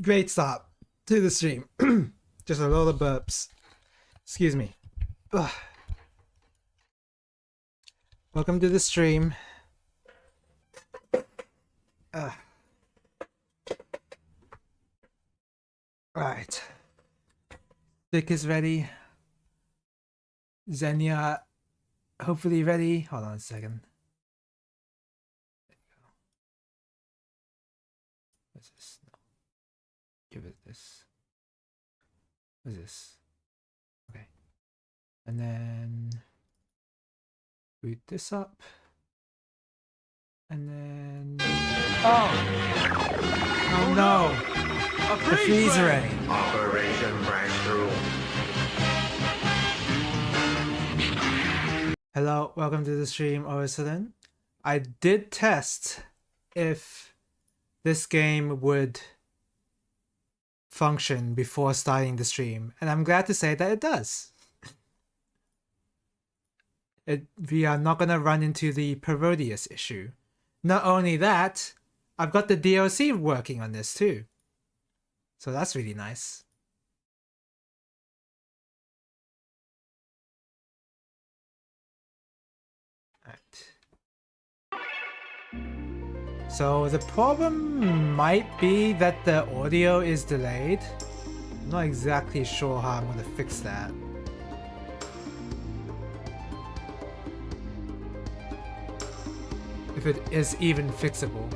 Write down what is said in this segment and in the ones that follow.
Great start to the stream. Just a lot of burps. Excuse me. Ugh. Welcome to the stream. Right. Vic is ready. Xenia, hopefully ready. Hold on a second. There you go. What's this? No. Give it this. What's this? Okay. And then boot this up. And then... Oh! Oh no! The freeze ready. Operation Breakthrough. Hello, welcome to the stream, Orisalin. I did test if this game would function before starting the stream, and I'm glad to say that it does. We are not going to run into the Parodius issue. Not only that, I've got the DLC working on this too. So that's really nice. Right. So the problem might be that the audio is delayed. I'm not exactly sure how I'm going to fix that. If it is even fixable.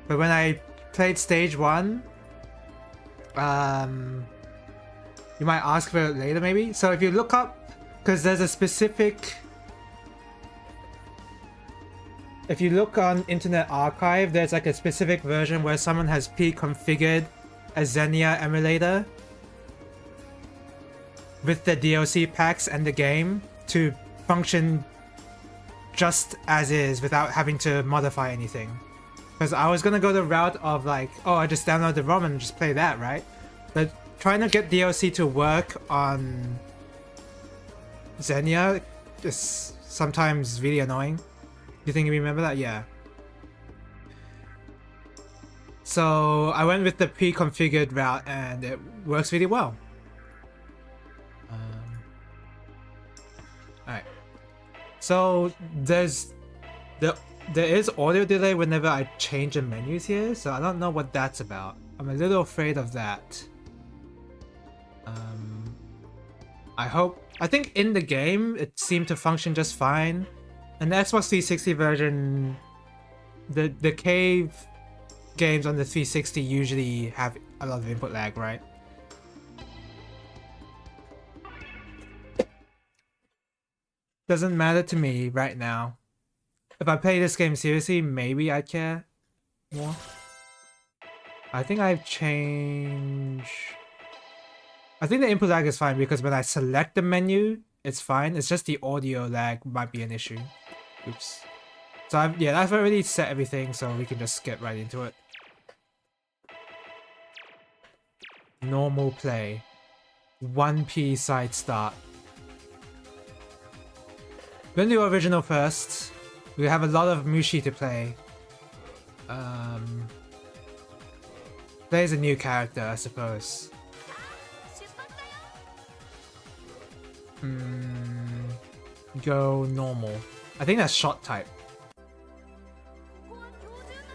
But when I played stage 1, you might ask for it later maybe. So if you look up, because there's a specific... If you look on Internet Archive, there's like a specific version where someone has pre-configured a Xenia emulator with the DLC packs and the game to function just as is without having to modify anything. Because I was gonna go the route of like, oh, I just download the ROM and just play that, right? But trying to get DLC to work on Xenia is sometimes really annoying. You think you remember that? Yeah. So I went with the pre-configured route and it works really well. Alright. So there is audio delay whenever I change the menus here, so I don't know what that's about. I'm a little afraid of that. I think in the game it seemed to function just fine. And the Xbox 360 version, the cave games on the 360 usually have a lot of input lag, right? Doesn't matter to me right now. If I play this game seriously, maybe I'd care more. I think I've changed... I think the input lag is fine because when I select the menu, it's fine. It's just the audio lag might be an issue. Oops. So I've already set everything, so we can just get right into it. Normal play. 1P side start. We're gonna do original first. We have a lot of Mushi to play. There's a new character, I suppose. Go normal. I think that's shot type.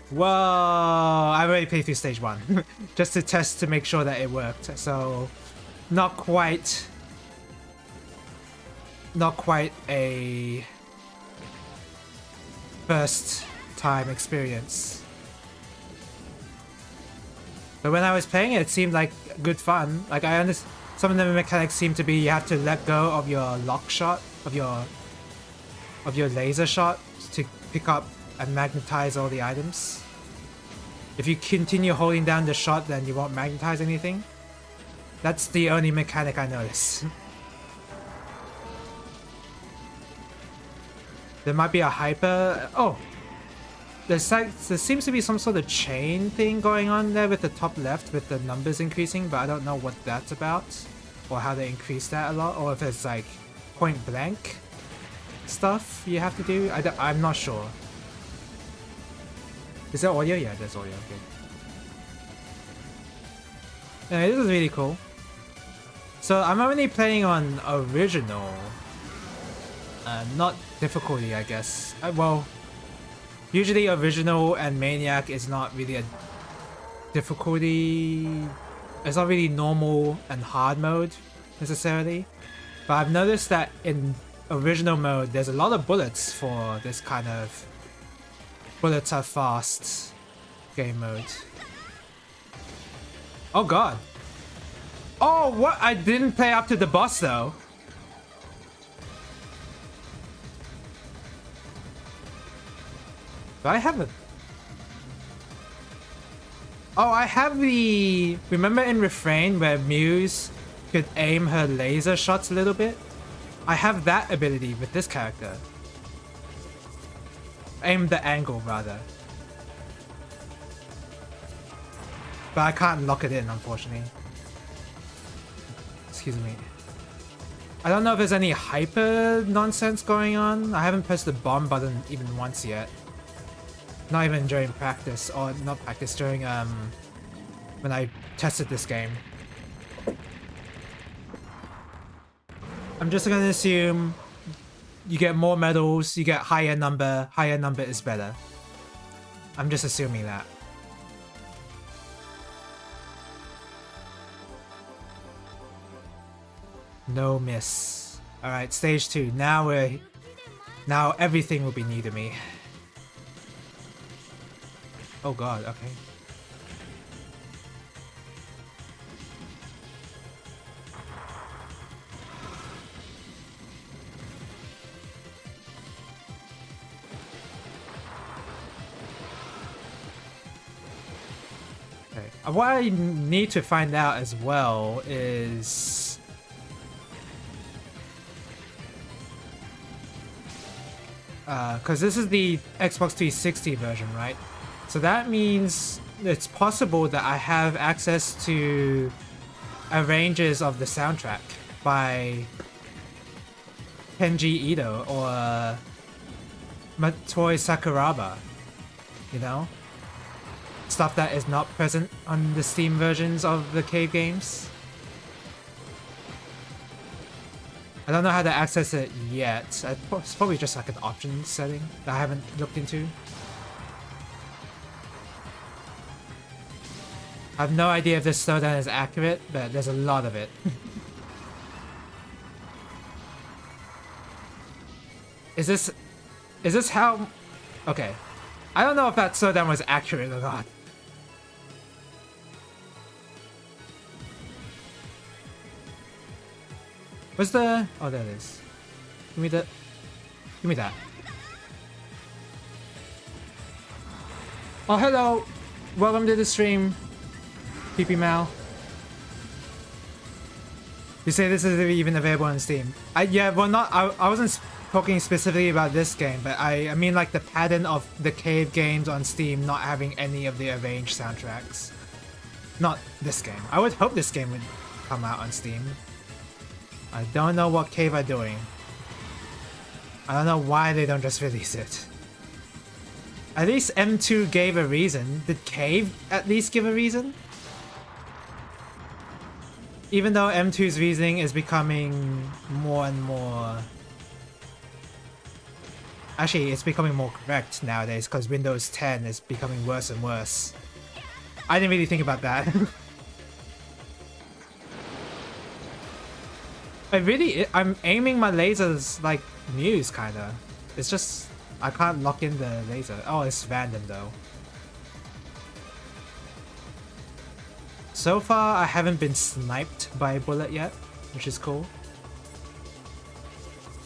Whoa! I already played through stage 1 just to test to make sure that it worked. So, not quite a first time experience. But when I was playing it, it seemed like good fun. Like I understand some of the mechanics seem to be you have to let go of your lock shot, of your laser shot to pick up and magnetize all the items. If you continue holding down the shot, then you won't magnetize anything. That's the only mechanic I notice. There might be a hyper... Oh! There seems to be some sort of chain thing going on there with the top left with the numbers increasing, but I don't know what that's about. Or how they increase that a lot, or if it's like point blank. stuff you have to do. I'm not sure. Is there audio? Yeah, there's audio. Okay. Yeah, this is really cool. So I'm only playing on original, not difficulty, I guess. Well, usually original and maniac is not really a difficulty. It's not really normal and hard mode necessarily. But I've noticed that in original mode, there's a lot of bullets for this kind of bullets are fast game mode. Oh god. Oh, what? I didn't play up to the boss though. Do I have it? Oh, I have the... Remember in Refrain where Muse could aim her laser shots a little bit? I have that ability with this character. Aim the angle, rather. But I can't lock it in, unfortunately. Excuse me. I don't know if there's any hyper nonsense going on. I haven't pressed the bomb button even once yet. Not even during practice, or not practice, during when I tested this game. I'm just gonna assume you get more medals, you get higher number is better. I'm just assuming that. No miss. Alright, stage 2. Now everything will be new to me. Oh god, okay. Okay. What I need to find out as well is... because this is the Xbox 360 version, right? So that means it's possible that I have access to arranges of the soundtrack by Kenji Ito or Matoy Sakuraba, you know? Stuff that is not present on the Steam versions of the Cave games. I don't know how to access it yet. It's probably just like an options setting that I haven't looked into. I have no idea if this slowdown is accurate, but there's a lot of it. Is this how... Okay. I don't know if that slowdown was accurate or not. Where's the... Oh, there it is. Give me the... Give me that. Oh, hello! Welcome to the stream, PP Mal. You say this is even available on Steam. Yeah, well, not... I wasn't talking specifically about this game, but I mean like the pattern of the Cave games on Steam not having any of the arranged soundtracks. Not this game. I would hope this game would come out on Steam. I don't know what Cave are doing. I don't know why they don't just release it. At least M2 gave a reason. Did Cave at least give a reason? Even though M2's reasoning is becoming more and more... Actually, it's becoming more correct nowadays because Windows 10 is becoming worse and worse. I didn't really think about that. I'm aiming my lasers like Muse, kinda. It's just, I can't lock in the laser. Oh, it's random though. So far, I haven't been sniped by a bullet yet, which is cool.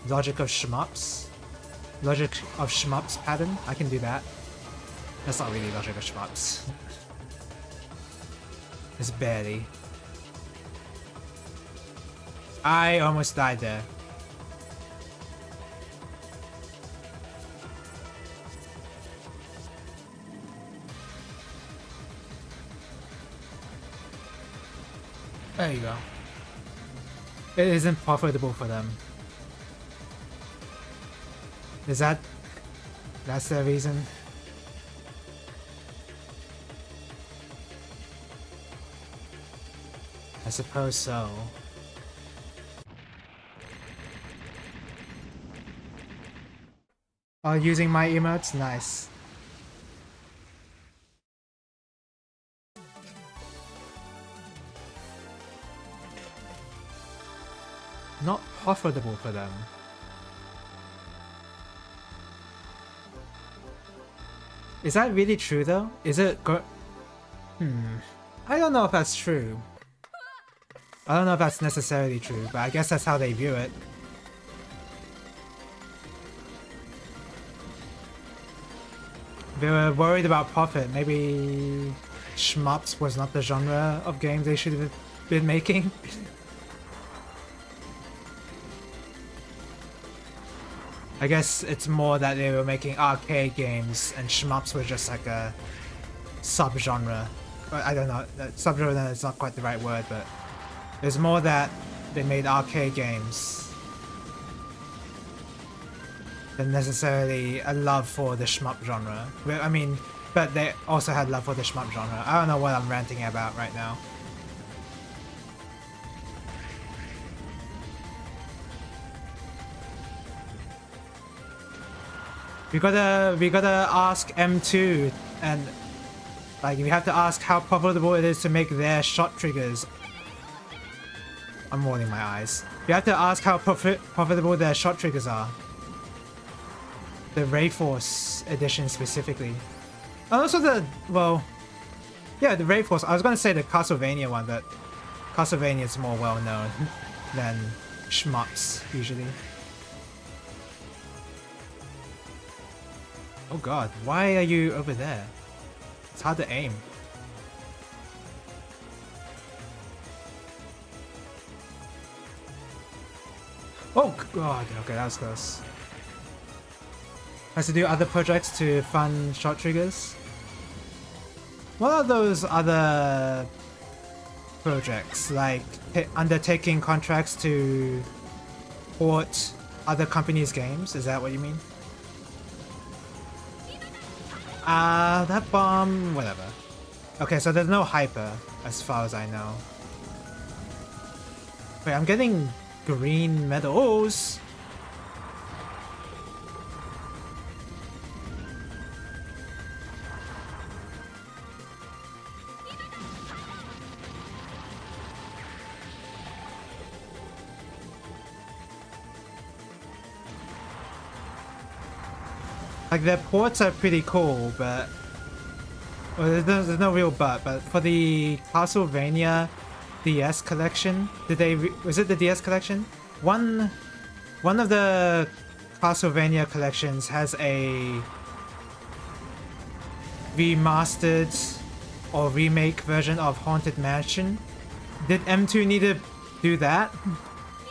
Logic of shmups. Logic of shmups pattern. I can do that. That's not really logic of shmups. It's barely. I almost died there. There you go. It isn't profitable for them. Is that's the reason? I suppose so. Oh, using my emotes? Nice. Not profitable for them. Is that really true though? Is it I don't know if that's true. I don't know if that's necessarily true, but I guess that's how they view it. They were worried about profit. Maybe shmups was not the genre of games they should have been making. I guess it's more that they were making arcade games and shmups were just like a subgenre. I don't know, subgenre is not quite the right word, but there's more that they made arcade games than necessarily a love for the shmup genre. I mean, but they also had love for the shmup genre. I don't know what I'm ranting about right now. We gotta ask M2, and like we have to ask how profitable it is to make their shot triggers. I'm rolling my eyes. We have to ask how profitable their shot triggers are. The Rayforce edition specifically. And also the, well, yeah, the Rayforce. I was gonna say the Castlevania one, but Castlevania is more well known than shmups usually. Oh god, why are you over there? It's hard to aim. Oh god, okay, that was close. Has to do other projects to fund shot triggers. What are those other projects? Like undertaking contracts to port other companies' games? Is that what you mean? That bomb, whatever. Okay, so there's no hyper, as far as I know. Wait, I'm getting green medals. Like, their ports are pretty cool, but... Well, there's no real but for the Castlevania DS collection, did they... Was it the DS collection? One of the Castlevania collections has a remastered or remake version of Haunted Mansion. Did M2 need to do that?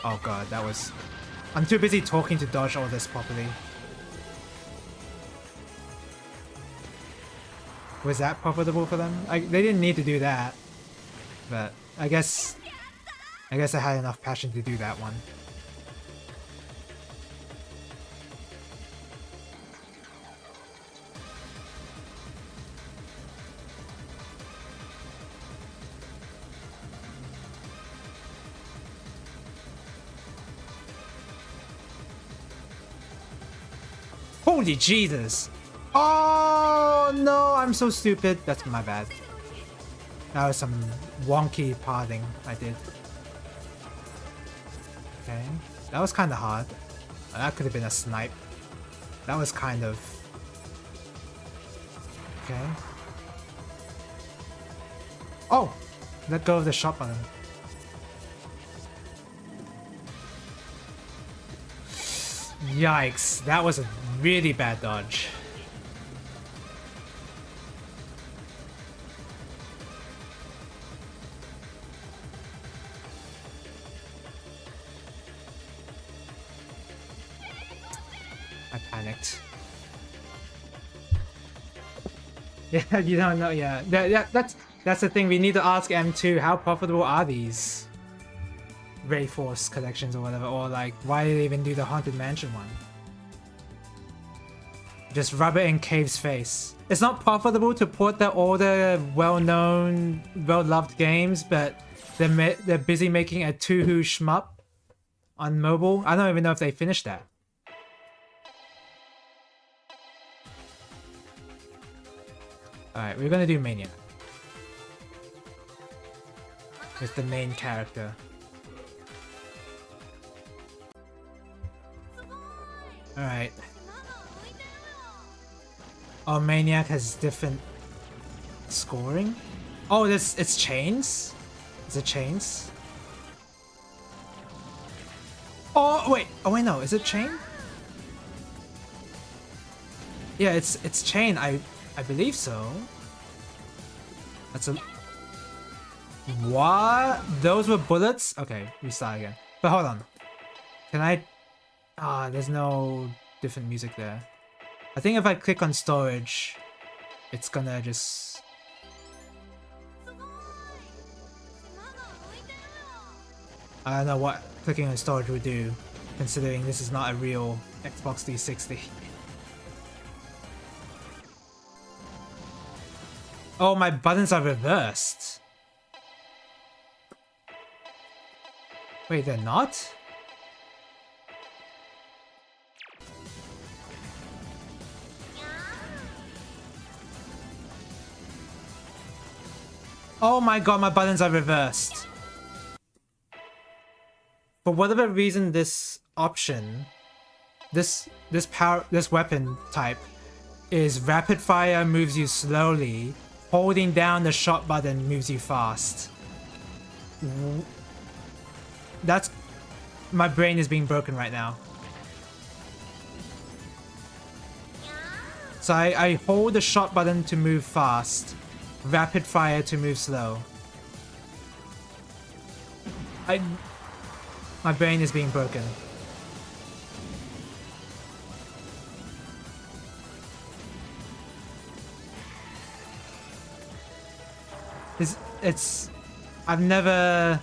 Oh god, that was... I'm too busy talking to dodge all this properly. Was that profitable for them? They didn't need to do that, but I guess I had enough passion to do that one. Holy Jesus! Oh no, I'm so stupid. That's my bad. That was some wonky pathing I did. Okay, that was kind of hard. That could have been a snipe. That was kind of... Okay. Oh! Let go of the shot button. Yikes, that was a really bad dodge. I panicked. Yeah, you don't know. Yeah, that's the thing. We need to ask M2 how profitable are these Rayforce collections or whatever, or like why did they even do the Haunted Mansion one? Just rub it in Cave's face. It's not profitable to port the older, well-known, well-loved games, but they're busy making a Touhou shmup on mobile. I don't even know if they finished that. Alright, we're gonna do Maniac. With the main character. Alright. Oh, Maniac has different scoring? Oh, it's chains? Is it chains? Oh, wait. Oh, wait, no. Is it chain? Yeah, it's chain. I believe so. That's a... What? Those were bullets? Okay, restart again. But hold on. Can I... Ah, there's no different music there. I think if I click on storage, it's gonna just... I don't know what clicking on storage would do, considering this is not a real Xbox 360. Oh, my buttons are reversed. Wait, they're not? Oh my god, my buttons are reversed. For whatever reason, this option, this weapon type is rapid fire moves you slowly, holding down the shot button moves you fast. That's... My brain is being broken right now. So I hold the shot button to move fast, rapid fire to move slow. My brain is being broken. It's... I've never...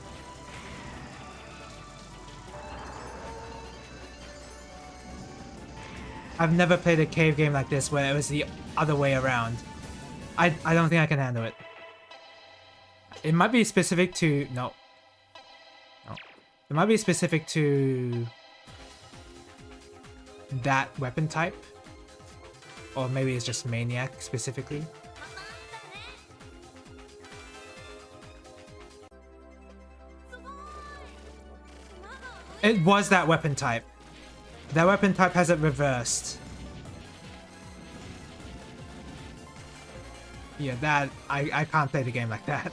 I've never played a cave game like this where it was the other way around. I don't think I can handle it. It might be specific to... No. No. It might be specific to... that weapon type. Or maybe it's just Maniac specifically. It was that weapon type. That weapon type has it reversed. Yeah, that... I can't play the game like that.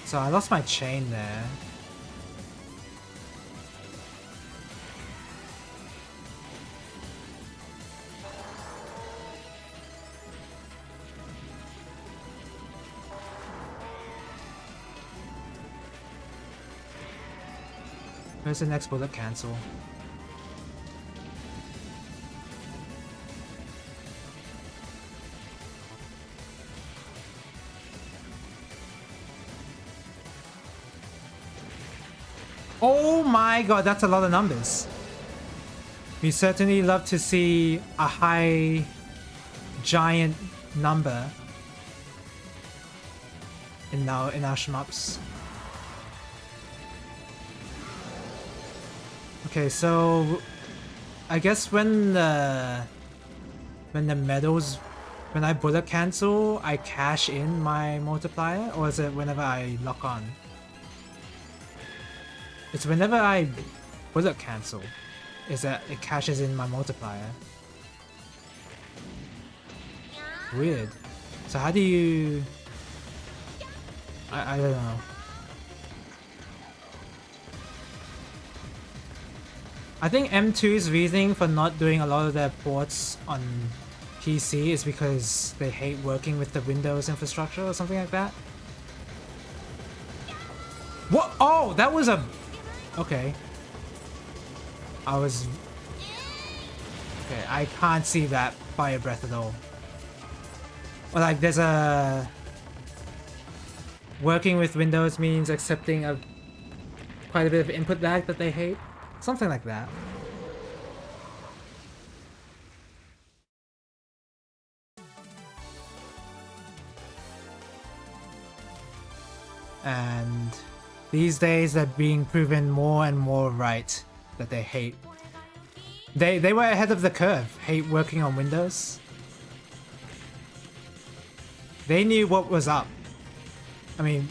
So I lost my chain there. Where's the next bullet cancel? Oh my god, that's a lot of numbers. We certainly love to see a high giant number in our shmups. Okay, so I guess when the medals, when I bullet cancel, I cash in my multiplier, or is it whenever I lock on? It's whenever I bullet cancel, is that it cashes in my multiplier. Weird. So how do you... I don't know. I think M2's reasoning for not doing a lot of their ports on PC is because they hate working with the Windows infrastructure or something like that. What? Oh, that was a... Okay. I was... Okay, I can't see that fire breath at all. Or like there's a... Working with Windows means accepting quite a bit of input lag that they hate. Something like that. And these days they're being proven more and more right that they hate. They were ahead of the curve, hate working on Windows. They knew what was up. I mean,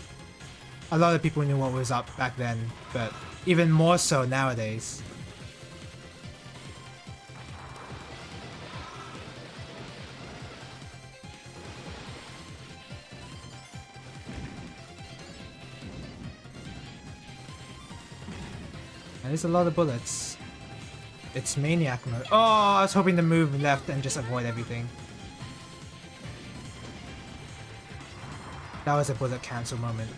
a lot of people knew what was up back then, but even more so nowadays. And there's a lot of bullets. It's Maniac mode. Oh, I was hoping to move left and just avoid everything. That was a bullet cancel moment.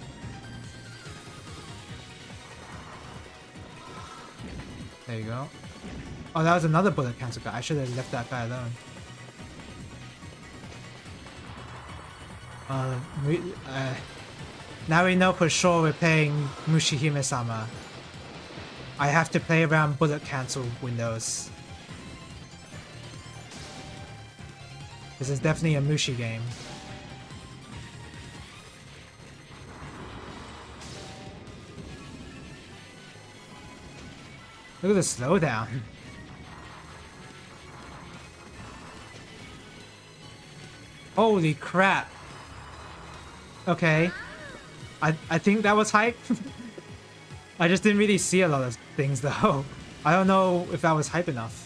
There you go. Oh, that was another bullet cancel guy. I should have left that guy alone. Now we know for sure we're playing Mushihimesama. I have to play around bullet cancel windows. This is definitely a Mushi game. Look at the slowdown. Holy crap. Okay. I think that was hype. I just didn't really see a lot of things though. I don't know if that was hype enough.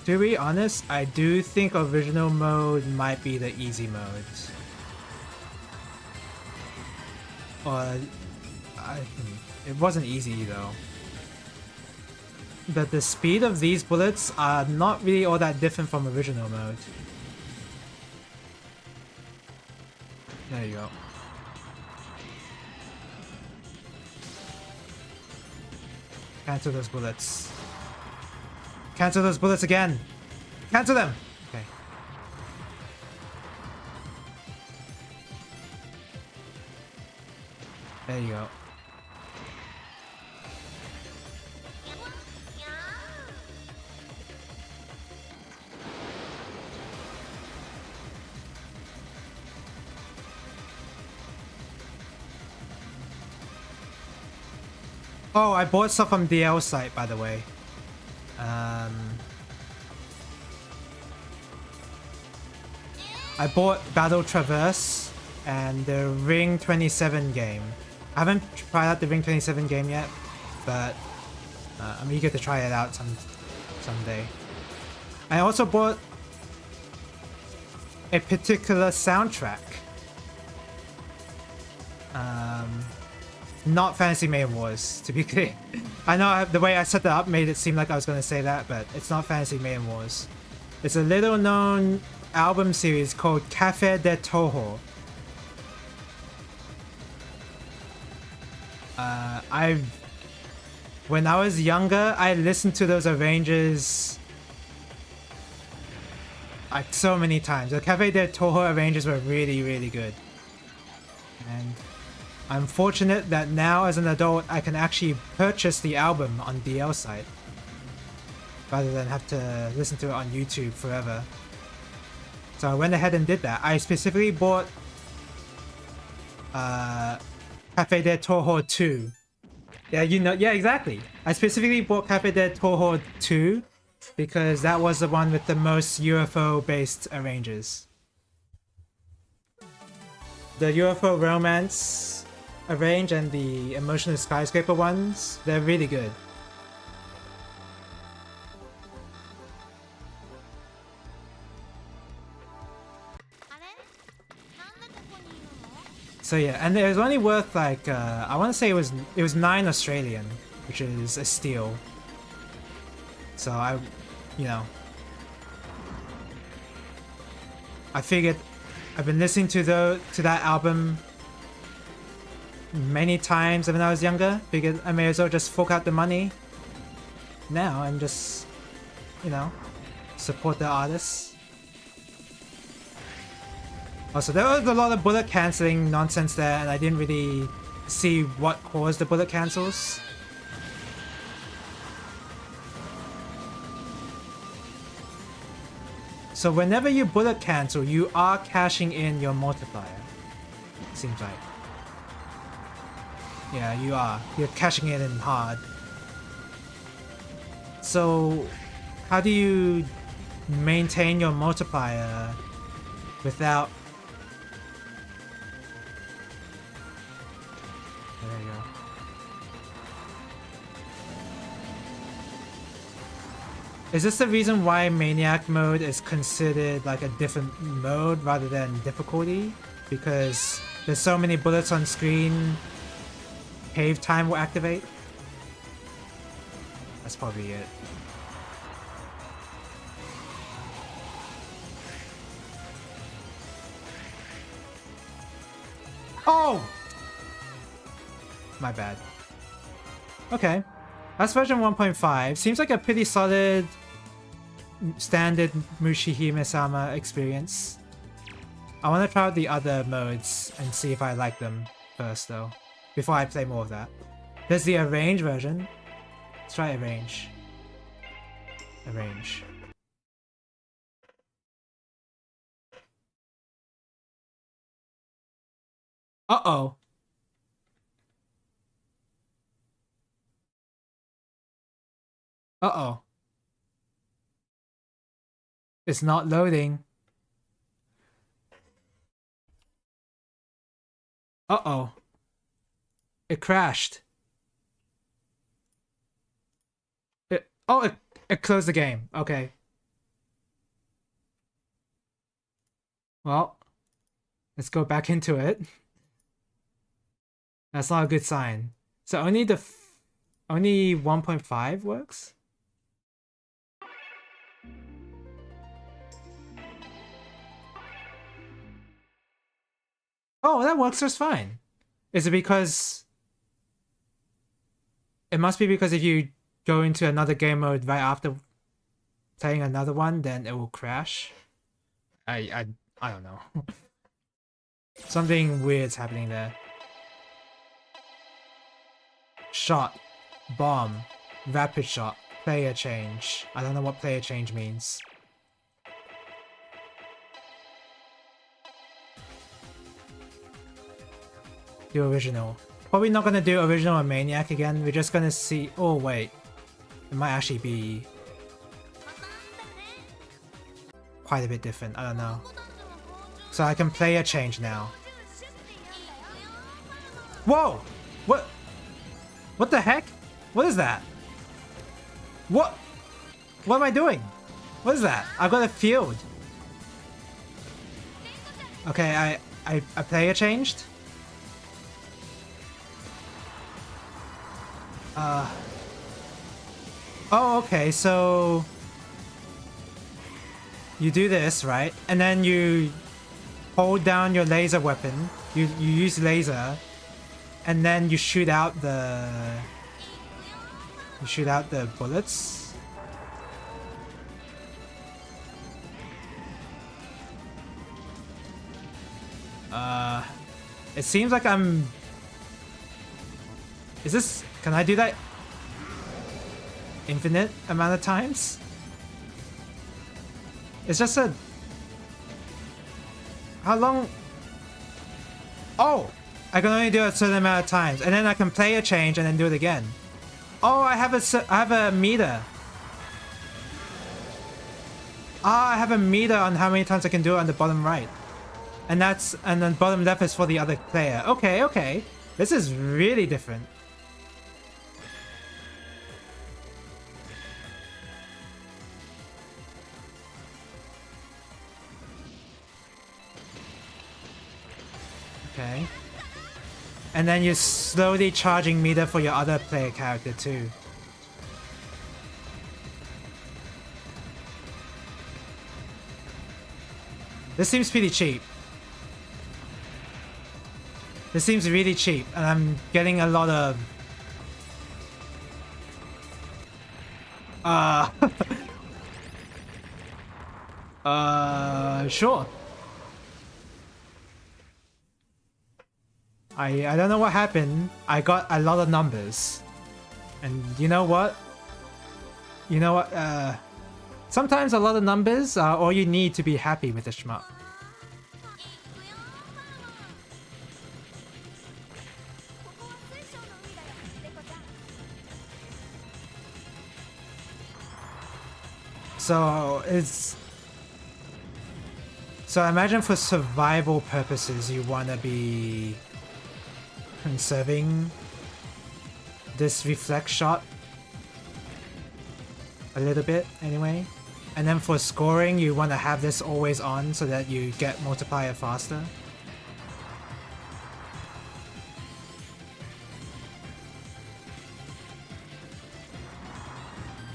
To be honest, I do think original mode might be the easy mode. Or it wasn't easy though. But the speed of these bullets are not really all that different from original mode. There you go. Cancel those bullets. Cancel those bullets again! Cancel them! Okay. There you go. Oh, I bought stuff from DL site, by the way. I bought Battle Traverse and the Ring 27 game. I haven't tried out the Ring 27 game yet, but I'm eager to try it out someday. I also bought a particular soundtrack. Not Fantasy Main Wars, to be clear. I know the way I set that up made it seem like I was going to say that, but it's not Fantasy Main Wars. It's a little known album series called Cafe de Toho. When I was younger, I listened to those arranges like so many times. The Cafe de Toho arranges were really, really good. And I'm fortunate that now as an adult I can actually purchase the album on DL site rather than have to listen to it on YouTube forever. So I went ahead and did that. I specifically bought Cafe de Toho 2. Yeah, you know, yeah, exactly. I specifically bought Cafe de Toho 2 because that was the one with the most UFO-based arranges. The UFO Romance arrange and the Emotional Skyscraper ones, they're really good. So yeah, and it was only worth like I want to say it was 9 Australian, which is a steal. So you know, I figured I've been listening to that album many times when I was younger. Figured I may as well just fork out the money now and just, you know, support the artists. Also, there was a lot of bullet cancelling nonsense there, and I didn't really see what caused the bullet cancels. So whenever you bullet cancel, you are cashing in your multiplier. Seems like. Yeah, you are. You're cashing it in hard. So how do you maintain your multiplier without... There you go. Is this the reason why Maniac mode is considered like a different mode rather than difficulty? Because there's so many bullets on screen, cave time will activate? That's probably it. Oh! My bad. Okay. That's version 1.5. Seems like a pretty solid standard Mushihimesama experience. I want to try out the other modes and see if I like them first though, before I play more of that. There's the arrange version. Let's try arrange. Arrange. Uh-oh. Uh-oh. It's not loading. Uh-oh. It crashed. It closed the game. Okay. Well, let's go back into it. That's not a good sign. So only 1.5 works? Oh, that works just fine. Is it because... It must be because if you go into another game mode right after playing another one, then it will crash. I don't know. Something weird's happening there. Shot. Bomb. Rapid shot. Player change. I don't know what player change means. The original. Probably not gonna do original or Maniac again. We're just gonna see... Oh, wait. It might actually be... quite a bit different. I don't know. So I can player change now. Whoa! What? What the heck? What is that? What? What am I doing? What is that? I've got a field. Okay, I player changed. Oh, okay, so... You do this, right? And then you hold down your laser weapon. You use laser. And then you shoot out the... You shoot out the bullets. It seems like I'm... Is this... Can I do that infinite amount of times? It's just a... How long... Oh! I can only do it a certain amount of times. And then I can play a change and then do it again. Oh, I have a meter. Ah, I have a meter on how many times I can do it on the bottom right. And then bottom left is for the other player. Okay, okay. This is really different. Okay. And then you're slowly charging meter for your other player character too. This seems pretty cheap. This seems really cheap, and I'm getting a lot of... Sure. I don't know what happened. I got a lot of numbers. And you know what? You know what? Sometimes a lot of numbers are all you need to be happy with the shmup. So it's... So I imagine for survival purposes you want to be conserving this reflect shot a little bit anyway. And then for scoring you want to have this always on so that you get multiplier faster.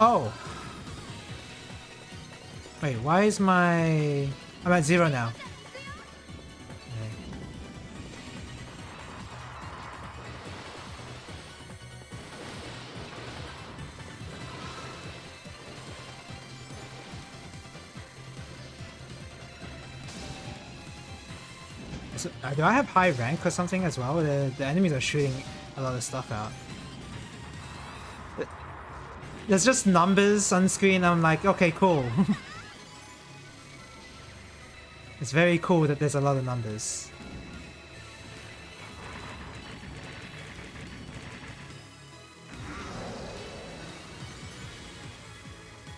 Oh! Wait, why is my... I'm at 0 now. Okay. So, do I have high rank or something as well? The enemies are shooting a lot of stuff out. There's just numbers on screen. I'm like, okay, cool. It's very cool that there's a lot of numbers.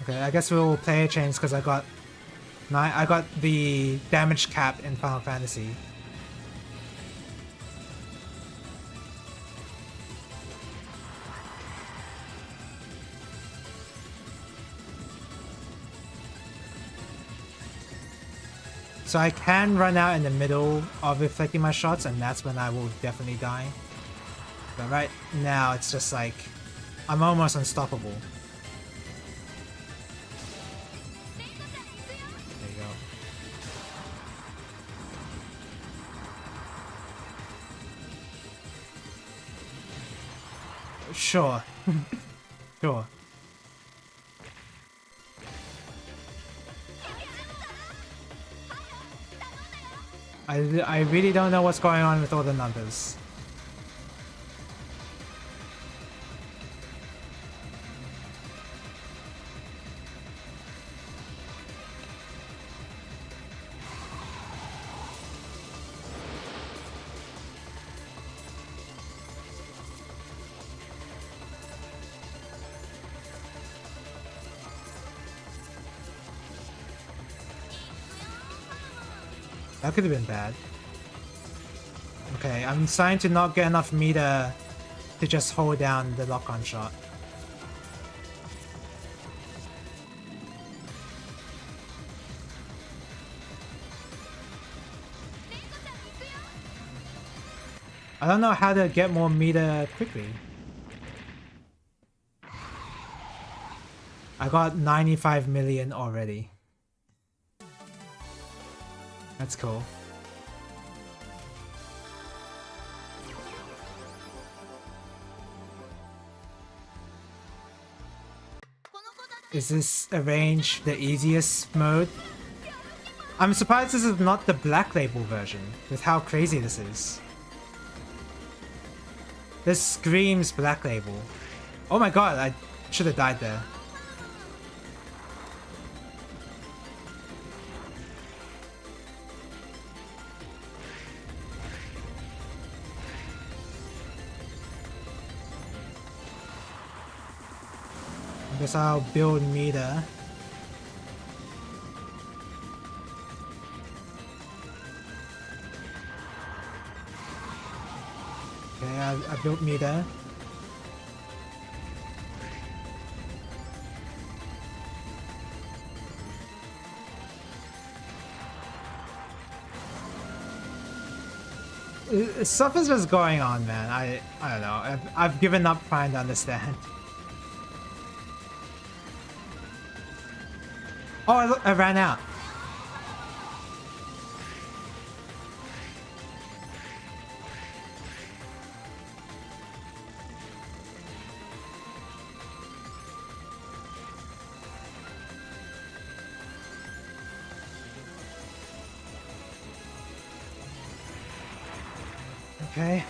Okay, I guess we'll player change because I got the damage cap in Final Fantasy. So I can run out in the middle of reflecting my shots, and that's when I will definitely die. But right now, it's just like, I'm almost unstoppable. There you go. Sure. Sure. I really don't know what's going on with all the numbers. That could have been bad. Okay, I'm starting to not get enough meter to just hold down the lock-on shot. I don't know how to get more meter quickly. I got 95 million already. That's cool. Is this arrange the easiest mode? I'm surprised this is not the Black Label version, with how crazy this is. This screams Black Label. Oh my god, I should have died there. I guess I'll build meter. Okay, I built meter. Stuff is just going on, man. I don't know. I've given up trying to understand. Oh, I ran out. Okay.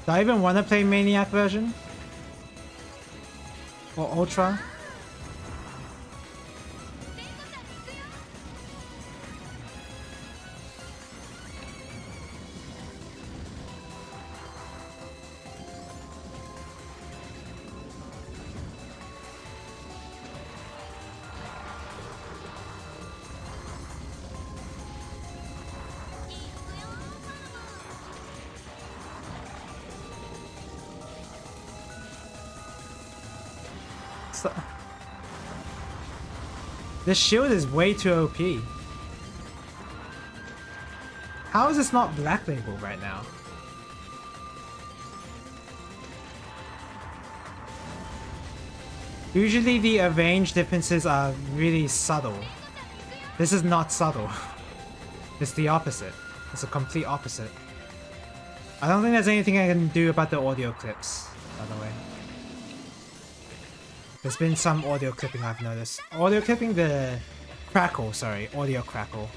Do I even want to play Maniac version? Or Ultra? So, this shield is way too OP. How is this not Black Label right now? Usually the range differences are really subtle. This is not subtle. It's the opposite. It's a complete opposite. I don't think there's anything I can do about the audio clips, by the way. There's been some audio clipping I've noticed. Audio clipping, the crackle, sorry, audio crackle.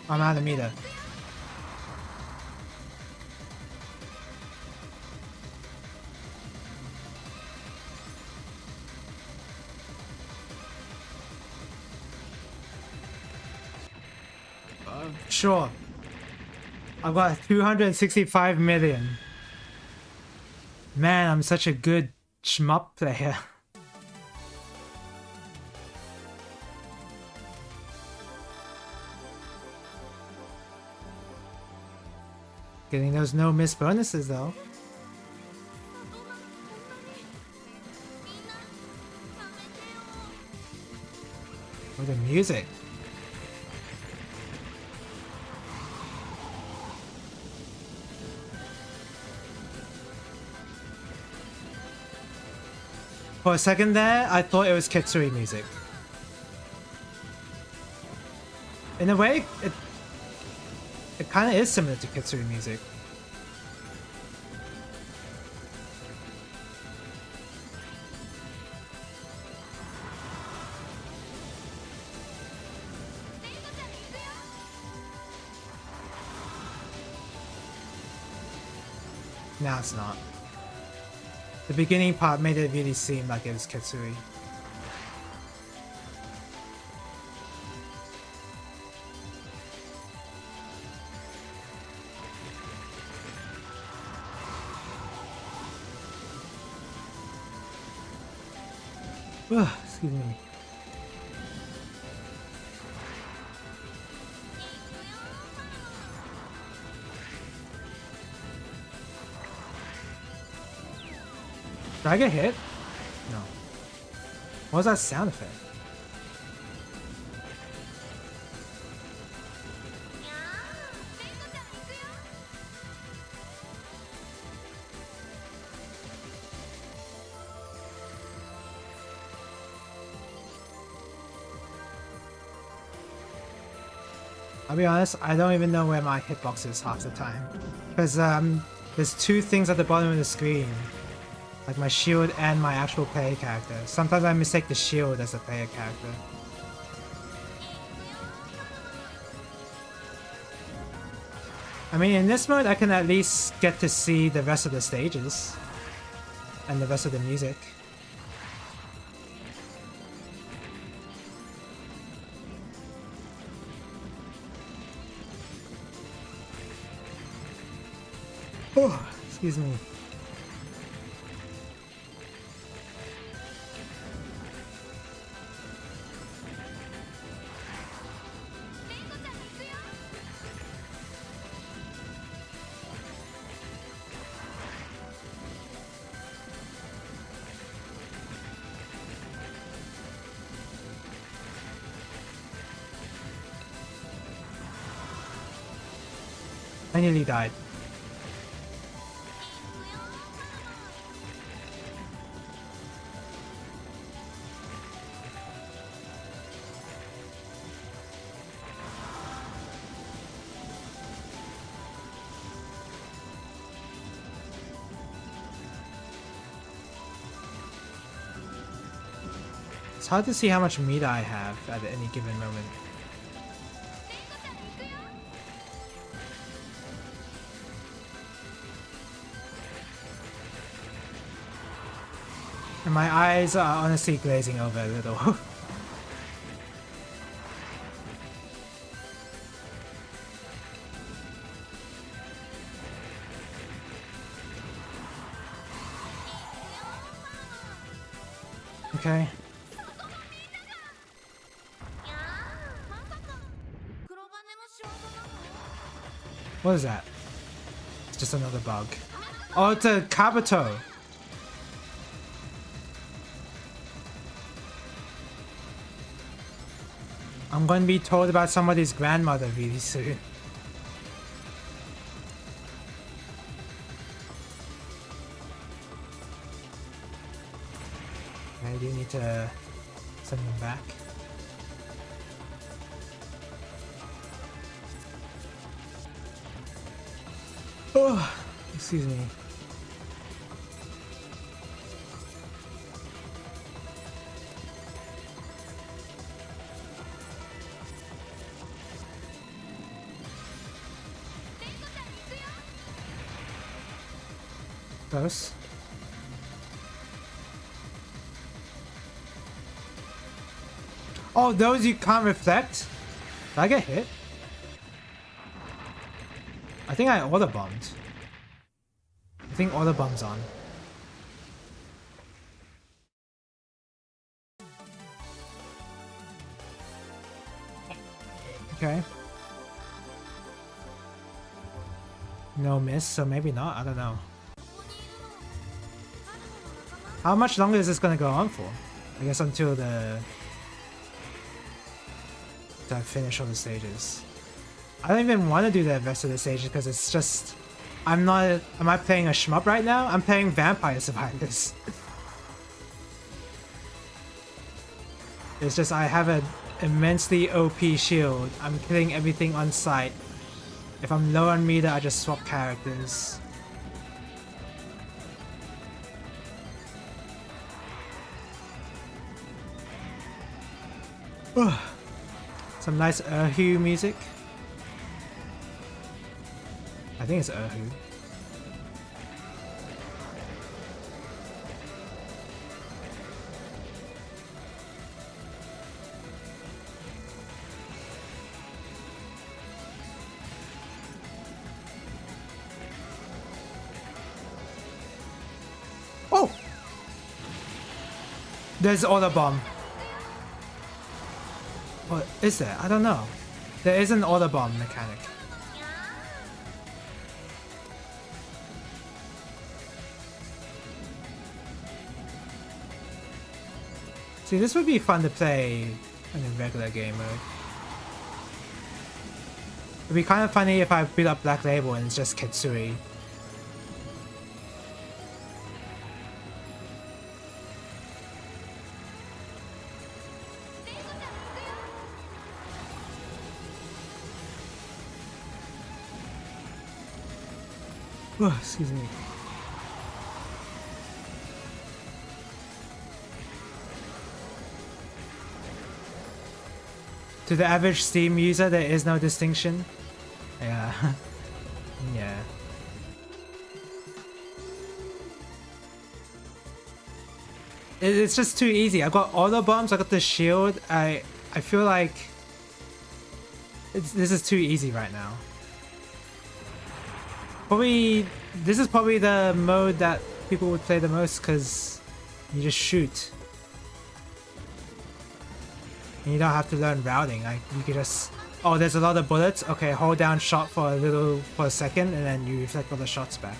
I'm out of meter. Sure. I've got 265 million. Man, I'm such a good shmup player. Getting those no miss bonuses though. Oh, the music. For a second there, I thought it was Kitsui music. In a way, it kind of is similar to Kitsui music. No, it's not. The beginning part made it really seem like it was Kitsui. Excuse me. Did I get hit? No. What was that sound effect? I'll be honest, I don't even know where my hitbox is half the time. Because there's two things at the bottom of the screen. Like my shield and my actual player character. Sometimes I mistake the shield as a player character. I mean, in this mode, I can at least get to see the rest of the stages. And the rest of the music. Oh, excuse me. I nearly died. It's hard to see how much meat I have at any given moment. And my eyes are honestly glazing over a little. Okay. What is that? It's just another bug. Oh, it's a Kabuto. I'm going to be told about somebody's grandmother really soon. I do need to send them back. Oh, excuse me. Close. Oh, those you can't reflect? Did I get hit? I think I auto bombed. I think auto bomb's on. Okay. No miss, so maybe not. I don't know. How much longer is this gonna go on for? I guess until the I finish all the stages. I don't even want to do the rest of the stages because it's just am I playing a shmup right now? I'm playing Vampire Survivors. It's just I have an immensely OP shield. I'm killing everything on sight. If I'm low on meter, I just swap characters. Some nice Erhu music. I think it's Erhu. Oh! There's auto bomb. What is there? I don't know. There is an auto bomb mechanic. See, this would be fun to play in a regular game mode. It'd be kind of funny if I beat up Black Label and it's just Kitsui. Oh, excuse me. To the average Steam user, there is no distinction. Yeah. Yeah. It's just too easy. I got auto bombs, I got the shield. I feel like this is too easy right now. This is probably the mode that people would play the most because you just shoot. And you don't have to learn routing. You could just... Oh, there's a lot of bullets. Okay, hold down shot for a second and then you reflect all the shots back.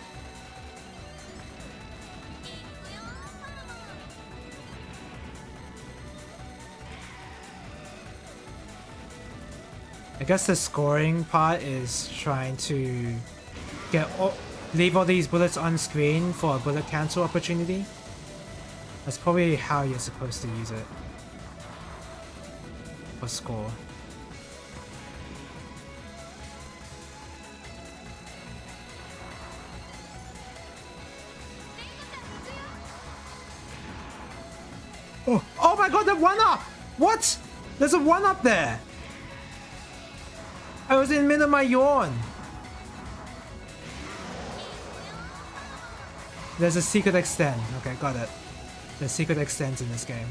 I guess the scoring part is trying to leave all these bullets on screen for a bullet cancel opportunity. That's probably how you're supposed to use it. Or score. Oh my god, the 1-up! What? There's a 1-up there! I was in the middle of my yawn. There's a secret extend. Okay, got it. There's secret extends in this game.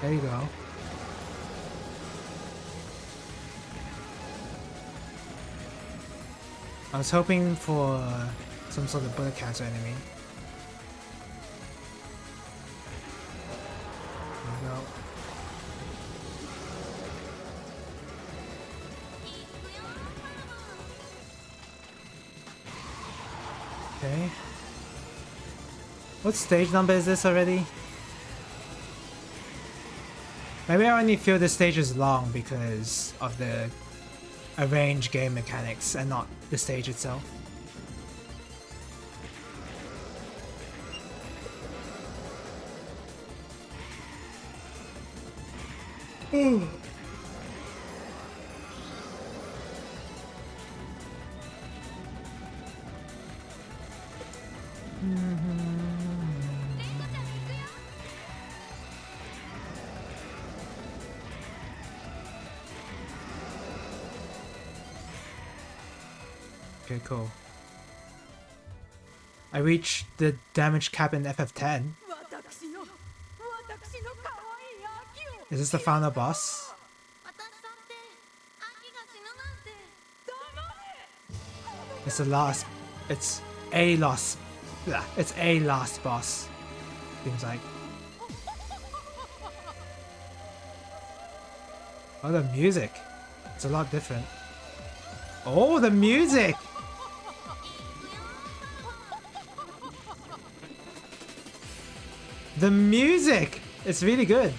There you go. I was hoping for some sort of bullet cancel enemy. There we go. Okay. What stage number is this already? Maybe I only feel this stage is long because of the arranged game mechanics and not the stage itself. Okay, cool. I reached the damage cap in FF10. Is this the final boss? It's the last. It's a last. Yeah, it's a last boss. Seems like. Oh, the music. It's a lot different. Oh, the music! The music! It's really good.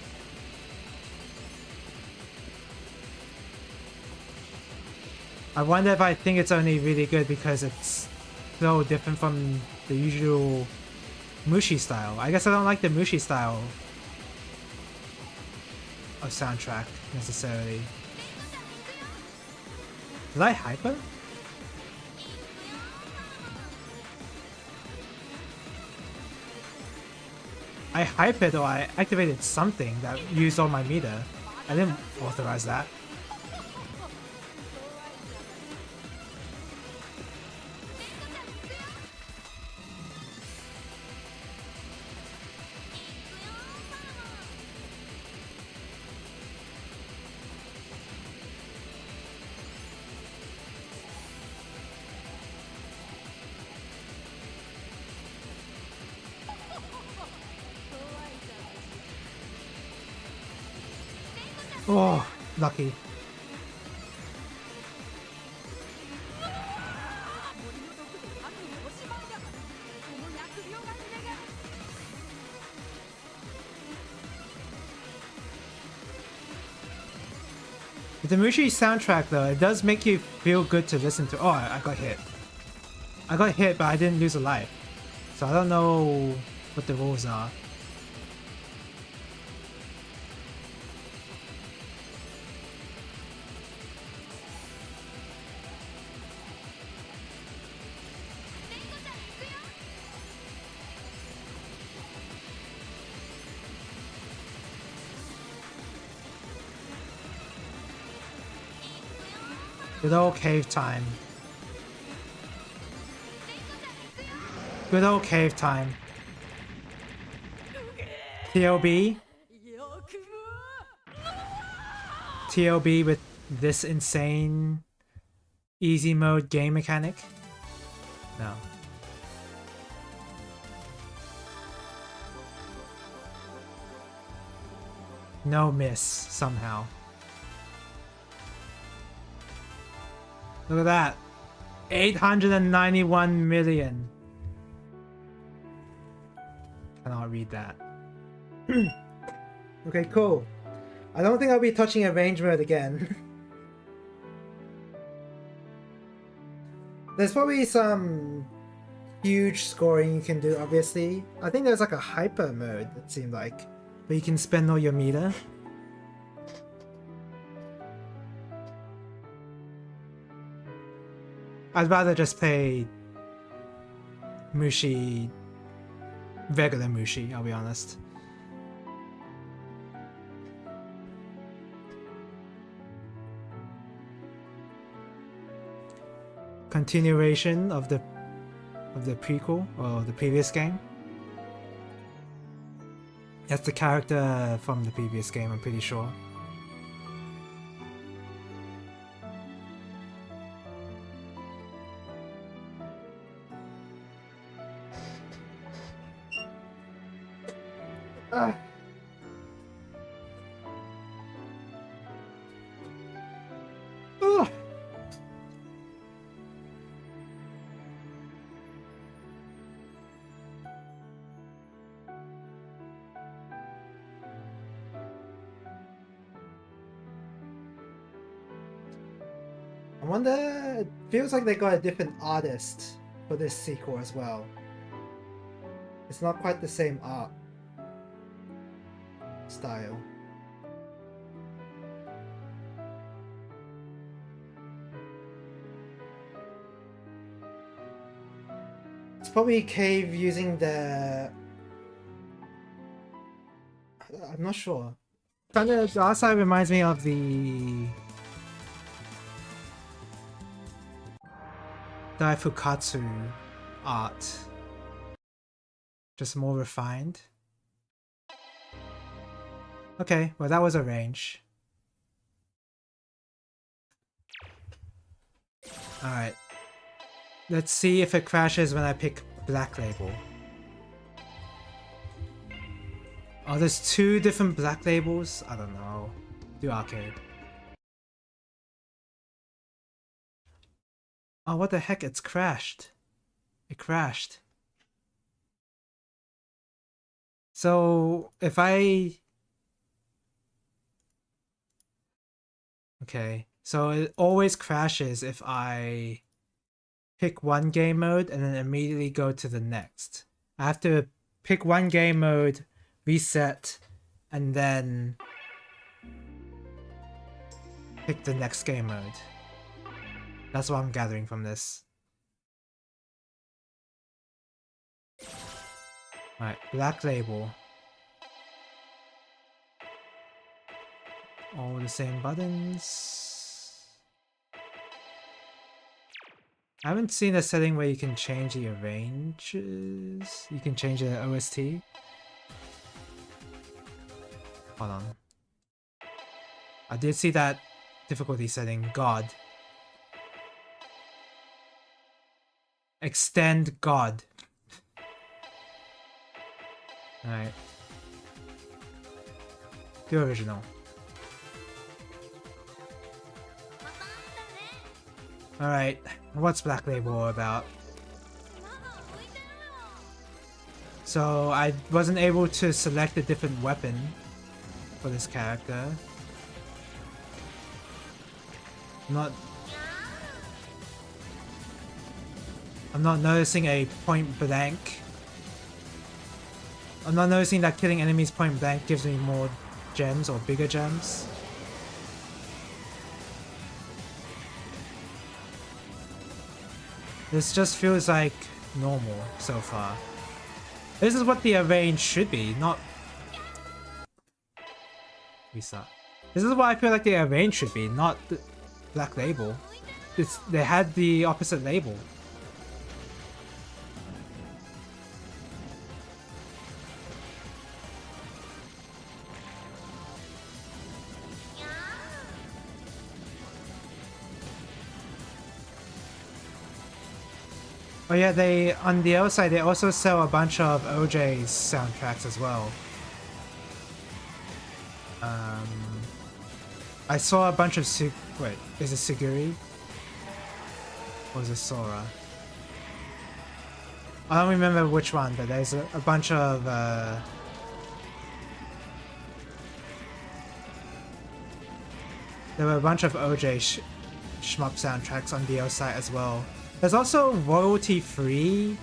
I wonder if I think it's only really good because it's so different from the usual Mushi style. I guess I don't like the Mushi style of soundtrack necessarily. Did I hyper? I hype it or I activated something that used all my meter. I didn't authorize that. Oh, lucky. With the Mushi soundtrack though, it does make you feel good to listen to. Oh, I got hit. I got hit, but I didn't lose a life. So I don't know what the rules are. Good old cave time. Good old cave time. TLB. TLB with this insane easy mode game mechanic? No. No miss somehow. Look at that. 891 million. Cannot read that. Okay, cool. I don't think I'll be touching arrange mode again. There's probably some huge scoring you can do, obviously. I think there's like a hyper mode, it seemed like, where you can spend all your meter. I'd rather just play Mushi, regular Mushi, I'll be honest. Continuation of the prequel or the previous game. That's the character from the previous game, I'm pretty sure. Ugh. Ugh. I wonder, it feels like they got a different artist for this sequel as well. It's not quite the same art style. It's probably Cave using the... I'm not sure. Kind of, the art style reminds me of the Daifukatsu art. Just more refined. Okay, well that was a range. Alright. Let's see if it crashes when I pick Black Label. Oh, there's two different Black Labels? I don't know. Do arcade. Oh, what the heck? It's crashed. It crashed. So, if I... Okay, so it always crashes if I pick one game mode and then immediately go to the next. I have to pick one game mode, reset, and then pick the next game mode. That's what I'm gathering from this. Alright, Black Label. All the same buttons. I haven't seen a setting where you can change the arranges. You can change the OST. Hold on. I did see that difficulty setting, God. Extend God. Alright. The original. Alright, what's Black Label about? So I wasn't able to select a different weapon for this character. I'm not noticing a point blank. I'm not noticing that killing enemies point blank gives me more gems or bigger gems. This just feels like normal so far. This is what the arrange should be, not... Reset. This is what I feel like the arrange should be, not the Black Label. They had the opposite label. Oh yeah, they on the other side they also sell a bunch of OJ's soundtracks as well. I saw a bunch of wait, is it Suguri? Or was it Sora? I don't remember which one, but there's a bunch of there were a bunch of OJ shmup soundtracks on the site as well. There's also royalty-free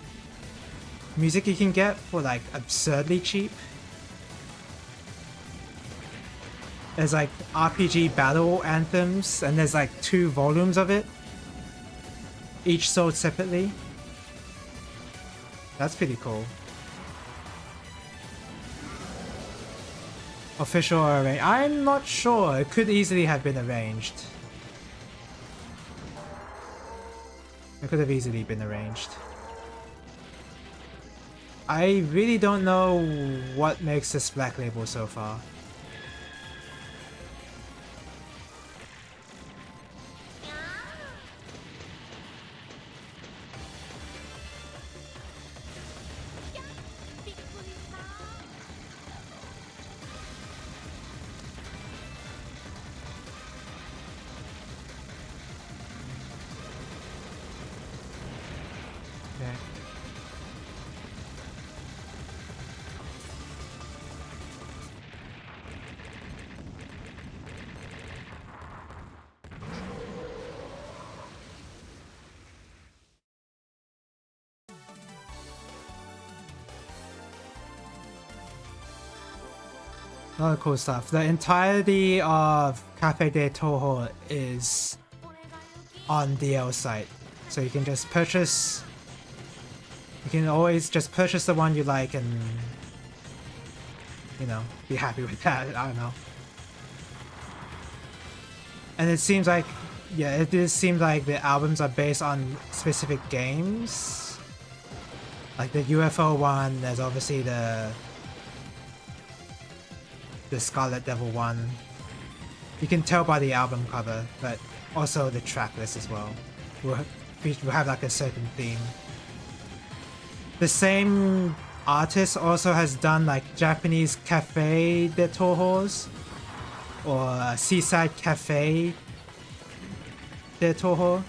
music you can get for like absurdly cheap. There's like RPG battle anthems, and there's like 2 volumes of it, each sold separately. That's pretty cool. Official arrange. I'm not sure. It could easily have been arranged. It could have easily been arranged. I really don't know what makes this Black Label so far. A lot of cool stuff. The entirety of Cafe de Toho is on DL site, so you can just purchase. You can always just purchase the one you like and, you know, be happy with that. I don't know. And it seems like, yeah, it does seem like the albums are based on specific games. Like the UFO one, there's obviously the Scarlet Devil one. You can tell by the album cover, but also the track list as well. We'll have like a certain theme. The same artist also has done like Japanese Cafe de Tohos or Seaside Cafe de Toho,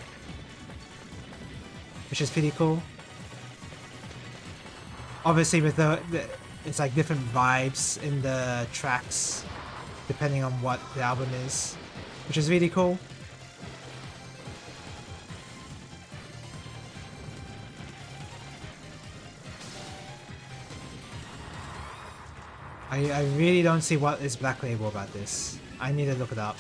which is pretty cool. Obviously with the it's like different vibes in the tracks depending on what the album is, which is really cool. I really don't see what is Black Label about this. I need to look it up.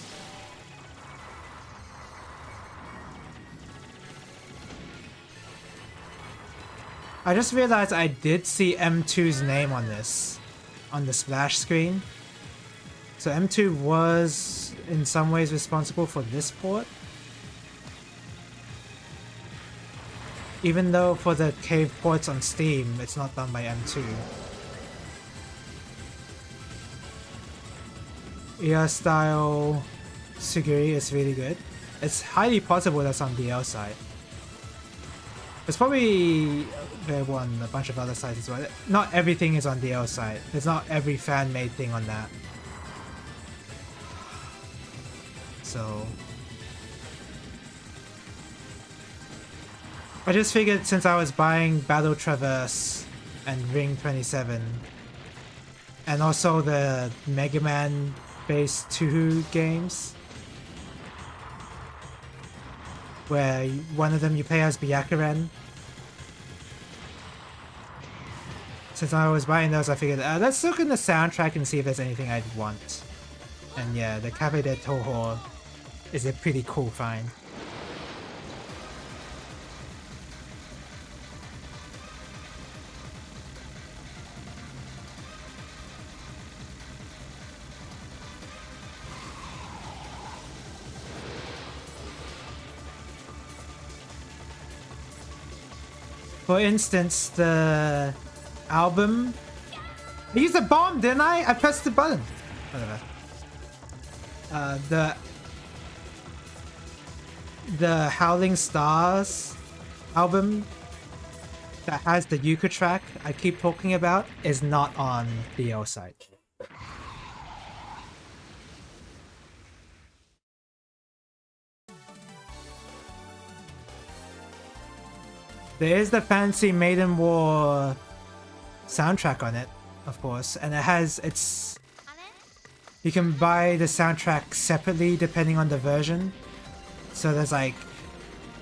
I just realized I did see M2's name on this, on the splash screen. So M2 was in some ways responsible for this port. Even though for the cave ports on Steam, it's not done by M2. ER style Suguri is really good. It's highly possible that's on DL side. It's probably available on a bunch of other sites as well. Not everything is on DL side. There's not every fan-made thing on that. So I just figured since I was buying Battle Traverse and Ring 27 and also the Mega Man based 2 games where one of them you play as Byakuren. Since I was buying those, I figured let's look in the soundtrack and see if there's anything I'd want. And yeah, the Cafe de Toho is a pretty cool find. For instance, the album... I used a bomb, didn't I? I pressed the button. Whatever. The Howling Stars album that has the Yuka track I keep talking about is not on the DL site. There is the Fantasy Maiden War soundtrack on it, of course, and it has its. You can buy the soundtrack separately depending on the version. So there's like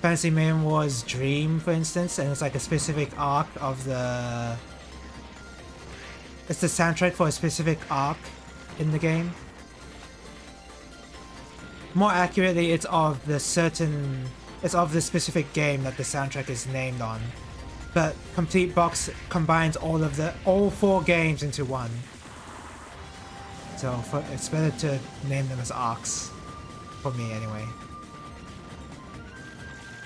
Fantasy Maiden War's Dream, for instance, and it's like a specific arc of the. It's the soundtrack for a specific arc in the game. More accurately, it's of the specific game that the soundtrack is named on. But Complete Box combines all 4 games into one. So it's better to name them as arcs, for me anyway.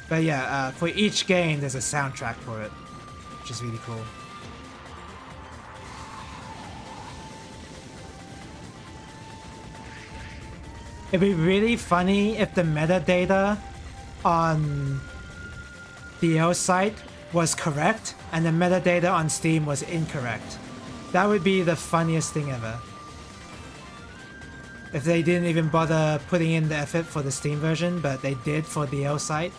But yeah, for each game there's a soundtrack for it, which is really cool. It'd be really funny if the metadata on DL's site was correct and the metadata on Steam was incorrect. That would be the funniest thing ever. If they didn't even bother putting in the effort for the Steam version, but they did for DL site.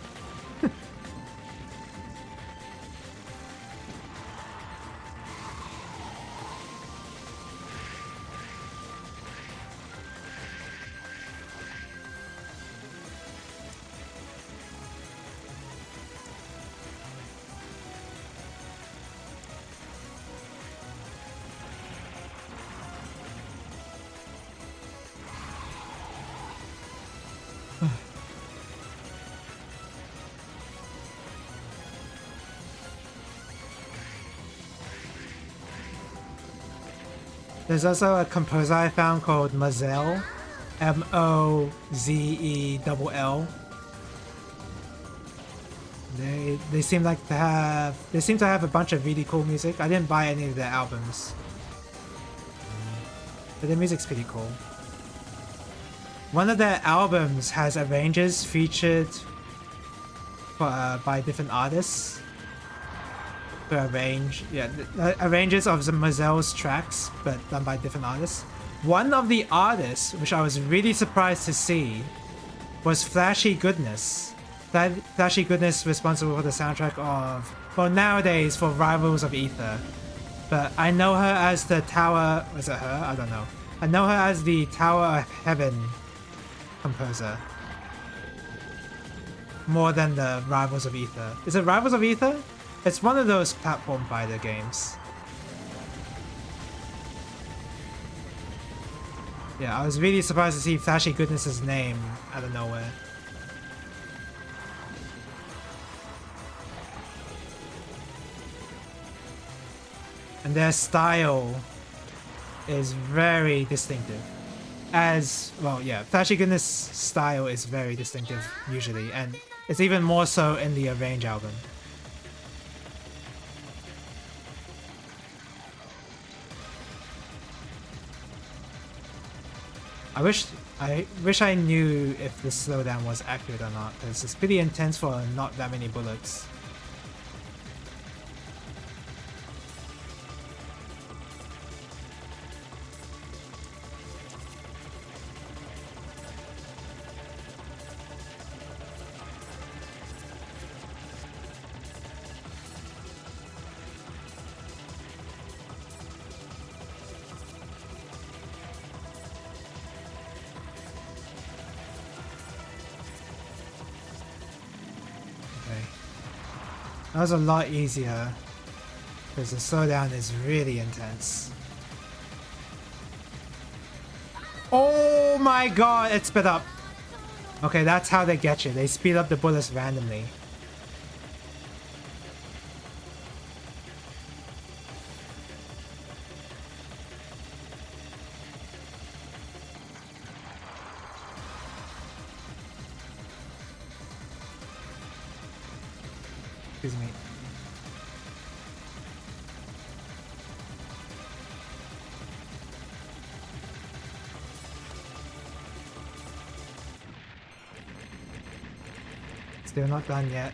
There's also a composer I found called Mozell, Mozell. They seem to have a bunch of really cool music. I didn't buy any of their albums, but their music's pretty cool. One of their albums has arranges featured by different artists. Arranges of the Mozell's tracks, but done by different artists. One of the artists, which I was really surprised to see, was Flashy Goodness. Flashy Goodness responsible for the soundtrack of, well, nowadays for Rivals of Ether. But I know her as the Tower. Was it her? I don't know. I know her as the Tower of Heaven composer. More than the Rivals of Ether. Is it Rivals of Ether? It's one of those platform fighter games. Yeah, I was really surprised to see Flashy Goodness's name out of nowhere. And their style is very distinctive. Flashy Goodness' style is very distinctive usually, and it's even more so in the Arrange album. I wish I knew if the slowdown was accurate or not, because it's pretty intense for not that many bullets. That was a lot easier, because the slowdown is really intense. Oh my god, it sped up! Okay, that's how they get you. They speed up the bullets randomly. Excuse me. Still not done yet.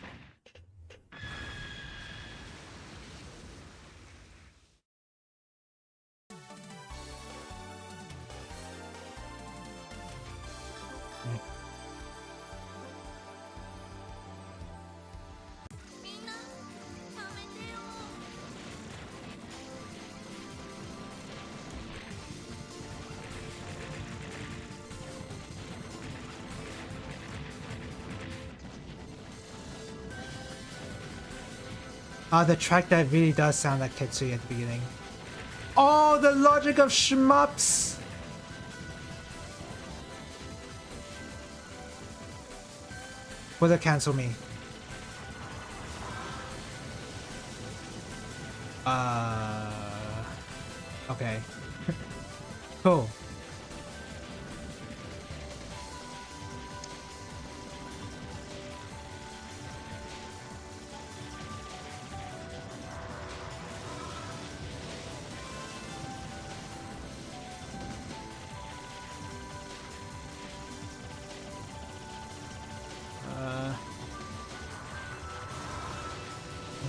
Oh, the track that really does sound like Ketsui at the beginning. Oh, the logic of shmups! Will it cancel me? Okay. Cool.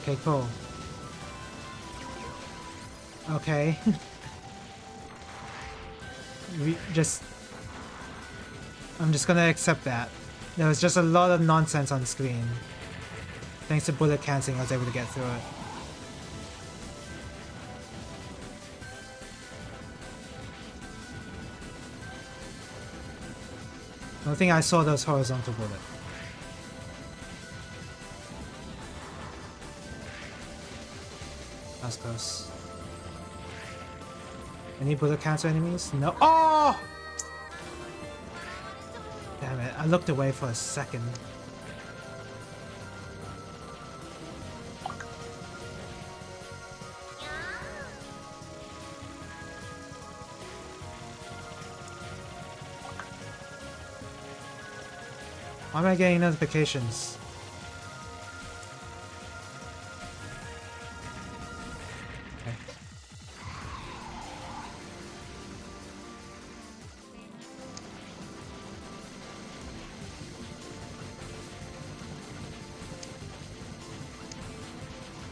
Okay, cool. Okay. I'm just gonna accept that. There was just a lot of nonsense on the screen. Thanks to bullet cancelling, I was able to get through it. I don't think I saw those horizontal bullets. That's close. Any bullet cancel enemies? No. Oh! Damn it, I looked away for a second. Why am I getting notifications? Okay.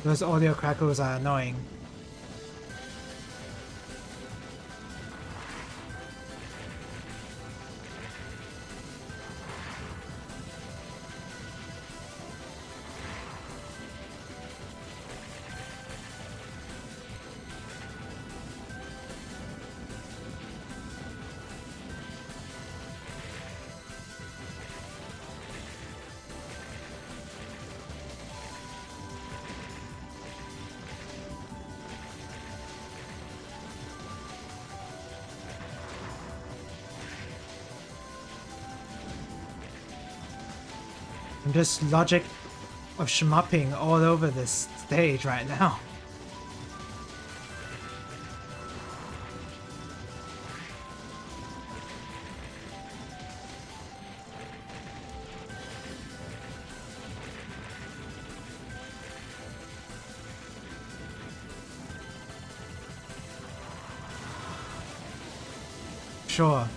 Those audio crackles are annoying. I'm just logic of shmupping all over this stage right now. Sure.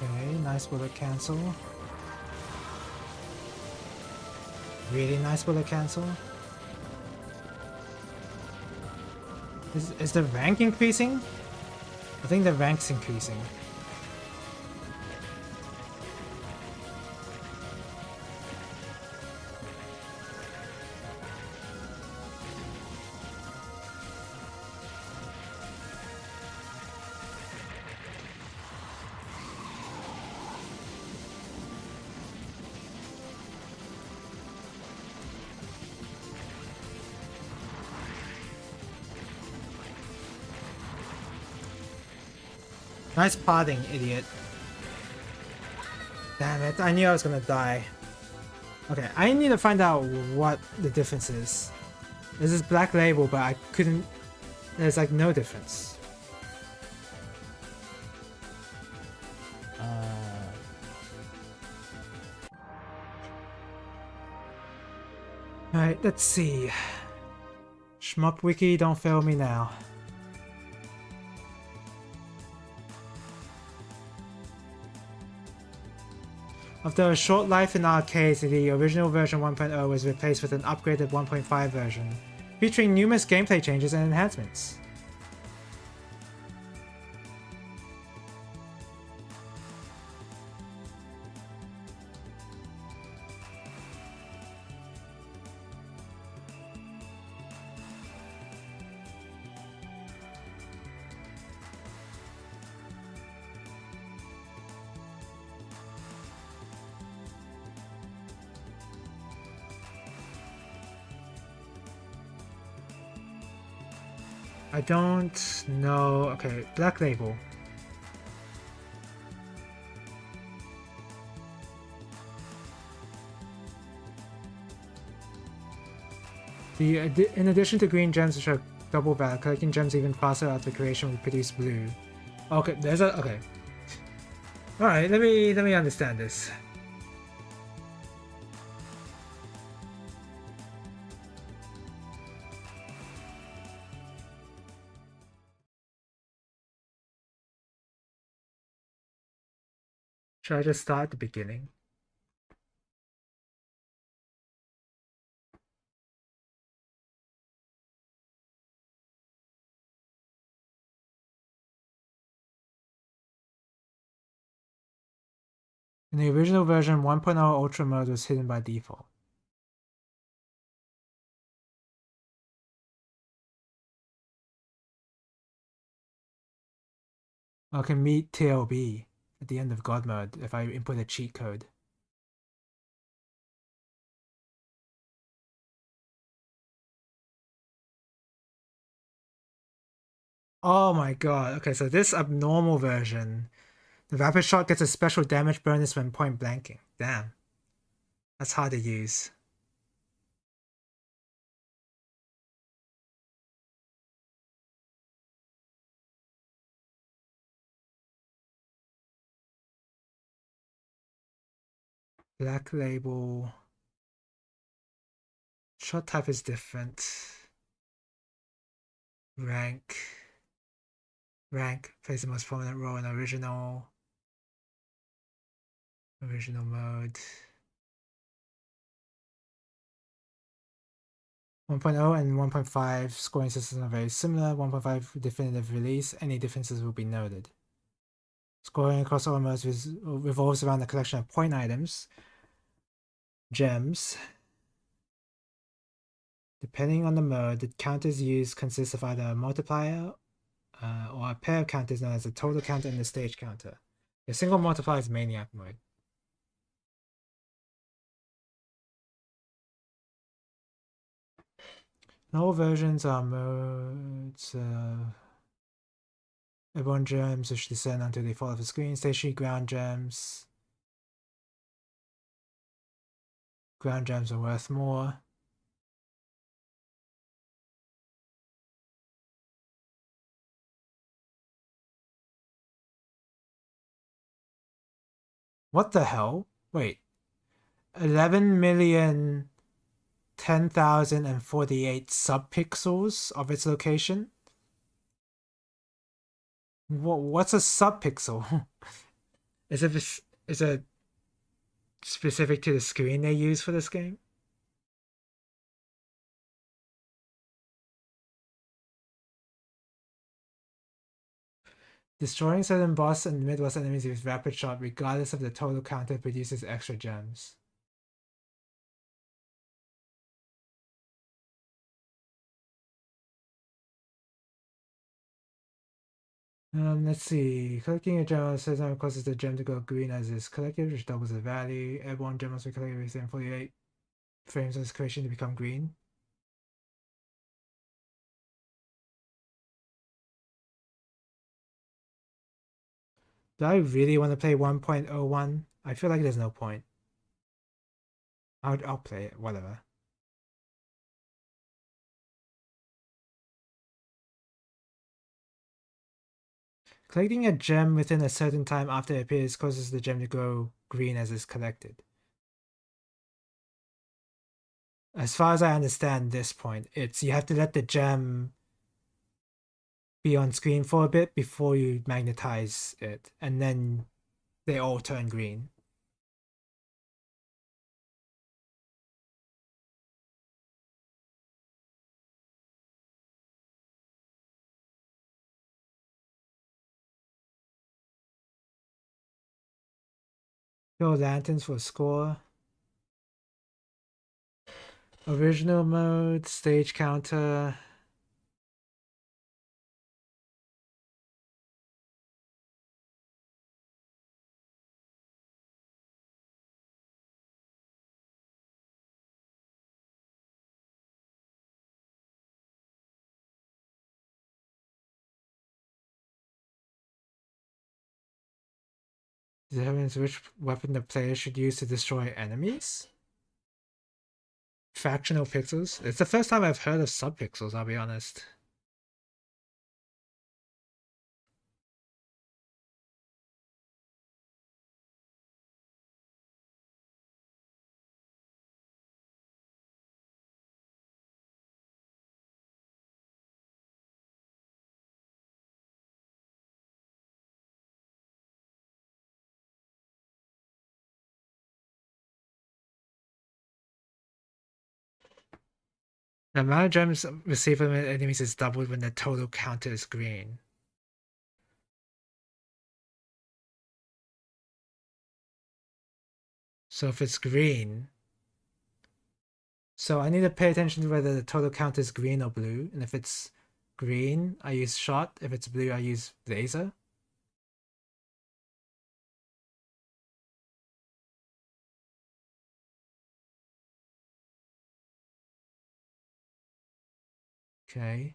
Okay, nice bullet cancel. Really nice bullet cancel. Is the rank increasing? I think the rank's increasing. Nice podding, idiot. Damn it, I knew I was gonna die. Okay, I need to find out what the difference is. There's this black label, but I couldn't... There's like no difference. Alright, let's see. Shmup Wiki, don't fail me now. After a short life in arcades, the original version 1.0 was replaced with an upgraded 1.5 version, featuring numerous gameplay changes and enhancements. I don't know. Okay, Black Label. In addition to green gems, which are double valid, collecting gems even faster after creation will produce blue. Okay, there's a okay. All right, let me understand this. Should I just start at the beginning? In the original version, 1.0 Ultra mode was hidden by default. I can meet TLB at the end of God mode if I input a cheat code. Oh my god. Okay, so this abnormal version, the rapid shot gets a special damage bonus when point blanking. Damn. That's hard to use. Black label. Shot type is different. Rank. Rank plays the most prominent role in original mode. 1.0 and 1.5 scoring systems are very similar. 1.5 definitive release, any differences will be noted. Scoring across all modes revolves around the collection of point items, gems. Depending on the mode, the counters used consist of either a multiplier or a pair of counters known as the total counter and the stage counter. A single multiplier is Maniac mode. In all versions are modes airborne gems which descend until they fall off the screen. Stationary ground gems. Ground gems are worth more. What the hell? Wait. 11,010,048 subpixels of its location? What's a subpixel? Is it specific to the screen they use for this game? Destroying certain boss and mid-boss enemies with rapid shot, regardless of the total counter, produces extra gems. Let's see. Collecting a gem says now causes the gem to go green as is collected, which doubles the value. Airborne gem must be collected within 48 frames of its creation to become green. Do I really want to play 1.01? I feel like there's no point. I'll play it, whatever. Collecting a gem within a certain time after it appears causes the gem to go green as it's collected. As far as I understand this point, it's you have to let the gem be on screen for a bit before you magnetize it, and then they all turn green. Kill lanterns for a score. Original mode, stage counter. Determines which weapon the player should use to destroy enemies? Fractional pixels? It's the first time I've heard of subpixels, I'll be honest. The amount of gems received from enemies is doubled when the total counter is green. So if it's green, so I need to pay attention to whether the total count is green or blue. And if it's green, I use shot. If it's blue, I use laser. Okay.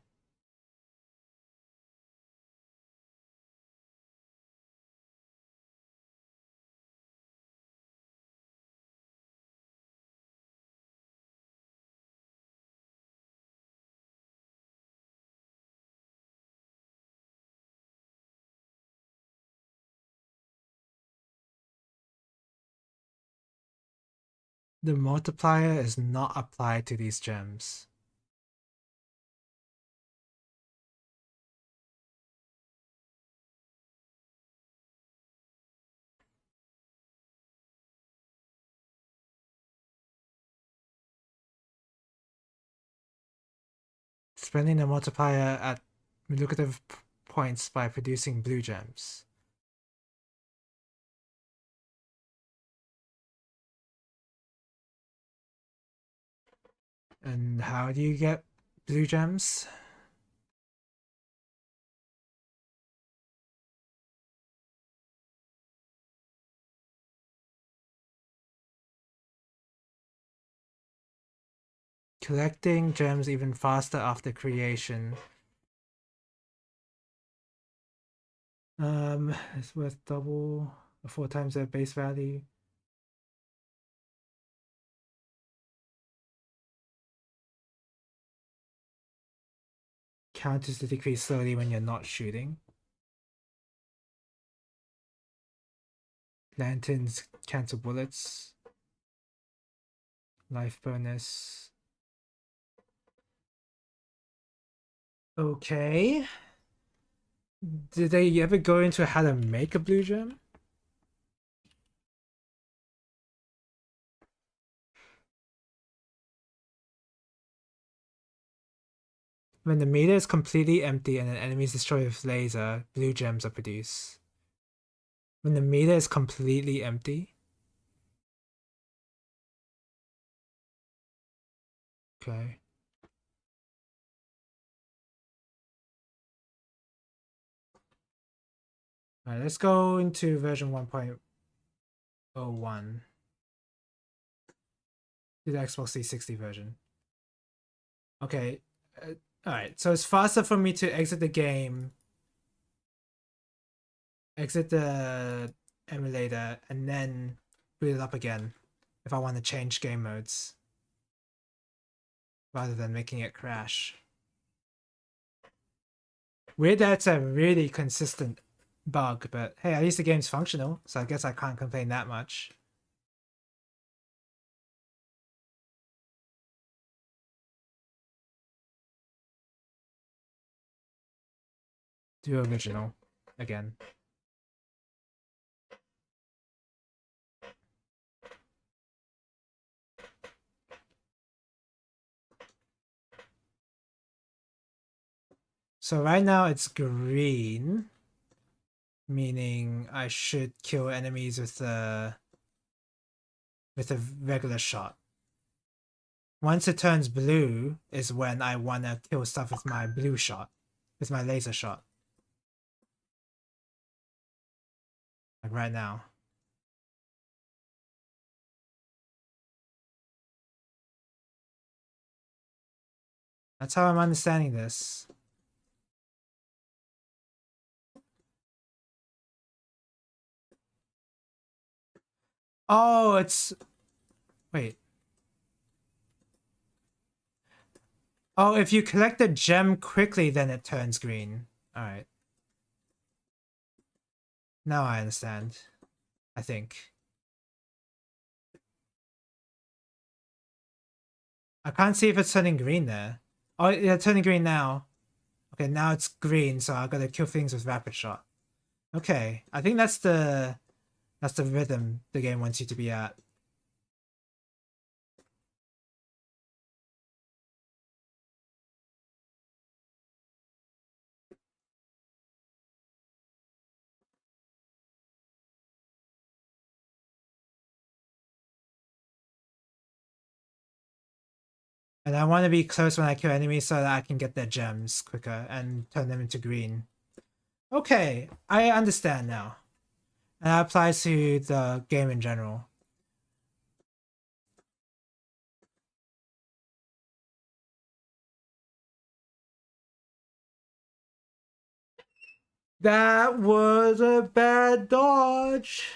The multiplier is not applied to these gems. Spending the multiplier at lucrative points by producing blue gems. And how do you get blue gems? Collecting gems even faster after creation. It's worth double or 4 times their base value. Counters to decrease slowly when you're not shooting. Lanterns cancel bullets. Life bonus. Okay. Did they ever go into how to make a blue gem? When the meter is completely empty and an enemy is destroyed with laser, blue gems are produced. When the meter is completely empty? Okay. Alright, let's go into version 1.01. The Xbox 360 version. Okay. Alright, so it's faster for me to exit the game, exit the emulator, and then boot it up again if I want to change game modes, rather than making it crash. Weird that it's a really consistent bug, but hey, at least the game's functional, so I guess I can't complain that much. Do original again. So right now it's green, meaning I should kill enemies with a regular shot. Once it turns blue is when I want to kill stuff with my blue shot, with my laser shot. Like right now. That's how I'm understanding this. Oh, it's... Wait. Oh, if you collect the gem quickly, then it turns green. Alright. Now I understand. I think. I can't see if it's turning green there. Oh, yeah, turning green now. Okay, now it's green, so I gotta kill things with rapid shot. Okay, I think that's the rhythm the game wants you to be at. And I want to be close when I kill enemies so that I can get their gems quicker and turn them into green. Okay, I understand now. And that applies to the game in general. That was a bad dodge.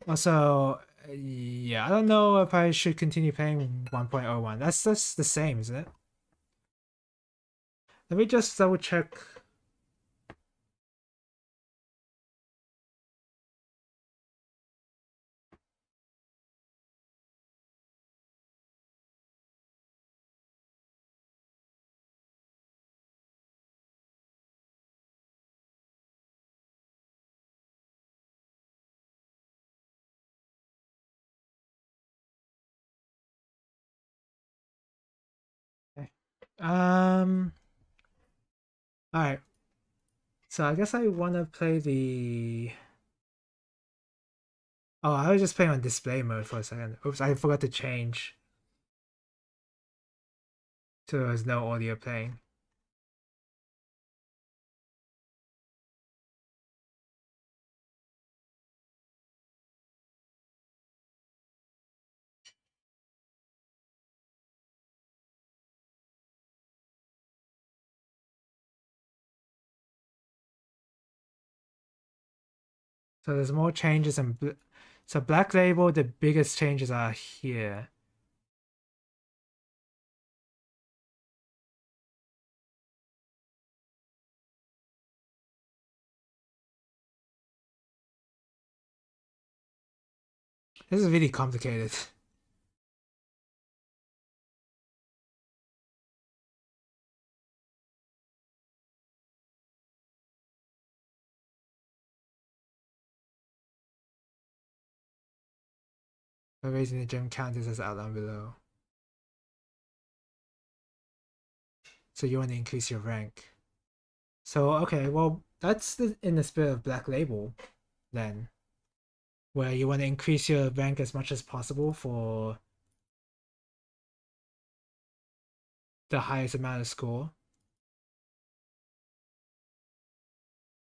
Also, yeah, I don't know if I should continue playing 1.01. That's just the same, isn't it? Let me just double check. Okay. Alright. So I guess I want to play the... Oh, I was just playing on display mode for a second. Oops, I forgot to change. So there was no audio playing. So there's more changes in... So Black Label, the biggest changes are here. This is really complicated. By raising the gem counters as outlined below. So you want to increase your rank. So, okay, well, that's in the spirit of Black Label, then. Where you want to increase your rank as much as possible for the highest amount of score.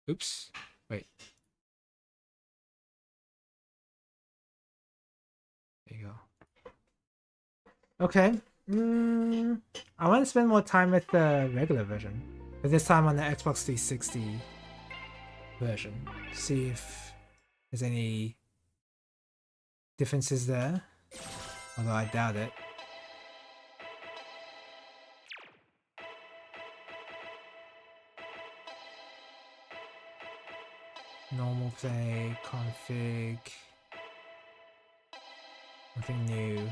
Oops. Wait. There you go. Okay. I want to spend more time with the regular version. But this time on the Xbox 360 version. See if there's any differences there. Although I doubt it. Normal play, config. Nothing new.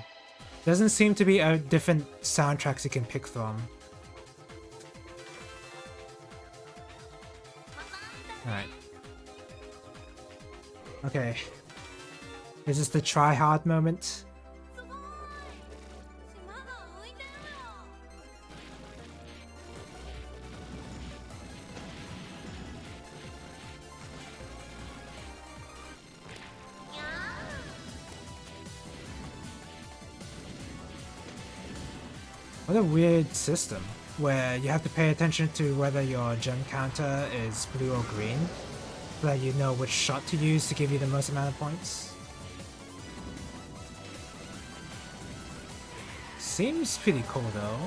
Doesn't seem to be a different soundtracks you can pick from. Alright. Okay. Is this the try hard moment? What a weird system, where you have to pay attention to whether your gem counter is blue or green, so that you know which shot to use to give you the most amount of points. Seems pretty cool though.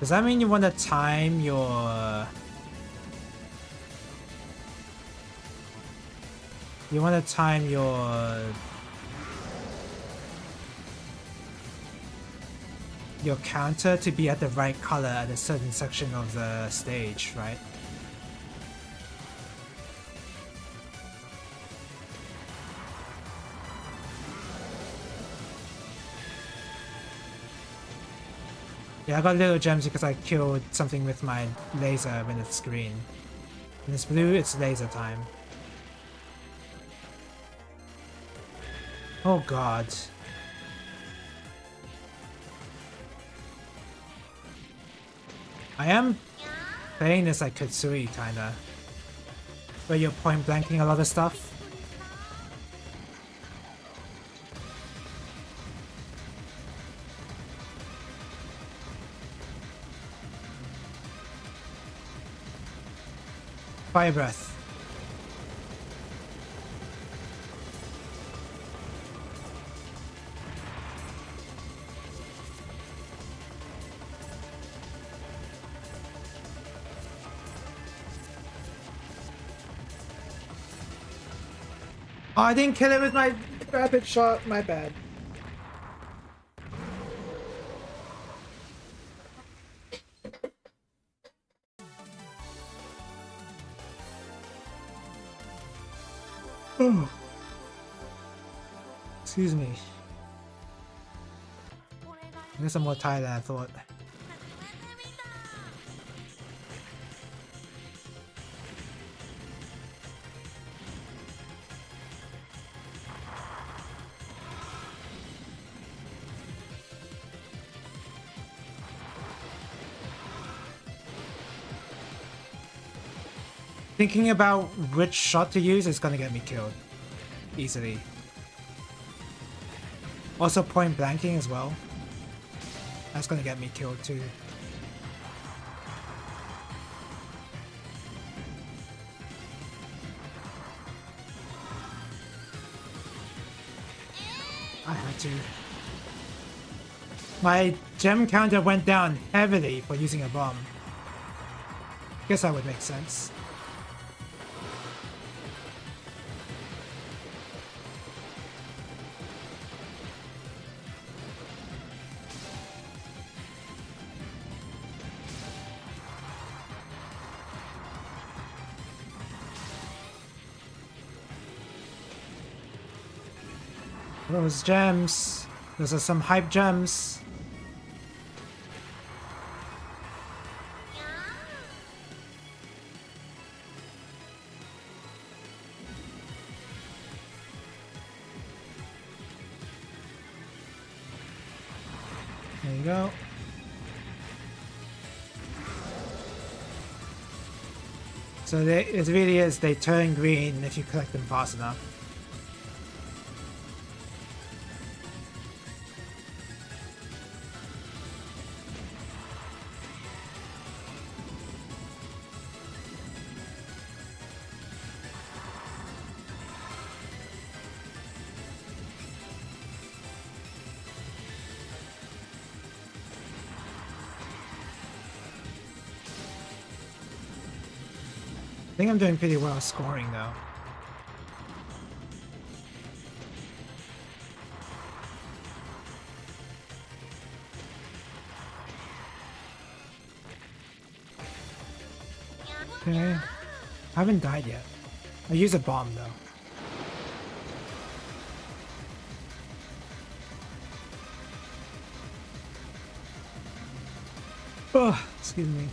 Does that mean you want to time your... You want to time your counter to be at the right color at a certain section of the stage, right? Yeah, I got little gems because I killed something with my laser when it's green. When it's blue, it's laser time. Oh god. I am playing this like Kutsui, kinda. Where you're point blanking a lot of stuff. Fire breath. Oh, I didn't kill it with my rapid shot. My bad. Oh. Excuse me. I guess I'm more tired than I thought. Thinking about which shot to use is gonna get me killed. Easily. Also point blanking as well. That's gonna get me killed too. I had to. My gem counter went down heavily for using a bomb. Guess that would make sense. Those gems. Those are some hype gems. There you go. So it really is, they turn green if you collect them fast enough. I think I'm doing pretty well scoring though. Okay. I haven't died yet. I use a bomb though. Oh, excuse me.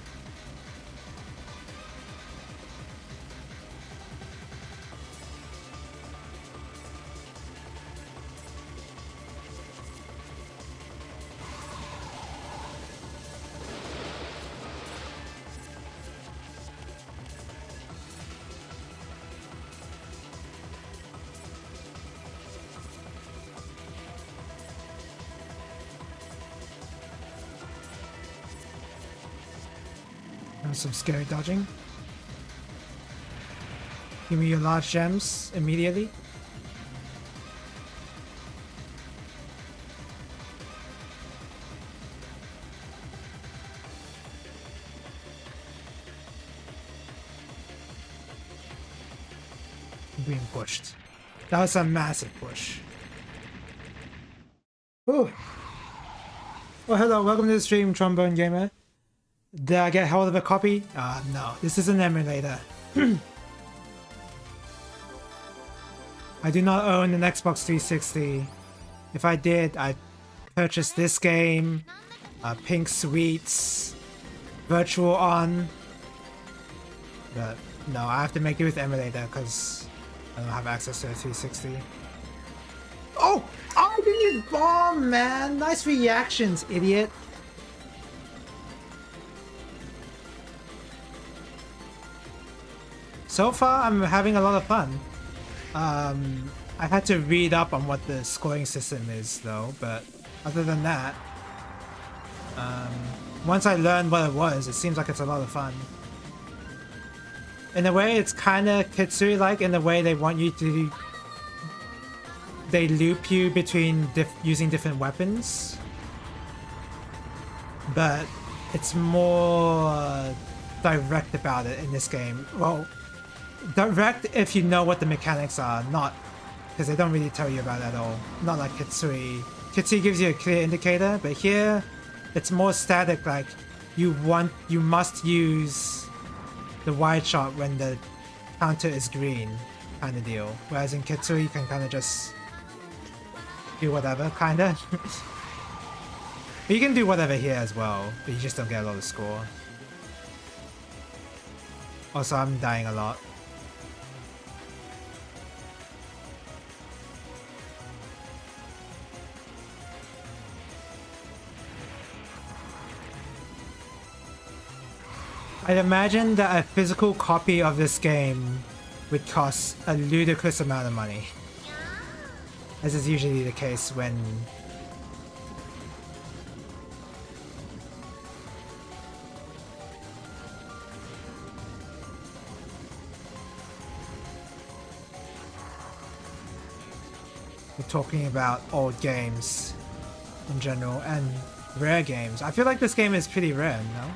Some scary dodging. Give me your large gems immediately. being pushed. That was a massive push. Ooh. Oh, hello, welcome to the stream, Trombone Gamer. Did I get hold of a copy? No, this is an emulator. I do not own an Xbox 360. If I did, I'd purchase this game, Pink Sweets, Virtual On. But no, I have to make it with emulator because I don't have access to a 360. Oh! RB is bomb, man! Nice reactions, idiot! So far, I'm having a lot of fun. I had to read up on what the scoring system is, though, but other than that, once I learned what it was, it seems like it's a lot of fun. In a way, it's kind of Kitsui-like in the way they want you to... They loop you between using different weapons. But it's more direct about it in this game. Well, direct if you know what the mechanics are, not... Because they don't really tell you about it at all. Not like Kitsui. Kitsui gives you a clear indicator, but here it's more static, like you must use the wide shot when the counter is green kind of deal. Whereas in Kitsui you can kind of just do whatever, kind of. You can do whatever here as well, but you just don't get a lot of score. Also, I'm dying a lot. I'd imagine that a physical copy of this game would cost a ludicrous amount of money. As is usually the case when... we're talking about old games in general, and rare games. I feel like this game is pretty rare, no?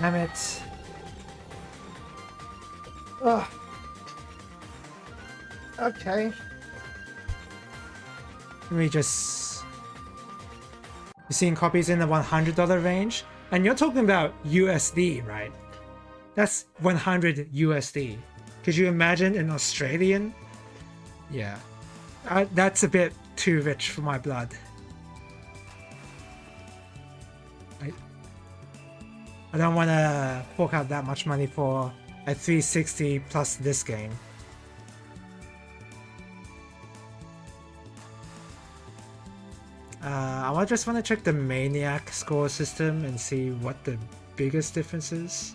Damn it. Ugh. Okay. Let me just... You're seeing copies in the $100 range? And you're talking about USD, right? That's 100 USD. Could you imagine an Australian? Yeah. That's a bit too rich for my blood. I don't want to fork out that much money for a 360 plus this game. I just want to check the Maniac score system and see what the biggest difference is.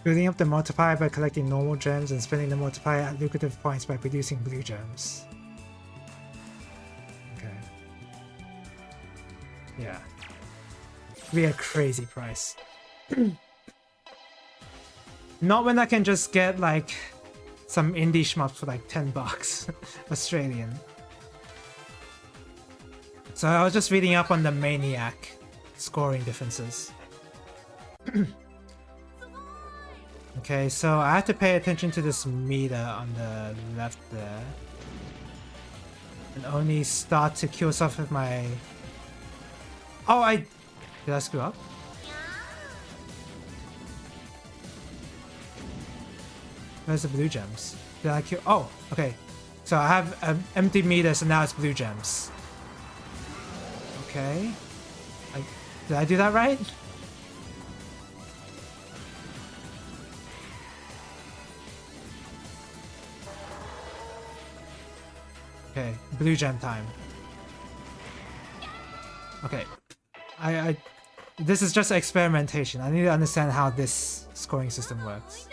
Building up the multiplier by collecting normal gems and spending the multiplier at lucrative points by producing blue gems. Okay. Yeah. Be a crazy price. Not when I can just get like some indie shmup for like 10 bucks Australian. So I was just reading up on the Maniac scoring differences. Okay, so I have to pay attention to this meter on the left there. And only start to kill stuff with my... Oh, did I screw up? Where's the blue gems? Did I kill? Oh, okay. So I have an empty meter, so now it's blue gems. Okay. Did I do that right? Okay, blue gem time. Okay. This is just experimentation. I need to understand how this scoring system works.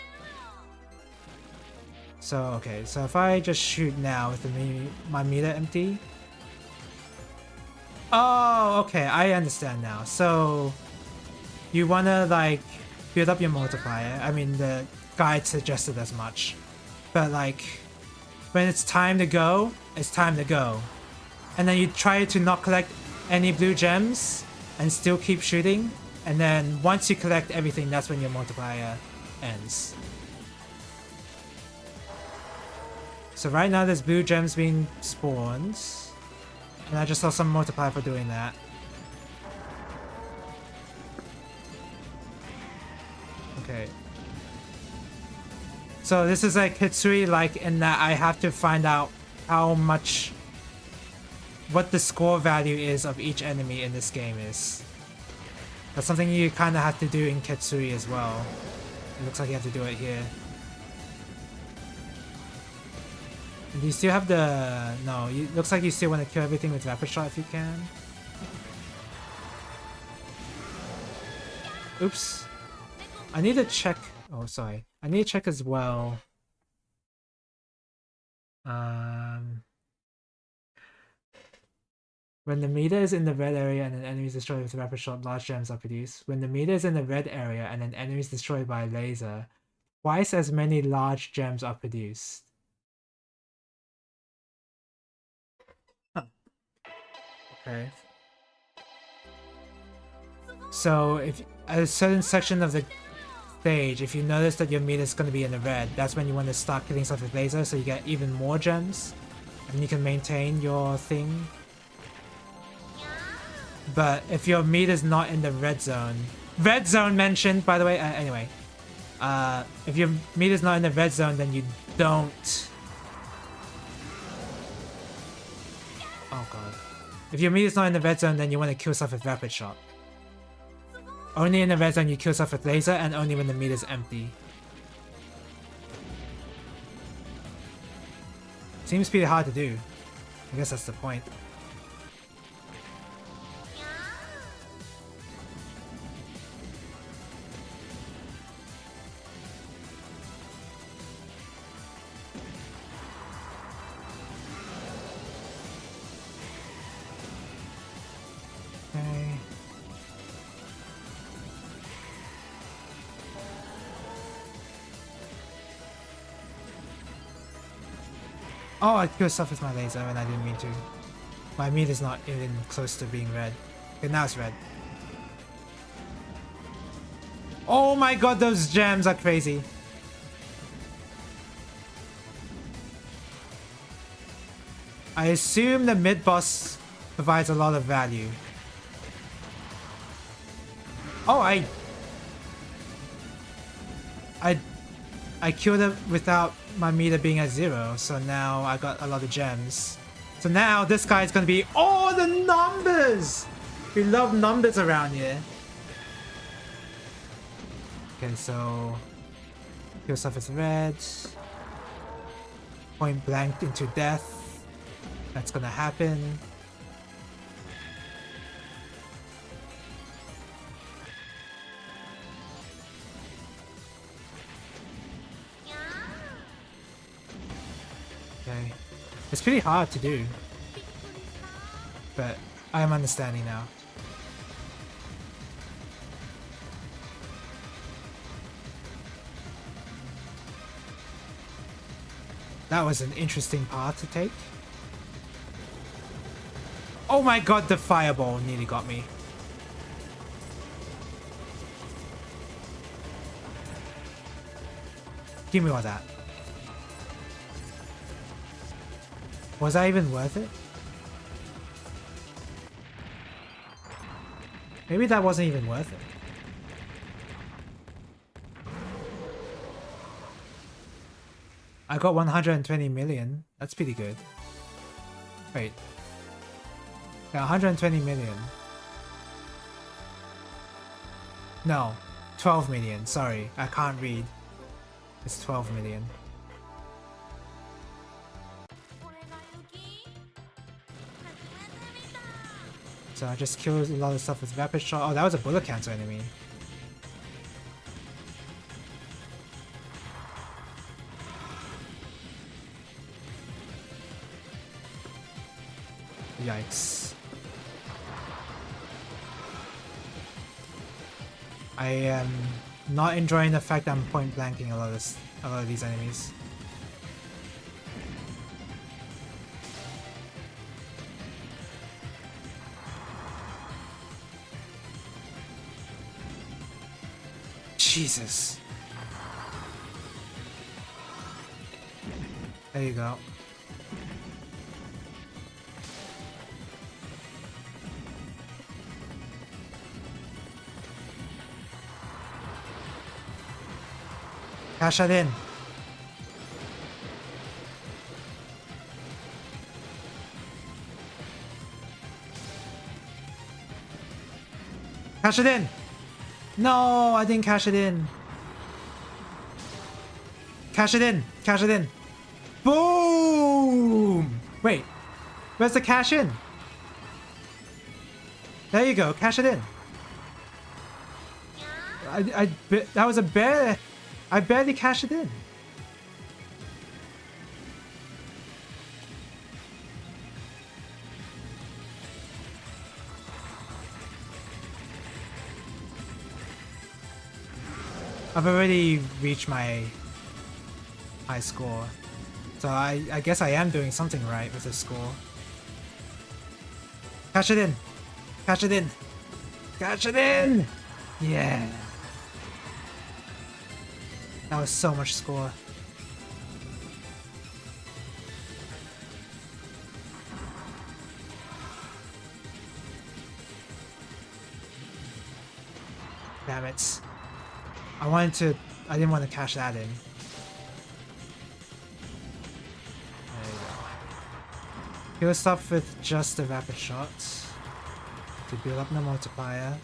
So, okay, so if I just shoot now with my meter empty. Oh, okay, I understand now. So, you wanna, like, build up your multiplier. I mean, the guide suggested as much. But, like, when it's time to go, it's time to go. And then you try to not collect any blue gems and still keep shooting. And then once you collect everything, that's when your multiplier ends. So right now there's blue gems being spawned. And I just saw some multiplier for doing that. Okay. So this is like Kitsui, like in that I have to find out how much, what the score value is of each enemy in this game is. That's something you kind of have to do in Kitsui as well. It looks like you have to do it here. Do you still have the... No, it looks like you still want to kill everything with Rapid Shot if you can. Oops. I need to check... Oh, sorry. I need to check as well. When the meter is in the red area and an enemy is destroyed with Rapid Shot, large gems are produced. When the meter is in the red area and an enemy is destroyed by a laser, twice as many large gems are produced. Okay. So if a certain section of the stage, if you notice that your meter is going to be in the red, that's when you want to start killing stuff with laser, so you get even more gems, and you can maintain your thing. But if your meter is not in the red zone mentioned, by the way. Anyway, if your meter is not in the red zone, then you don't. Oh god. If your meter is not in the red zone, then you want to kill stuff with Rapid Shot. Only in the red zone you kill stuff with laser, and only when the meter is empty. Seems pretty hard to do. I guess that's the point. Okay. Oh, I killed stuff with my laser and I didn't mean to. My meat is not even close to being red. Okay, now it's red. Oh my god, those gems are crazy. I assume the mid-boss provides a lot of value. Oh, I killed it without my meter being at 0, so now I got a lot of gems. So now this guy's gonna be... Oh, the numbers! We love numbers around here. Okay, so... Kill stuff is red. Point blank into death. That's gonna happen. Okay. It's pretty hard to do. But I am understanding now. That was an interesting path to take. Oh my god, the fireball nearly got me. Give me all that. Was that even worth it? Maybe that wasn't even worth it. I got 120 million. That's pretty good. Wait. Yeah, 120 million. No, 12 million. Sorry, I can't read. It's 12 million. So I just killed a lot of stuff with rapid shot. Oh, that was a bullet cancel enemy. Yikes. I am not enjoying the fact that I'm point blanking a lot of these enemies. Jesus. There you go. Cash that in. Cash it in. No, I didn't cash it in. Cash it in. Cash it in. Boom! Wait, where's the cash in? There you go. Cash it in. That was a bear. I barely cashed it in. I've already reached my high score. So I guess I am doing something right with the score. Cash it in. Cash it in. Cash it in. Yeah. That was so much score. Damn it. I didn't want to cash that in. There you go. Kill stuff with just the rapid shot to build up the multiplier.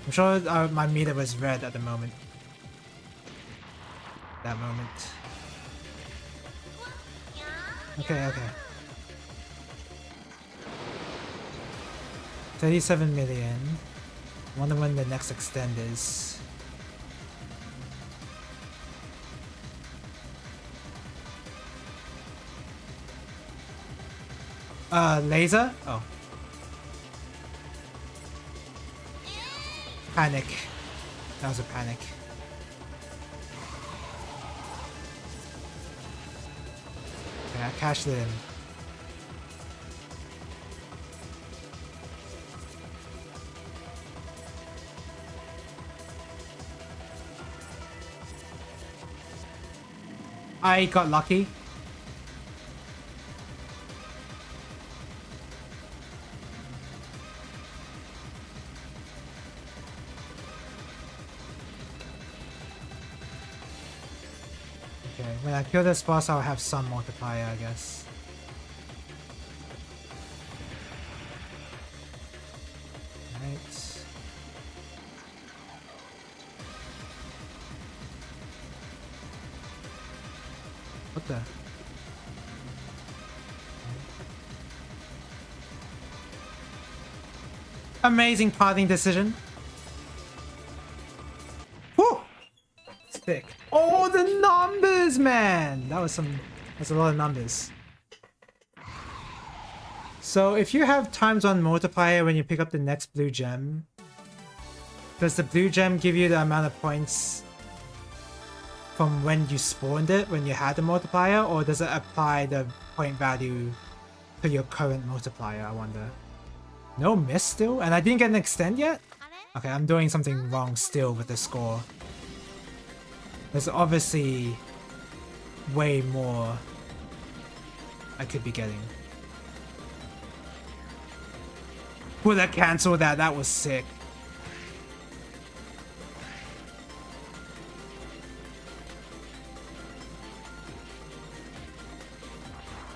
I'm sure my meter was red at the moment. That moment. Okay, okay. 37 million. Wonder when the next extend is. Laser? Oh. Panic. That was a panic. Okay, I cashed it in. I got lucky. Okay, when I kill this boss, I'll have some multiplier, I guess. Right. What the? Amazing parting decision. Woo! Sick. Oh, the numbers, man! That's a lot of numbers. So if you have ×1 multiplier when you pick up the next blue gem, does the blue gem give you the amount of points from when you spawned it, when you had the multiplier, or does it apply the point value to your current multiplier, I wonder? No miss still? And I didn't get an extend yet? Okay, I'm doing something wrong still with the score. There's obviously way more I could be getting. Would I cancel that? That was sick.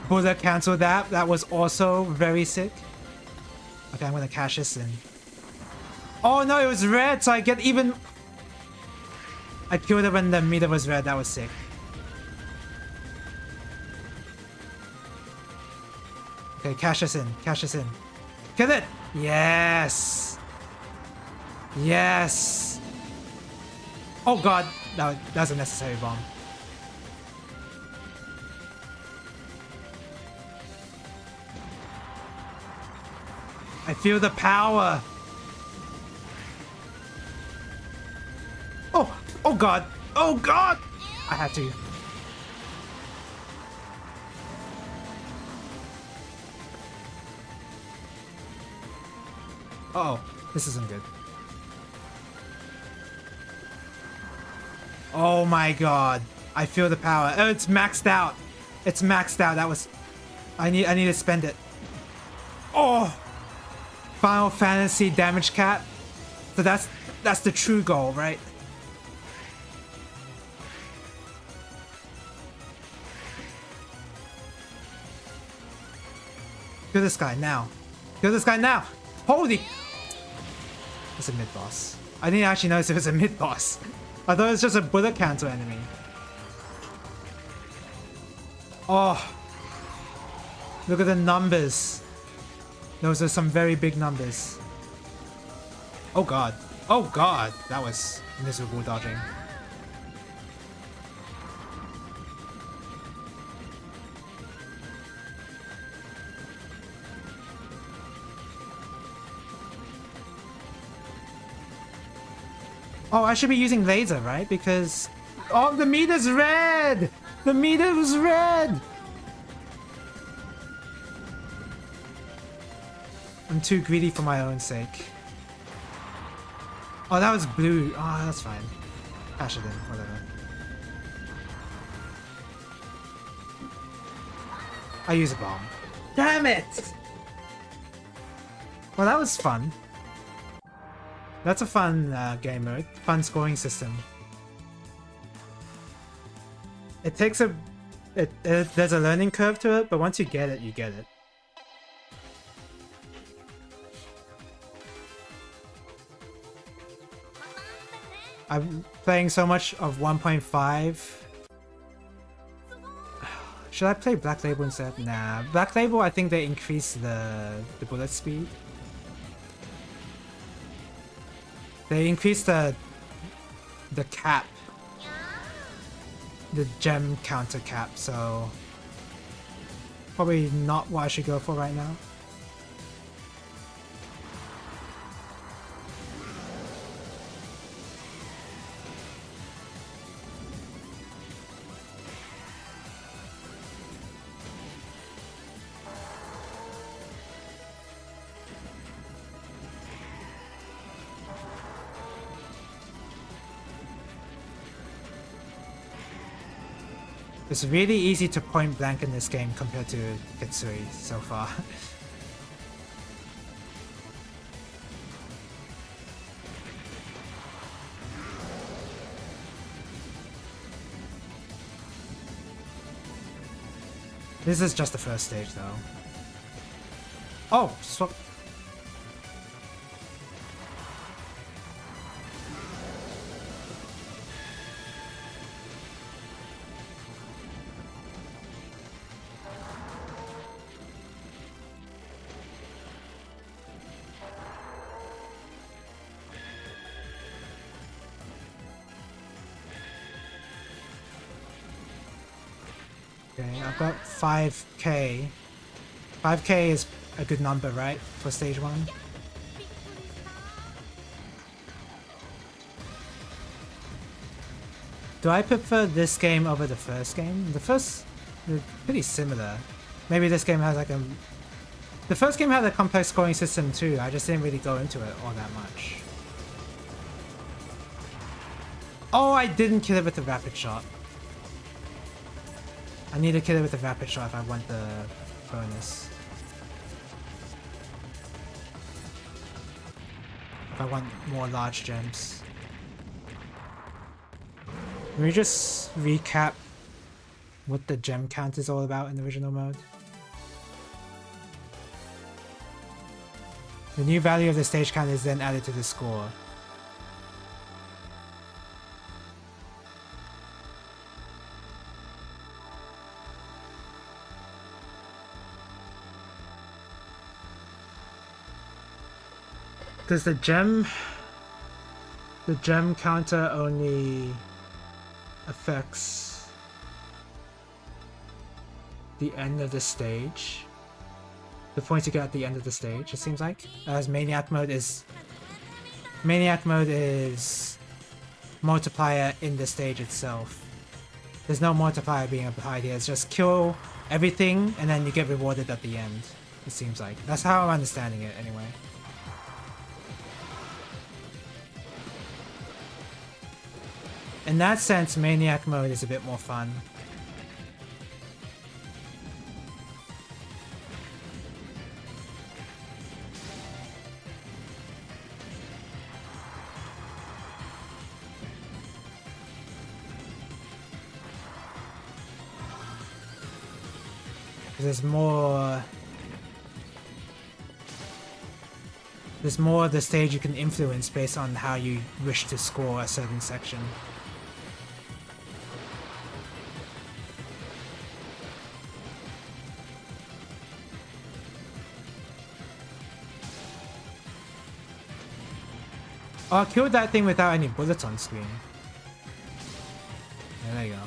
bullet cancel that. That was also very sick. Okay, I'm gonna cash this in. Oh no, it was red, so I get even... I killed it when the meter was red. That was sick. Okay, cash this in. Cash this in. Kill it! Yes! Yes! Oh god, that's a necessary bomb. I feel the power! Oh! Oh god! Oh god! I had to. Uh oh, this isn't good. Oh my god. I feel the power. Oh, it's maxed out. It's maxed out. That was... I need to spend it. Oh! Final Fantasy damage cap. So that's the true goal, right? Kill this guy now. Kill this guy now. Holy... It's a mid-boss. I didn't actually notice it was a mid-boss. I thought it was just a bullet cancel enemy. Oh. Look at the numbers. Those are some very big numbers. Oh god. Oh god. That was miserable dodging. Oh, I should be using laser, right? Because... Oh, the meter's red! The meter was red! I'm too greedy for my own sake. Oh, that was blue. Oh, that's fine. Cash it in, whatever. I use a bomb. Damn it! Well, that was fun. That's a fun game mode. Fun scoring system. It takes a... there's a learning curve to it, but once you get it, you get it. I'm playing so much of 1.5. Should I play Black Label instead? Nah. Black Label, I think they increase the bullet speed. They increased the cap. The gem counter cap, so... Probably not what I should go for right now. It's really easy to point blank in this game compared to Kitsui so far. This is just the first stage though. Oh, so okay, I've got 5k. 5k is a good number, right? For stage 1. Do I prefer this game over the first game? The first... they're pretty similar. Maybe this game has like a... The first game had a complex scoring system too, I just didn't really go into it all that much. Oh, I didn't kill it with the rapid shot. I need to kill it with a rapid shot if I want the bonus. If I want more large gems. Let me just recap what the gem count is all about in the original mode. The new value of the stage count is then added to the score. Does the gem counter only affects the end of the stage? The points you get at the end of the stage, it seems like. As Maniac mode is multiplier in the stage itself. There's no multiplier being applied here, it's just kill everything and then you get rewarded at the end, it seems like. That's how I'm understanding it anyway. In that sense, Maniac mode is a bit more fun. There's more of the stage you can influence based on how you wish to score a certain section. Oh, I killed that thing without any bullets on screen. Yeah, there you go.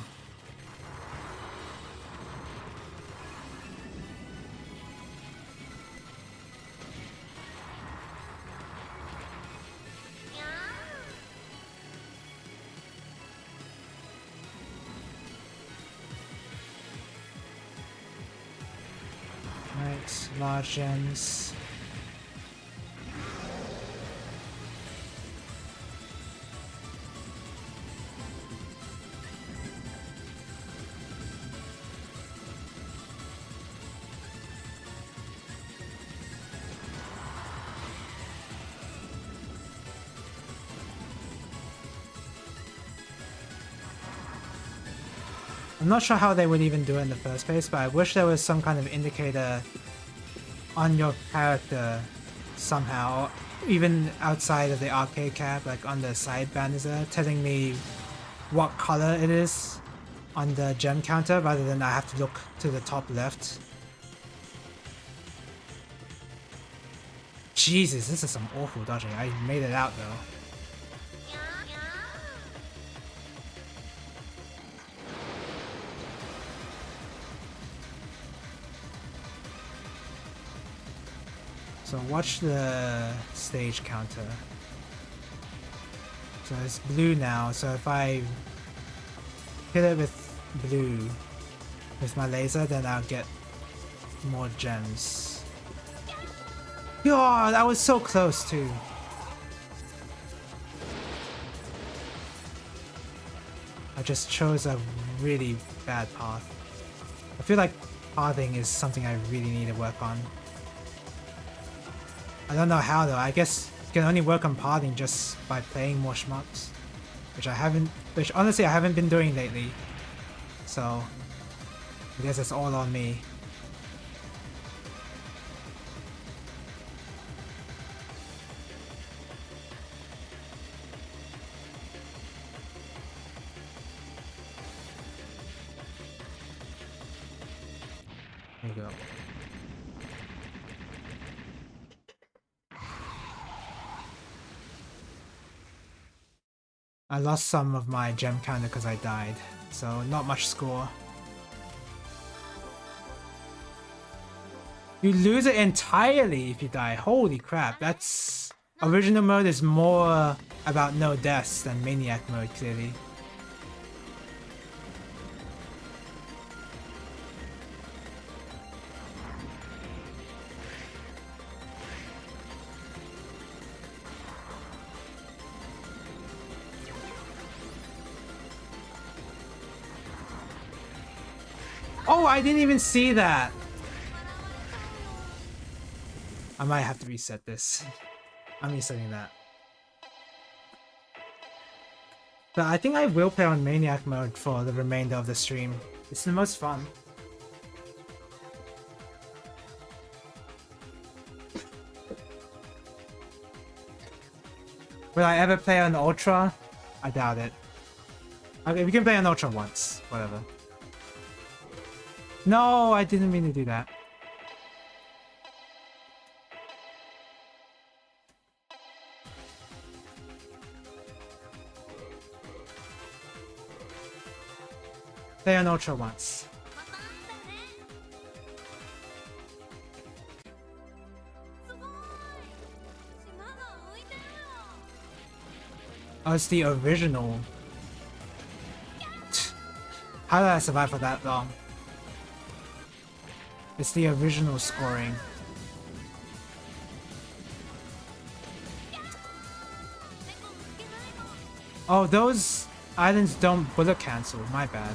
Right, large gems. I'm not sure how they would even do it in the first place, but I wish there was some kind of indicator on your character somehow, or even outside of the arcade cap, like on the side banner, telling me what color it is on the gem counter rather than I have to look to the top left. Jesus, this is some awful dodging. I made it out though. So watch the stage counter. So it's blue now, so if I hit it with blue with my laser, then I'll get more gems. God, that was so close too. I just chose a really bad path. I feel like pathing is something I really need to work on. I don't know how though. I guess you can only work on pathing just by playing more shmups, which honestly I haven't been doing lately. So I guess it's all on me. There you go. I lost some of my gem counter because I died, so not much score. You lose it entirely if you die. Holy crap, that's... Original mode is more about no deaths than Maniac mode, clearly. Oh, I didn't even see that. I might have to reset this. I'm resetting that. But I think I will play on Maniac mode for the remainder of the stream. It's the most fun. Will I ever play on Ultra? I doubt it. Okay, we can play on Ultra once. Whatever. No, I didn't mean to do that. Play on Ultra once. Oh, it's the original. How did I survive for that long? It's the original scoring. Oh, those islands don't bullet cancel. My bad.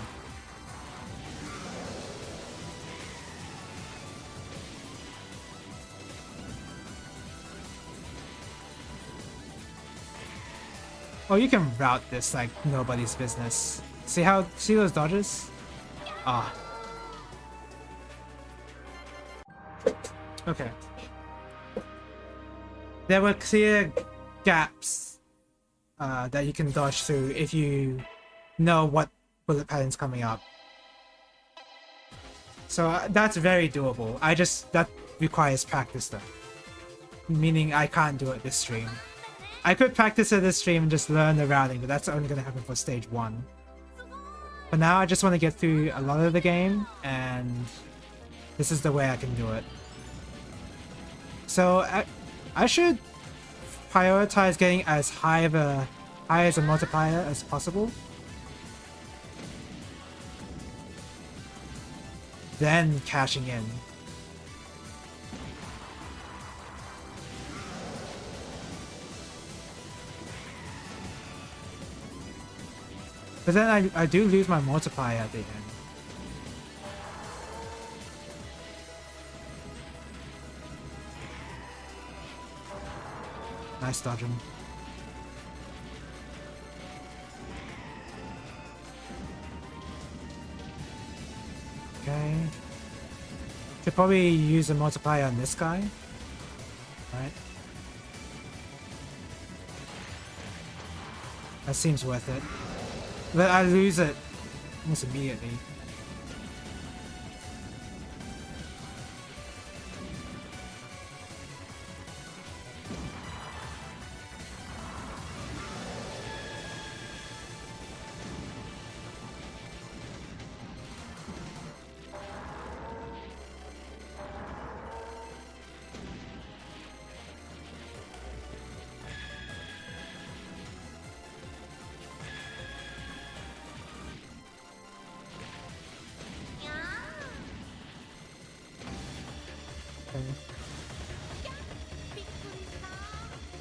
Oh, you can route this like nobody's business. See those dodges? Ah. Okay. There were clear gaps that you can dodge through if you know what bullet pattern's coming up. So that's very doable. That requires practice though. Meaning I can't do it this stream. I could practice it this stream and just learn the routing, but that's only going to happen for stage 1. For now, I just want to get through a lot of the game, and this is the way I can do it. So I should prioritize getting as high as a multiplier as possible. Then cashing in. But then I do lose my multiplier at the end. Nice dodging. Okay. Should probably use a multiplier on this guy. Right. That seems worth it. But I lose it almost immediately.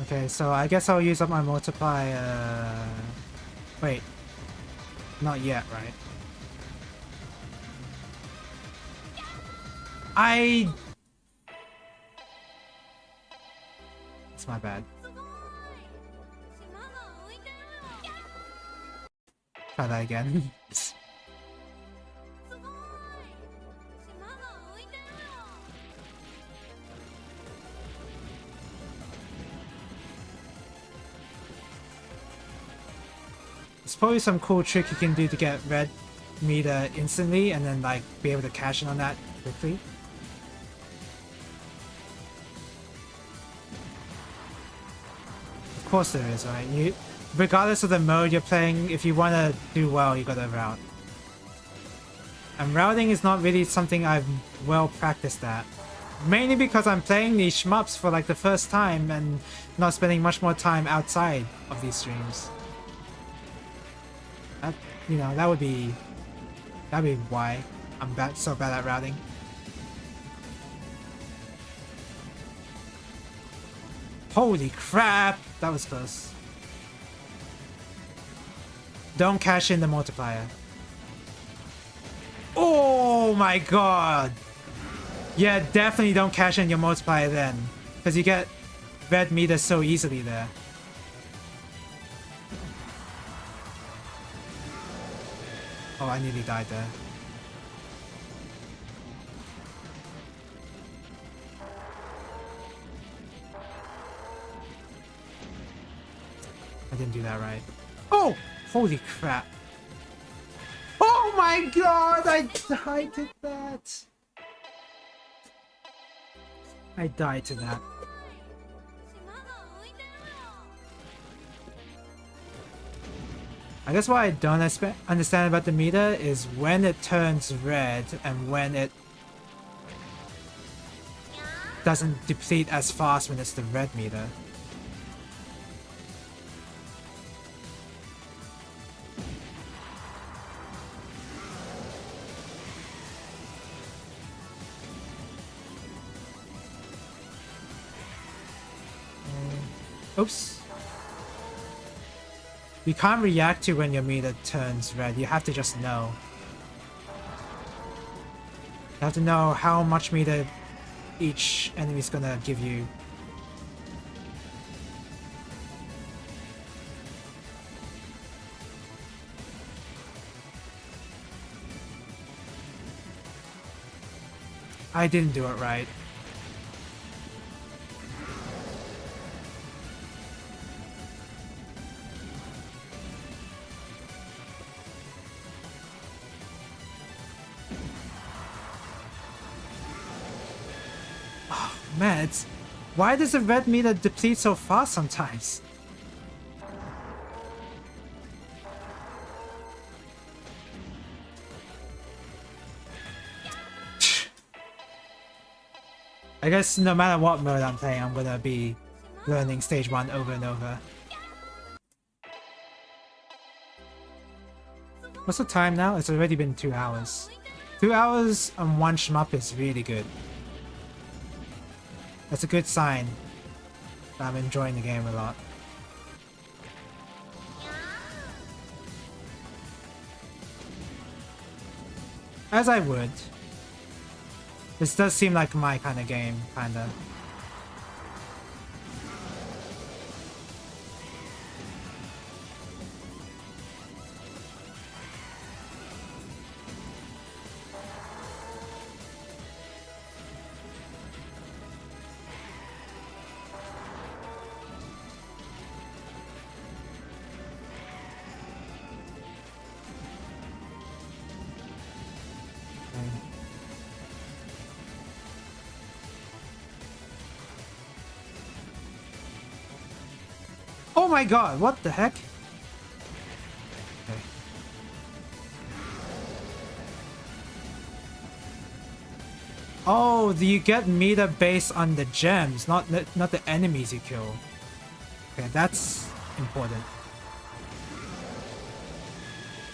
Okay, so I guess I'll use up my multiplier. Wait. Not yet, right? It's my bad. Try that again. There's probably some cool trick you can do to get red meter instantly and then like be able to cash in on that quickly. Of course there is, right? Regardless of the mode you're playing, if you want to do well, you gotta route. And routing is not really something I've well practiced at. Mainly because I'm playing these shmups for like the first time and not spending much more time outside of these streams. You know, that'd be why I'm so bad at routing. Holy crap! That was close. Don't cash in the multiplier. Oh my god! Yeah, definitely don't cash in your multiplier then. Because you get red meter so easily there. Oh, I nearly died there. I didn't do that right. Oh! Holy crap. Oh my god! I died to that! I died to that. I guess what I don't understand about the meter is when it turns red and when it doesn't deplete as fast when it's the red meter. Oops. You can't react to when your meter turns red. You have to just know. You have to know how much meter each enemy's gonna give you. I didn't do it right. Man, why does the red meter deplete so fast sometimes? I guess no matter what mode I'm playing, I'm gonna be learning stage 1 over and over. What's the time now? It's already been 2 hours. 2 hours on one shmup is really good. That's a good sign that I'm enjoying the game a lot. As I would. This does seem like my kind of game, kinda. Oh my god, what the heck? Okay. Oh, you get meter based on the gems, not the enemies you kill. Okay, that's important.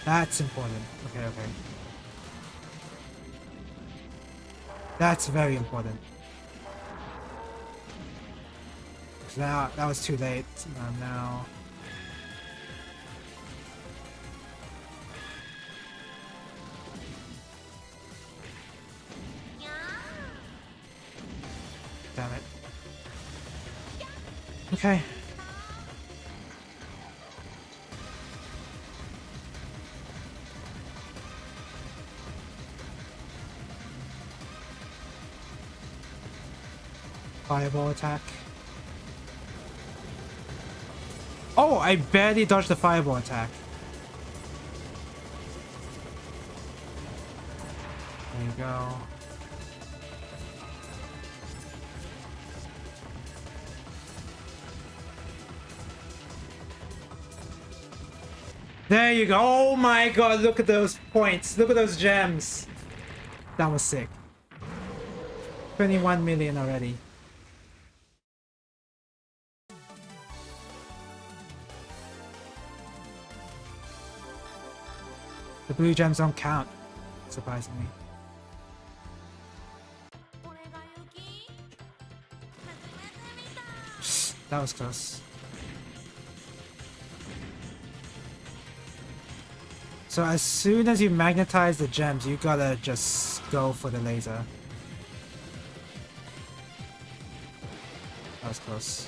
That's important. Okay, okay. That's very important. Now that was too late. Now. Damn it. Okay. Fireball attack. Oh, I barely dodged the fireball attack. There you go. There you go. Oh my god, look at those points. Look at those gems. That was sick. 21 million already. The blue gems don't count, surprisingly. That was close. So as soon as you magnetize the gems, you gotta just go for the laser. That was close.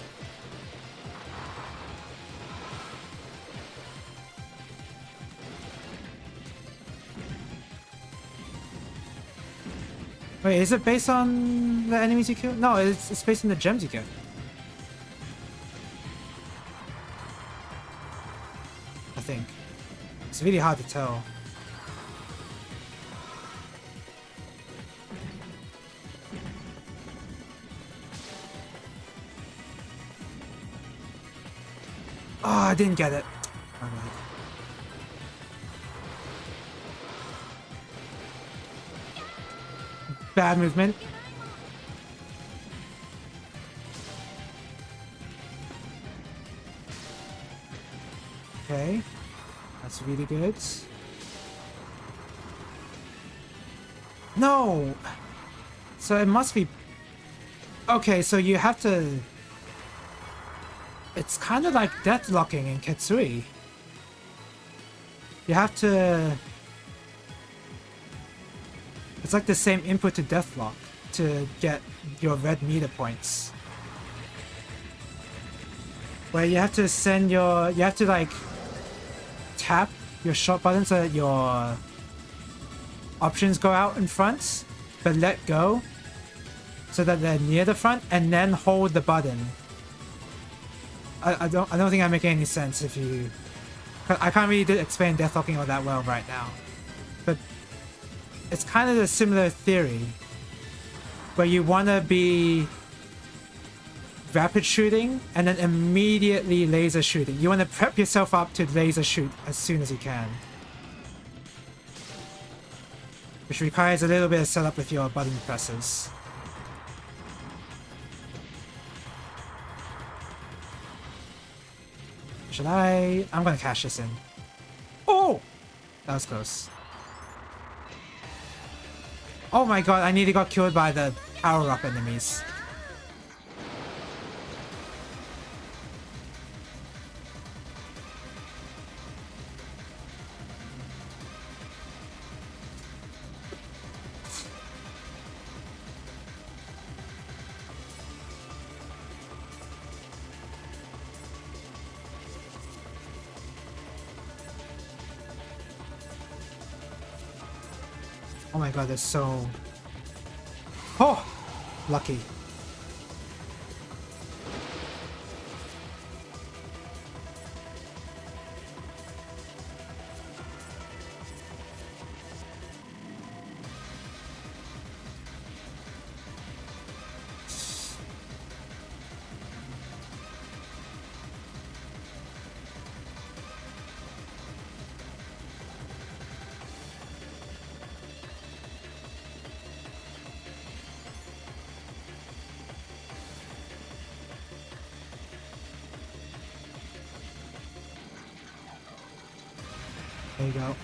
Wait, is it based on the enemies you kill? No, it's based on the gems you get. I think. It's really hard to tell. Oh, I didn't get it. Oh, my God. Bad movement. Okay. That's really good. No! So it must be... Okay, so you have to... It's kind of like deathlocking in Ketsui. You have to... It's like the same input to deathlock to get your red meter points. Where you have to send your... You have to like tap your shot button so that your options go out in front, but let go so that they're near the front, and then hold the button. I don't think I'm making any sense if you... I can't really explain deathlocking all that well right now. But it's kind of a similar theory where you want to be rapid shooting and then immediately laser shooting. You want to prep yourself up to laser shoot as soon as you can. Which requires a little bit of setup with your button presses. Should I? I'm gonna cash this in. Oh! That was close. Oh my god, I nearly got killed by the power-up enemies. Oh my god, they're so... Oh! Lucky. There you go.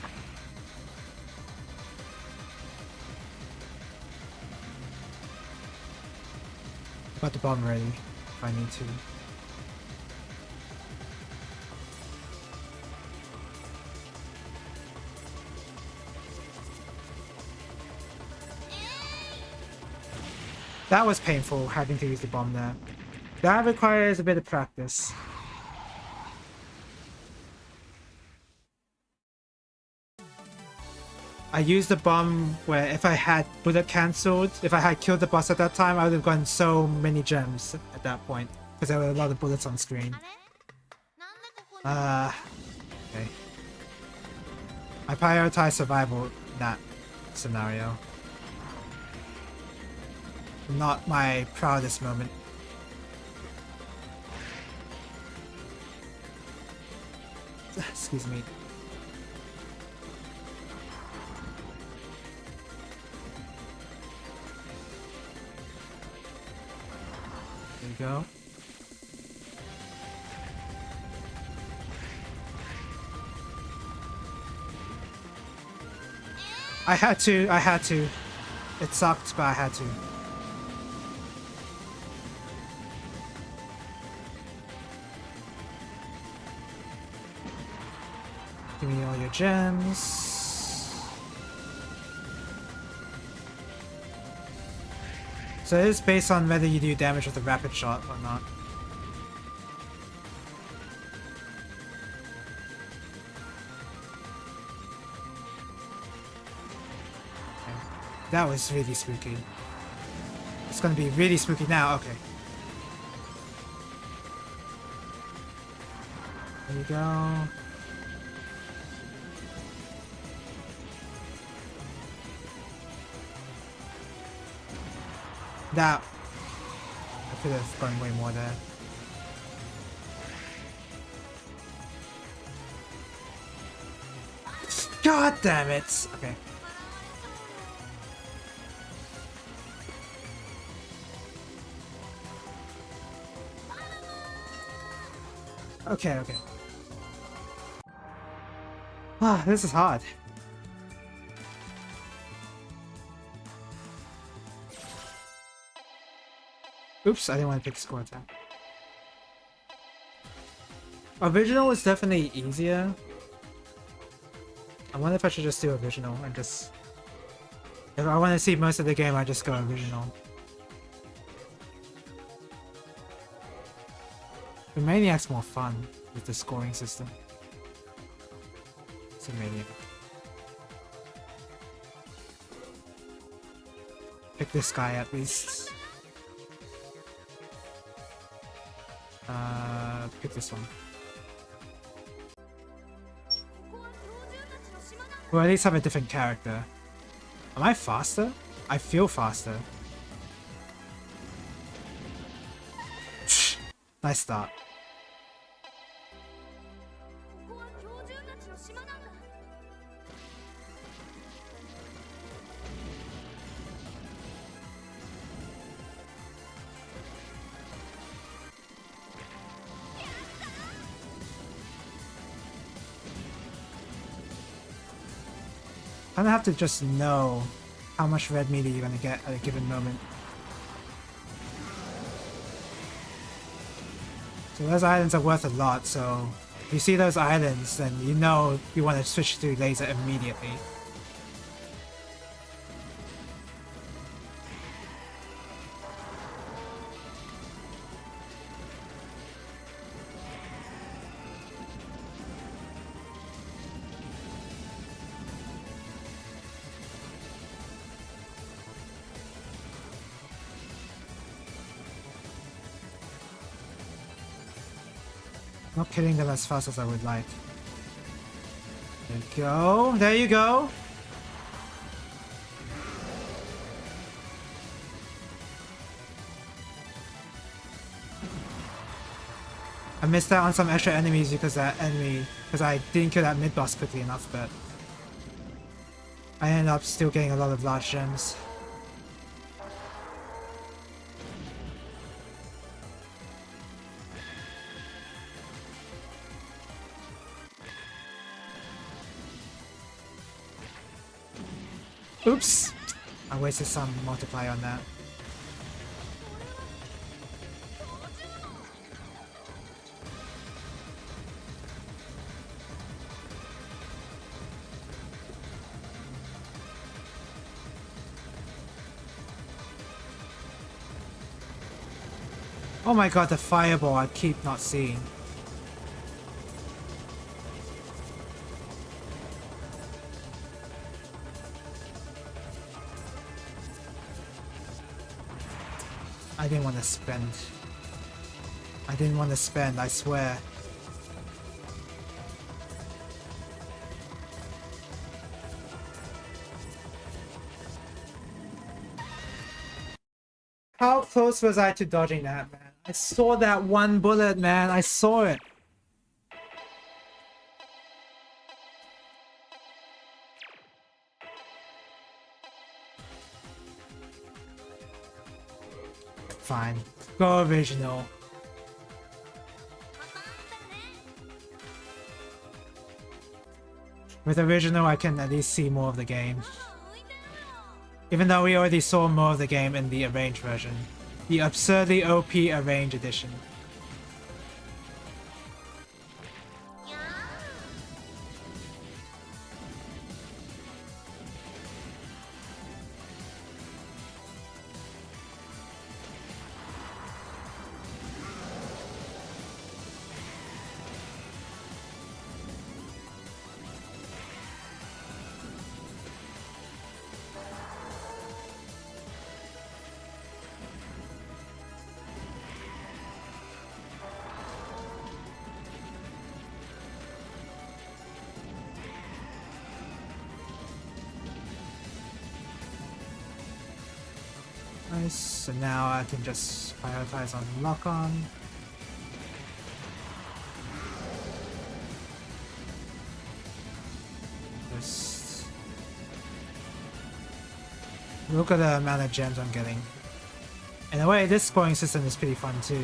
Got the bomb ready if I need to. That was painful, having to use the bomb there. That requires a bit of practice. I used the bomb where if I had bullet cancelled, if I had killed the boss at that time, I would have gotten so many gems at that point. Because there were a lot of bullets on screen. Okay. I prioritize survival in that scenario. Not my proudest moment. Excuse me. There you go. I had to. It sucked, but I had to. Give me all your gems. So it is based on whether you do damage with a rapid shot or not. Okay. That was really spooky. It's gonna be really spooky now. Okay. There you go. That I could have gone way more there. God damn it! Okay. Okay, okay. Ah, this is hard. Oops, I didn't want to pick score attack. Original is definitely easier. I wonder if I should just do original and just... If I want to see most of the game, I just go original. The Maniac's more fun with the scoring system. It's a Maniac. Pick this guy at least. Pick this one. Well, at least have a different character. Am I faster? I feel faster. Nice start. I don't have to just know how much red meter you're gonna get at a given moment. So those islands are worth a lot, so if you see those islands, then you know you want to switch to laser immediately. Not killing them as fast as I would like. There you go. There you go. I missed out on some extra enemies because I didn't kill that mid boss quickly enough, but I ended up still getting a lot of large gems. Oops! I wasted some multiply on that. Oh my god, the fireball I keep not seeing. I didn't want to spend. I didn't want to spend, I swear. How close was I to dodging that, man? I saw that one bullet, man. I saw it. Fine. Go original. With original, I can at least see more of the game. Even though we already saw more of the game in the arranged version. The absurdly OP arranged edition. Nice. So now I can just prioritize on lock-on. Just look at the amount of gems I'm getting. In a way, this scoring system is pretty fun too.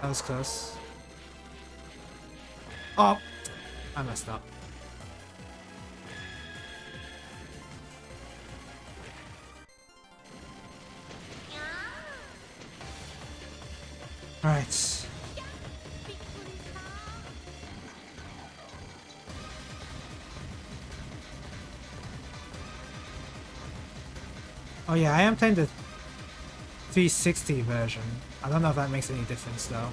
That was close. Oh! I messed up. Alright. Oh yeah, I am playing the 360 version. I don't know if that makes any difference though.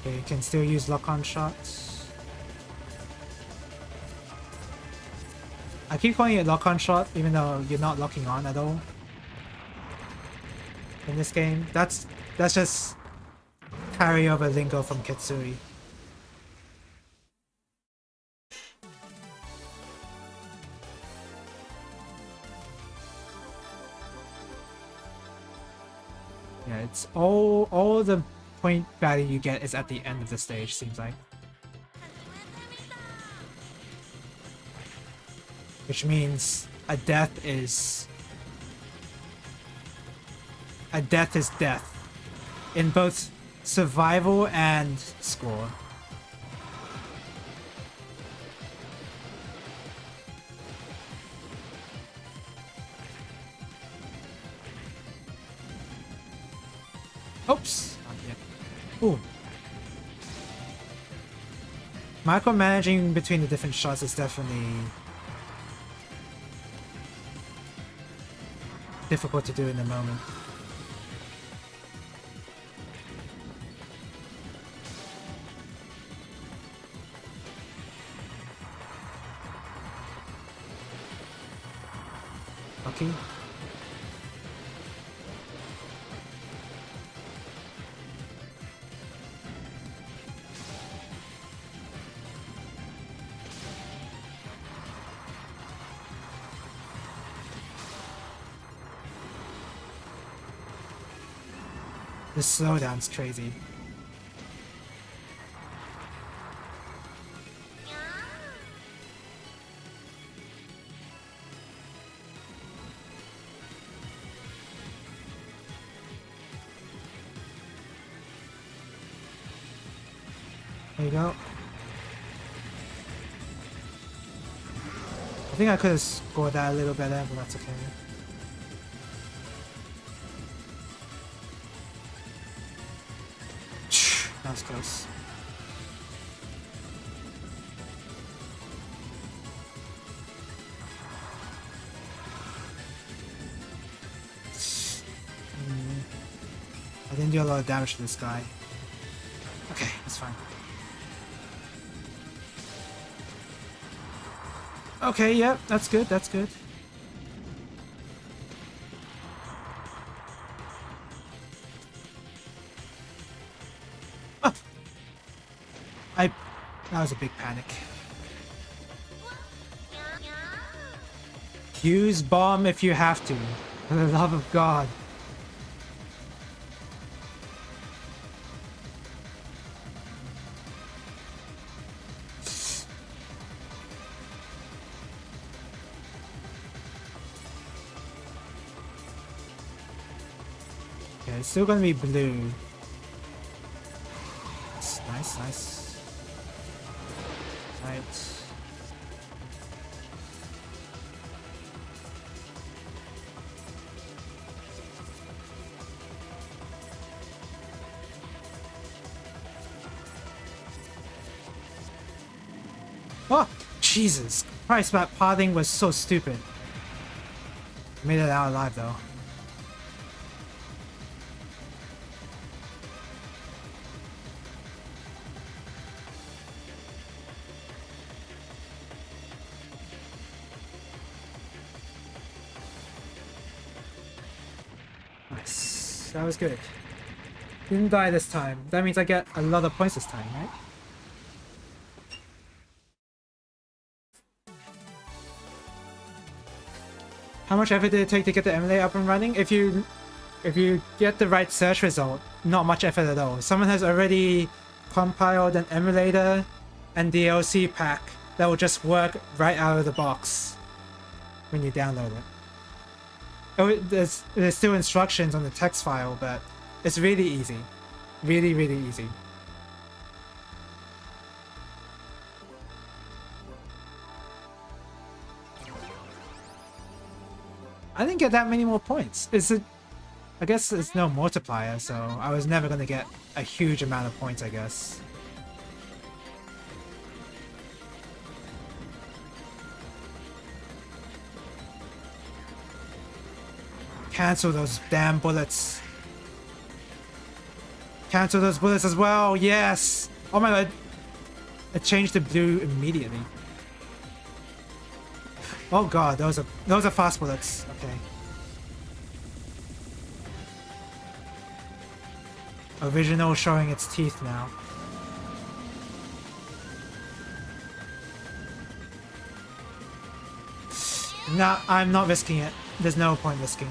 Okay, you can still use lock-on shots. I keep calling it lock-on shot even though you're not locking on at all. In this game, that's just carryover lingo from Kitsui. Yeah, it's all the point value you get is at the end of the stage, seems like. Which means a death is death in both survival and score. Oops! Not yet. Ooh. Micromanaging between the different shots is definitely difficult to do in the moment. Okay. This slowdown's crazy. There you go. I think I could have scored that a little better, but that's okay. That was close. I didn't do a lot of damage to this guy. Okay, that's fine. Okay, yep, that's good, that's good. Ah! That was a big panic. Use bomb if you have to. For the love of God. Okay, it's still gonna be blue. Nice, nice. Right. Oh, Jesus Christ, that pathing was so stupid. Made it out alive though. That was good. Didn't die this time. That means I get a lot of points this time, right? How much effort did it take to get the emulator up and running? If you get the right search result, not much effort at all. Someone has already compiled an emulator and DLC pack that will just work right out of the box when you download it. Oh, there's still instructions on the text file, but it's really easy. Really, really easy. I didn't get that many more points. I guess there's no multiplier, so I was never gonna get a huge amount of points, I guess. Cancel those damn bullets. Cancel those bullets as well, yes! Oh my god. It changed to blue immediately. Oh god, those are fast bullets. Okay. Original showing its teeth now. Nah, I'm not risking it. There's no point risking.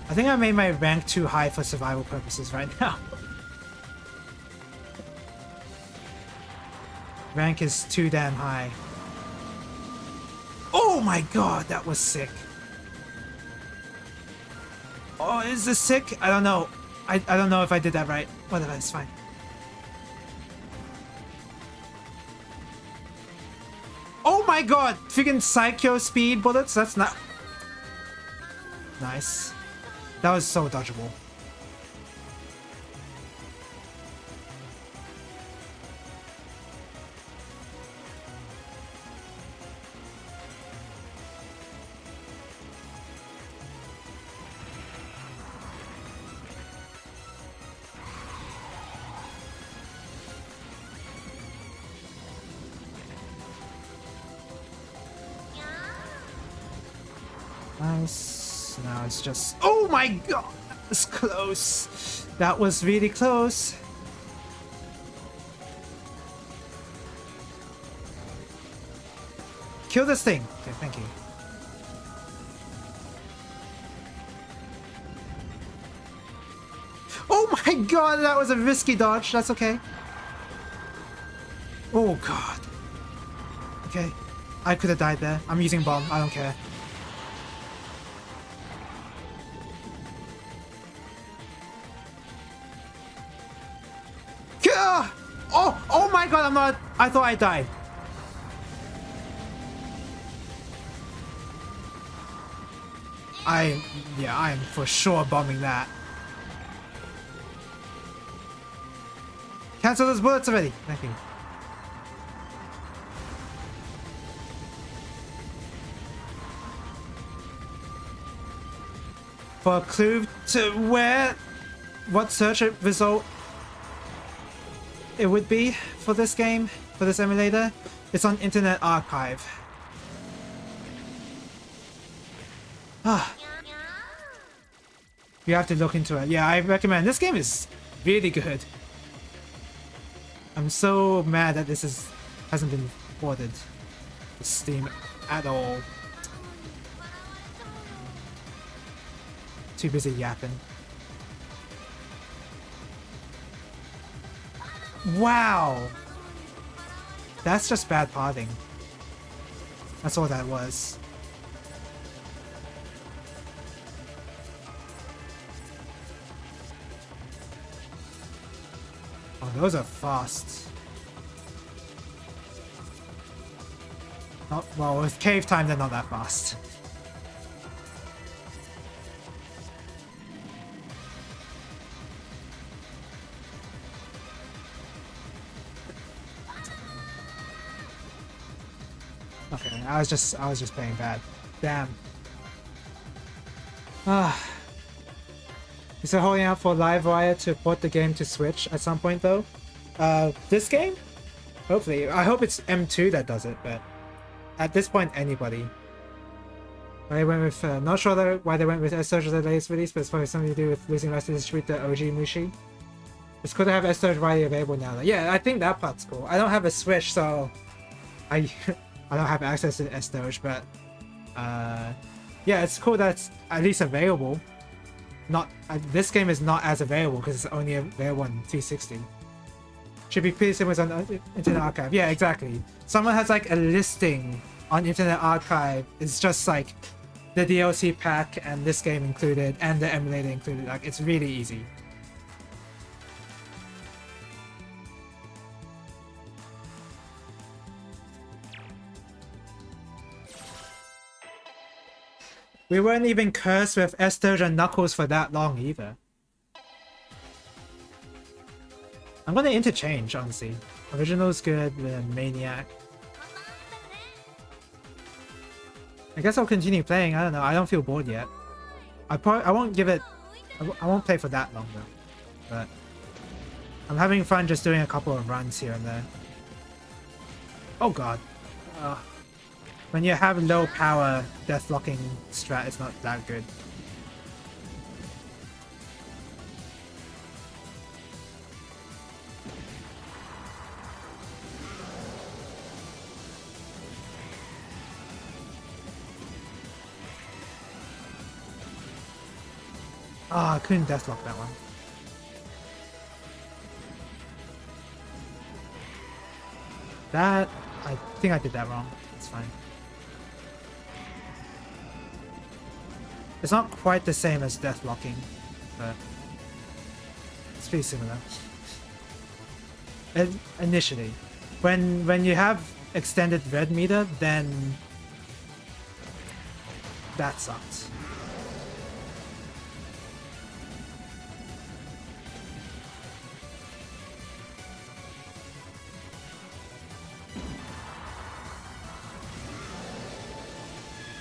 I think I made my rank too high for survival purposes right now. Rank is too damn high. Oh my god, that was sick. Oh, is this sick? I don't know. I don't know if I did that right. Whatever, it's fine. Oh my god! Freaking psycho speed bullets? That's not... Nice. That was so dodgeable. Nice. Now it's just... Oh my god! That was close. That was really close. Kill this thing. Okay, thank you. Oh my god, that was a risky dodge. That's okay. Oh god. Okay. I could have died there. I'm using bomb. I don't care. Oh my god, I'm not... I thought I died. Yeah, I am for sure bombing that. Cancel those bullets already. Thank you. For a clue to where... What search result it would be for this game, for this emulator, it's on Internet Archive. Ah. You have to look into it. Yeah, I recommend. This game is really good. I'm so mad that this hasn't been ported to Steam at all. Too busy yapping. Wow! That's just bad potting. That's all that was. Oh, those are fast. Not, well, with cave time, they're not that fast. Okay, I was just playing bad. Damn. Ah. Is it holding out for Livewire to port the game to Switch at some point though? This game? Hopefully. I hope it's M2 that does it, but at this point, anybody. They went with, not sure why they went with S-Surge as the latest release, but it's probably something to do with losing rights to distribute the OG Mushi. It's cool to have S-Surge widely available now. Though. Yeah, I think that part's cool. I don't have a Switch, so I I don't have access to S-Surge, but yeah, it's cool that it's at least available. Not this game is not as available because it's only available on 360. Should be pretty similar on Internet Archive. Yeah, exactly. Someone has like a listing on Internet Archive. It's just like the DLC pack and this game included and the emulator included. Like it's really easy. We weren't even cursed with S-Surge and Knuckles for that long either. I'm gonna interchange, honestly. Original's good, the Maniac. I guess I'll continue playing. I don't know. I don't feel bored yet. I won't give it. I won't play for that long though. But I'm having fun just doing a couple of runs here and there. Oh god. When you have low power death locking strat, it's not that good. Ah, I couldn't deathlock that one. That... I think I did that wrong. It's fine. It's not quite the same as deathlocking, but... it's pretty similar. Initially. When you have extended red meter, then... that sucks.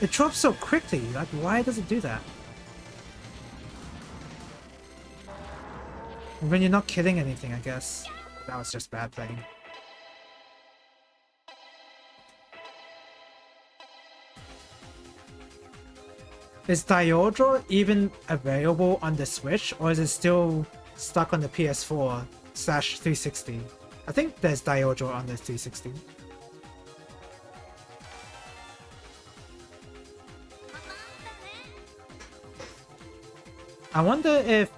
It drops so quickly, like why does it do that? When you're not killing anything, I guess. That was just bad playing. Is Diodro even available on the Switch, or is it still stuck on the PS4/360? I think there's Diodro on the 360. I wonder if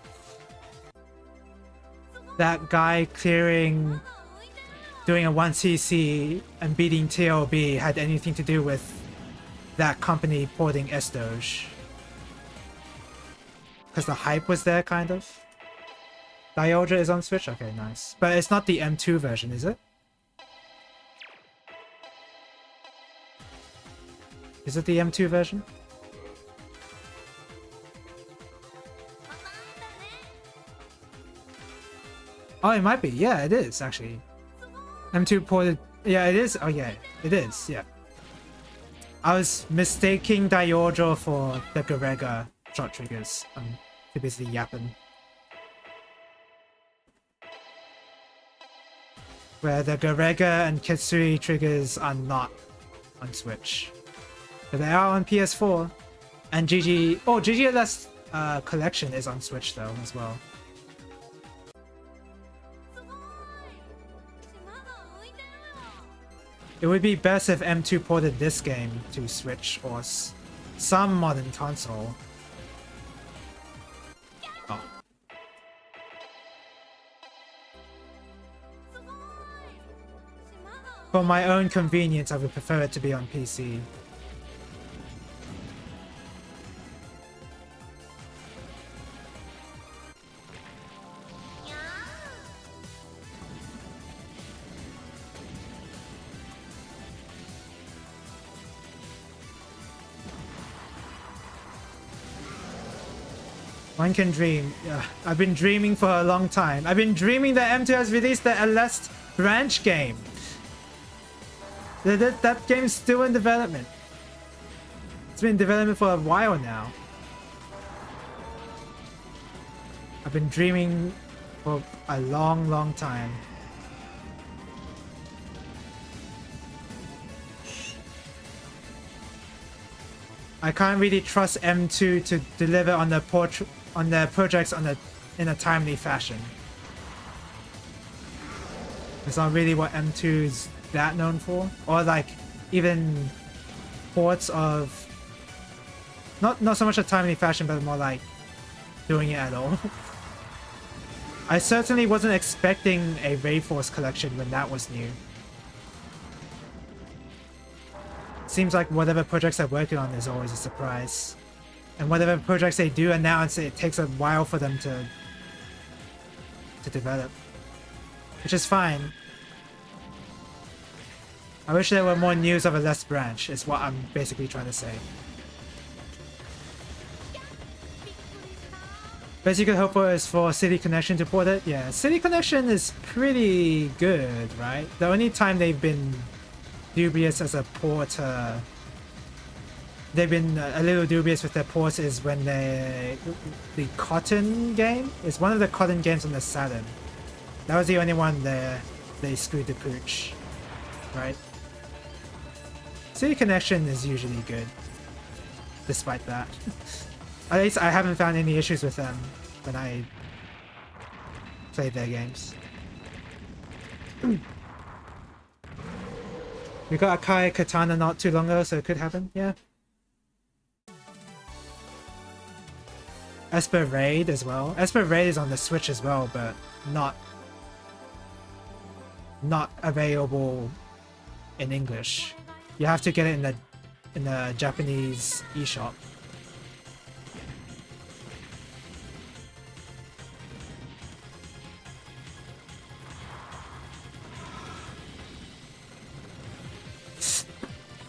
that guy doing a 1cc and beating TLB had anything to do with that company porting S-Doge. Because the hype was there, kind of. Diodra is on Switch? Okay, nice. But it's not the M2 version, is it? Is it the M2 version? Oh, it might be. Yeah, it is, actually. M2 ported... yeah, it is. Oh, yeah. It is, yeah. I was mistaking Diodro for the Garega shot triggers. I'm too busy yapping. Where the Garega and Kitsui triggers are not on Switch. But they are on PS4. And GG... oh, GGLS Collection is on Switch, though, as well. It would be best if M2 ported this game to Switch or some modern console. Oh. For my own convenience, I would prefer it to be on PC. One can dream. I've been dreaming for a long time. I've been dreaming that M2 has released the Aleste branch game. That game is still in development. It's been in development for a while now. I've been dreaming for a long time. I can't really trust M2 to deliver on the projects in a timely fashion. It's not really what M2 is that known for, or like even ports of not so much a timely fashion, but more like doing it at all. I certainly wasn't expecting a Rayforce collection when that was new. Seems like whatever projects they're working on is always a surprise. And whatever projects they do announce, it takes a while for them to develop. Which is fine. I wish there were more news of a less branch, is what I'm basically trying to say. Best you could hope for is for City Connection to port it. Yeah, City Connection is pretty good, right? The only time they've been dubious as a porter, they've been a little dubious with their ports is when the Cotton game is one of the Cotton games on the Saturn. That was the only one there they screwed the pooch, right? City Connection is usually good, despite that. At least I haven't found any issues with them when I played their games. We got Akai Katana not too long ago, so it could happen, yeah. Esper Raid as well. Esper Raid is on the Switch as well, but not available in English. You have to get it in the Japanese eShop.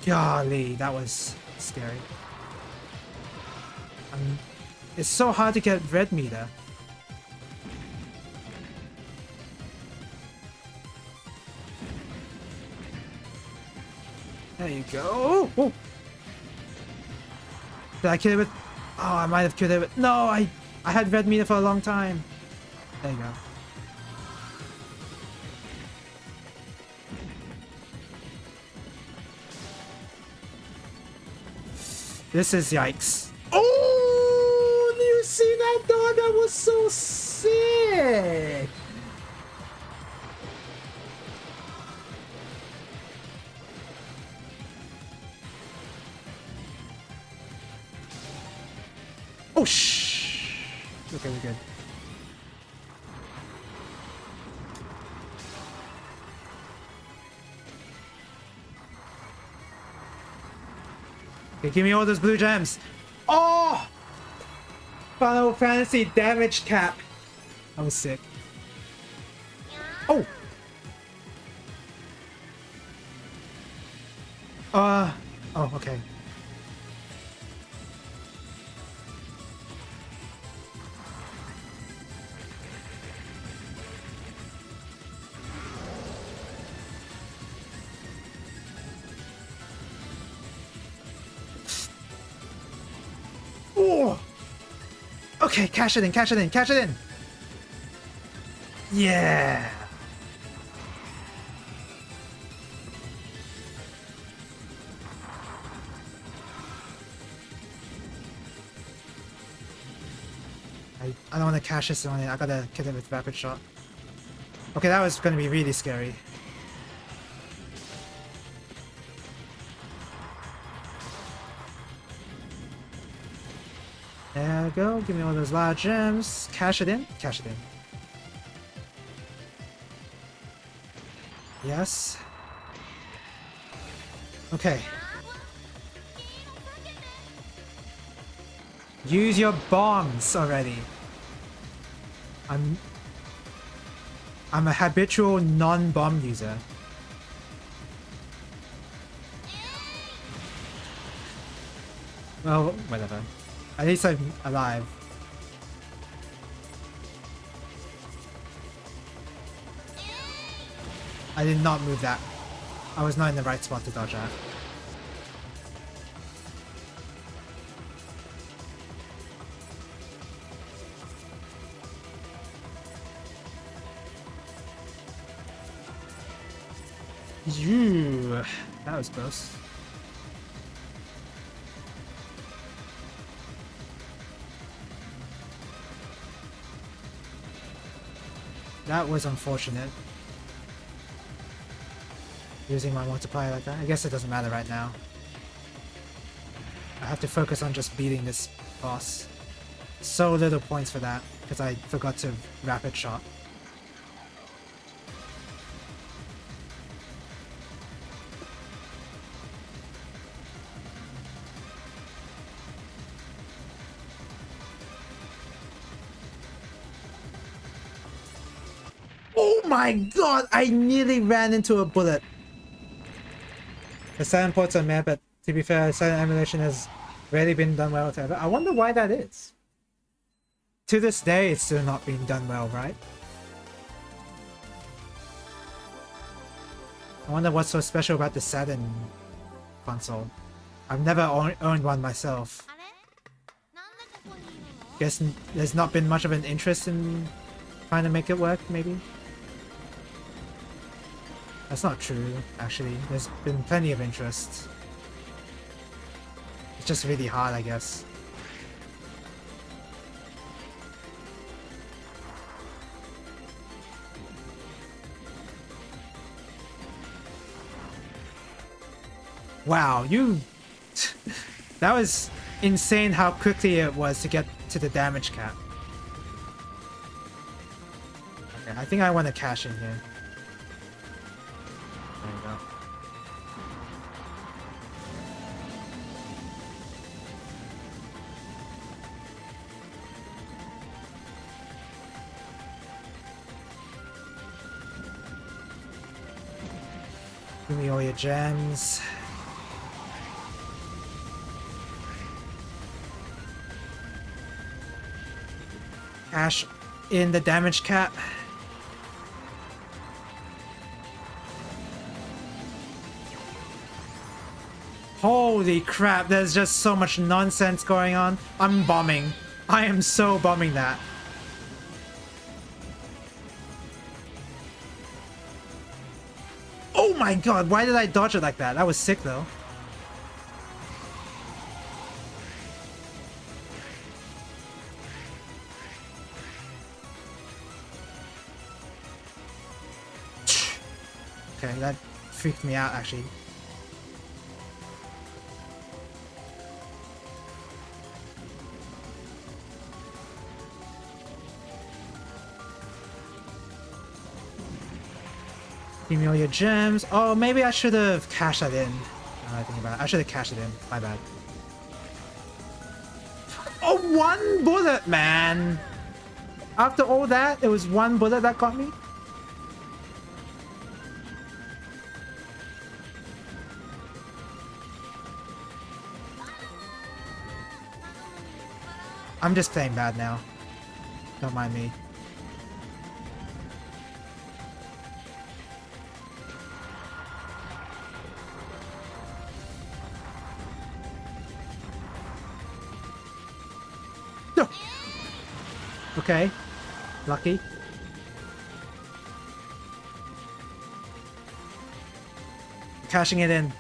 Golly, that was scary. It's so hard to get red meter. There you go. Oh! Did I kill it with... Oh, I might have killed it with... No, I had red meter for a long time. There you go. This is yikes. Oh, do you see that dog? That was so sick. Oh, shh. Okay, we're good. Okay, give me all those blue gems. Oh! Final Fantasy damage cap. That was sick. Oh! Oh, okay. Oh! Okay, cash it in, cash it in, cash it in! Yeah! I don't want to cash this on it, I gotta kill it with rapid shot. Okay, that was gonna be really scary. There we go, give me all those large gems. Cash it in, cash it in. Yes. Okay. Use your bombs already. I'm a habitual non-bomb user. Well, whatever. At least I'm alive. I did not move that. I was not in the right spot to dodge that. That was close. That was unfortunate. Using my multiplier like that. I guess it doesn't matter right now. I have to focus on just beating this boss. So little points for that, because I forgot to rapid shot. Oh my god! I nearly ran into a bullet! The silent ports are meh, but to be fair, silent emulation has rarely been done well ever. I wonder why that is. To this day, it's still not being done well, right? I wonder what's so special about the Saturn console. I've never owned one myself. Guess there's not been much of an interest in trying to make it work, maybe? That's not true, actually. There's been plenty of interest. It's just really hard, I guess. Wow, you... that was insane how quickly it was to get to the damage cap. Okay, I think I want to cash in here. There you go. Give me all your gems. Cash in the damage cap. Holy crap, there's just so much nonsense going on. I'm bombing. I am so bombing that. Oh my god, why did I dodge it like that? That was sick though. Okay, that freaked me out actually. Give me all your gems. Oh, maybe I should have cashed that in. Now I think about it. I should have cashed it in. My bad. Oh, one bullet, man! After all that, it was one bullet that got me? I'm just playing bad now. Don't mind me. No. Okay. Lucky. Cashing it in.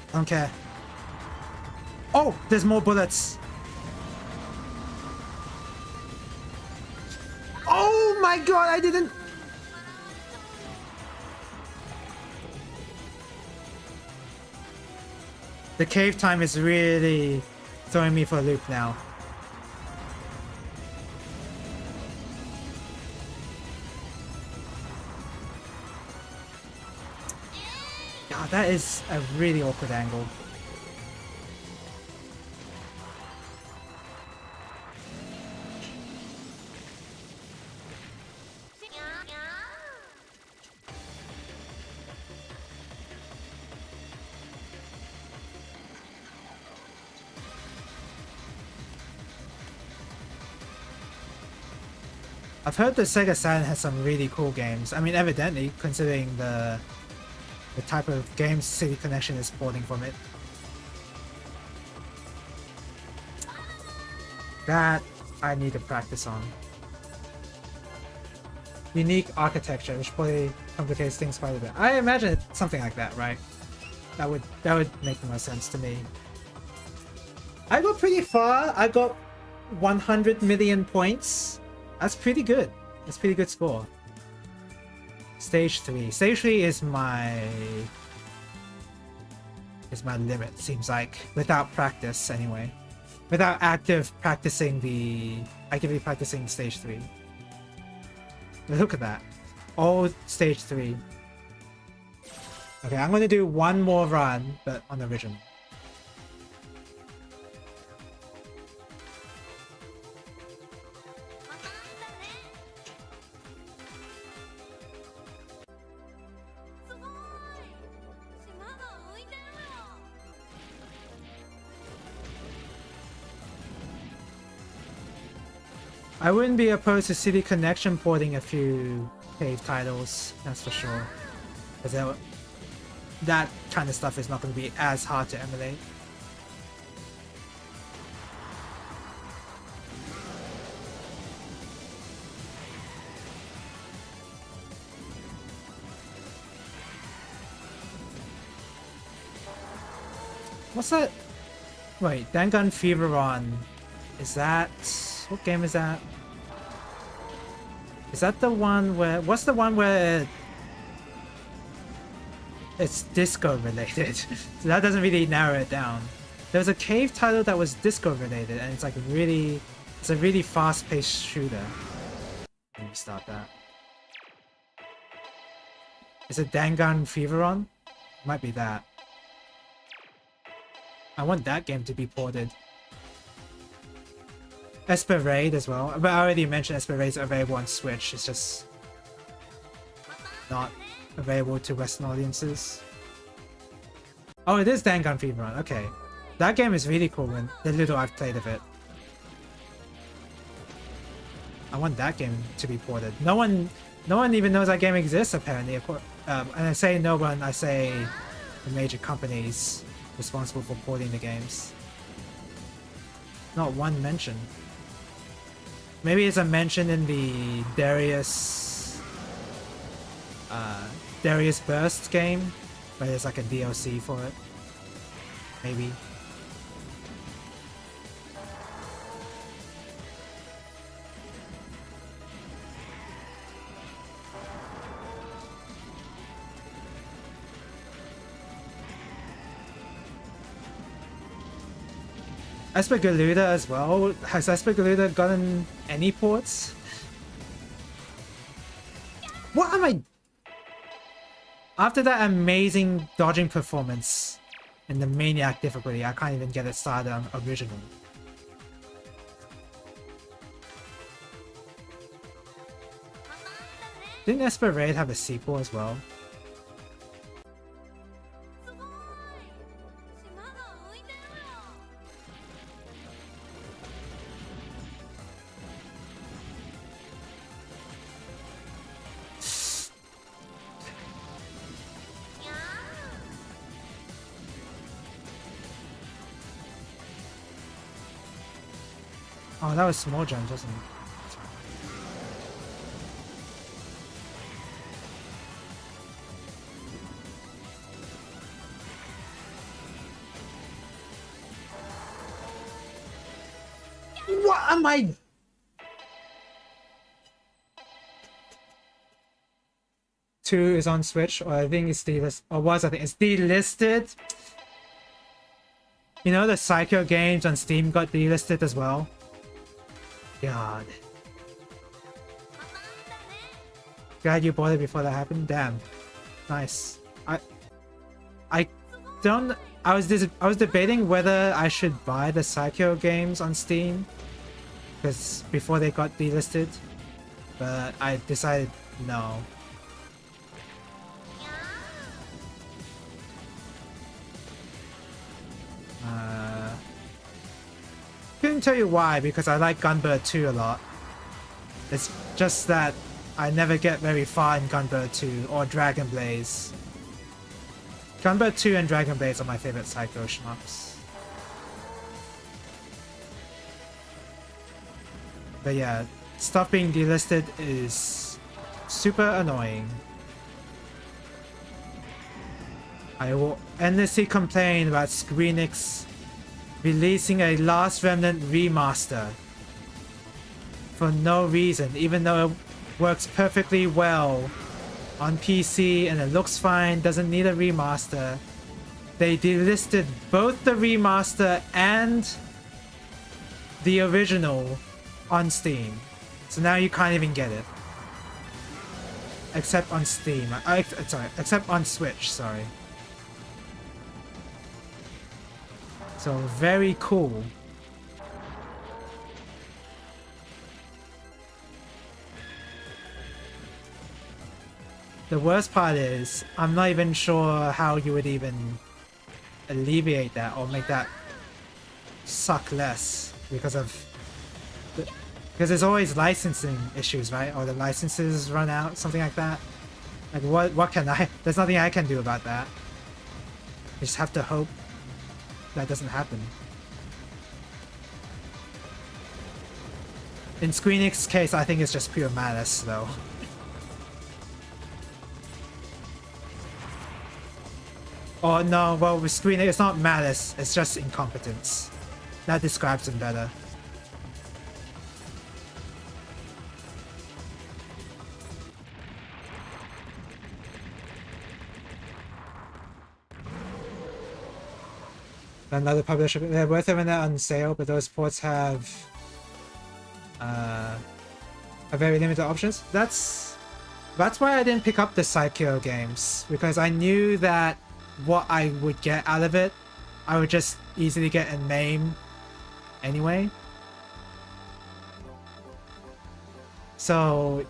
I don't care. Oh, there's more bullets. Oh my god, I didn't... The cave time is really throwing me for a loop now. God, that is a really awkward angle. I've heard the Sega Saturn has some really cool games. I mean, evidently, considering the type of games City Connection is porting from it. That I need to practice on. Unique architecture, which probably complicates things quite a bit. I imagine it's something like that, right? That would make the most sense to me. I got pretty far. I got 100 million points. That's pretty good. That's a pretty good score. Stage 3. Stage 3 is my limit, seems like. Without practice, anyway. Without actively practicing stage 3. Look at that. All stage 3. Okay, I'm gonna do one more run, but on original. I wouldn't be opposed to City Connection porting a few cave titles, that's for sure. Because that kind of stuff is not going to be as hard to emulate. What's that? Wait, Dangan Feveron. Is that... What game is that? Is that the one where... What's the one where... It's disco related? So that doesn't really narrow it down. There was a cave title that was disco related and it's like really... It's a really fast-paced shooter. Let me start that. Is it Dangan Feveron? Might be that. I want that game to be ported. Esper Raid as well, but I already mentioned Esper Raid is available on Switch, it's just not available to Western audiences. Oh, it is Dangan Feveron, okay. That game is really cool when the little I've played of it. I want that game to be ported. No one even knows that game exists apparently. And I say no one, I say the major companies responsible for porting the games. Not one mention. Maybe it's a mention in the Darius Burst game, where there's like a DLC for it. Maybe. Espagaluda as well. Has Espagaluda gotten any ports? What am I... After that amazing dodging performance in the Maniac difficulty, I can't even get it started on original. Didn't Esper Raid have a sequel as well? Oh, that was small jumps, wasn't it? What am I? Two is on Switch, or I think it's delisted, or was, I think it's delisted. You know, the Psycho games on Steam got delisted as well. God. Glad you bought it before that happened. Damn. Nice. I was debating whether I should buy the Psycho games on Steam, because before they got delisted, but I decided no. Couldn't tell you why, because I like Gunbird 2 a lot. It's just that I never get very far in Gunbird 2 or Dragon Blaze. Gunbird 2 and Dragon Blaze are my favorite Psycho shmups. But yeah, stuff being delisted is super annoying. I will endlessly complain about Squeenix releasing a Last Remnant remaster for no reason, even though it works perfectly well on PC and it looks fine, doesn't need a remaster. They delisted both the remaster and the original on Steam. So now you can't even get it. Except on Steam. Sorry, except on Switch, sorry. So very cool. The worst part is, I'm not even sure how you would even alleviate that or make that suck less because there's always licensing issues, right? Or the licenses run out, something like that. Like what can I? There's nothing I can do about that. You just have to hope that doesn't happen. In Square Enix's case, I think it's just pure malice, though. Oh no, well with Square Enix, it's not malice, it's just incompetence. That describes him better. Another publisher, they're worth it when they're on sale, but those ports have very limited options. That's why I didn't pick up the Psycho games, because I knew that what I would get out of it, I would just easily get a name anyway. So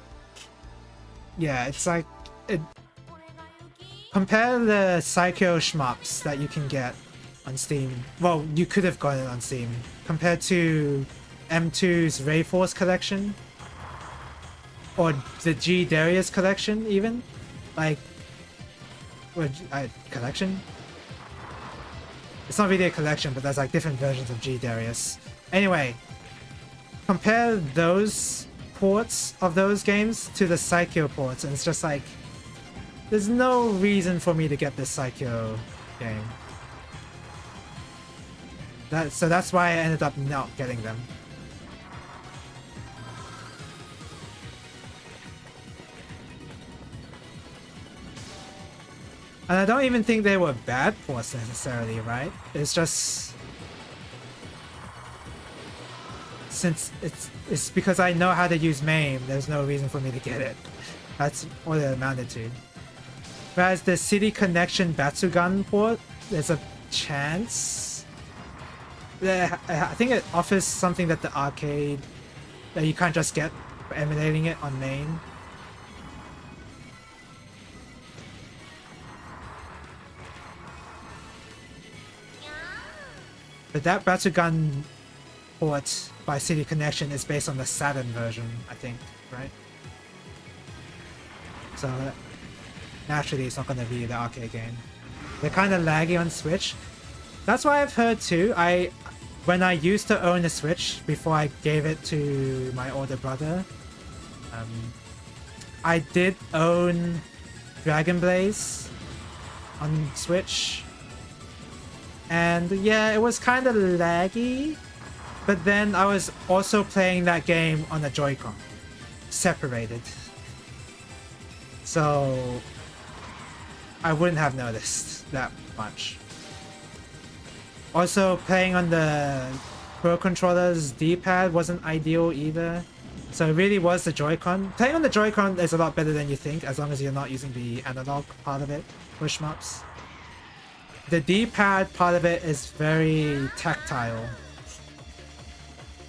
yeah, it's like compare the Psycho shmups that you can get on Steam. Well, you could have gotten it on Steam compared to M2's Rayforce collection or the G Darius collection, even like collection. It's not really a collection, but there's like different versions of G Darius. Anyway, compare those ports of those games to the Psycho ports, and it's just like there's no reason for me to get this Psycho game. So that's why I ended up not getting them. And I don't even think they were bad ports necessarily, right? It's just since it's because I know how to use MAME, there's no reason for me to get it. That's what it amounted to. Whereas the City Connection Batsugan port, there's a chance. I think it offers something that the arcade that you can't just get for emulating it on MAME. But that Batsugan port by City Connection is based on the Saturn version, I think, right? So naturally it's not going to be the arcade game. They're kind of laggy on Switch. That's why I've heard too. When I used to own a Switch before I gave it to my older brother, I did own Dragon Blaze on Switch. And yeah, it was kind of laggy, but then I was also playing that game on a Joy-Con, separated. So I wouldn't have noticed that much. Also, playing on the Pro Controller's D-pad wasn't ideal either. So it really was the Joy-Con. Playing on the Joy-Con is a lot better than you think, as long as you're not using the analog part of it for shmups. The D-pad part of it is very tactile.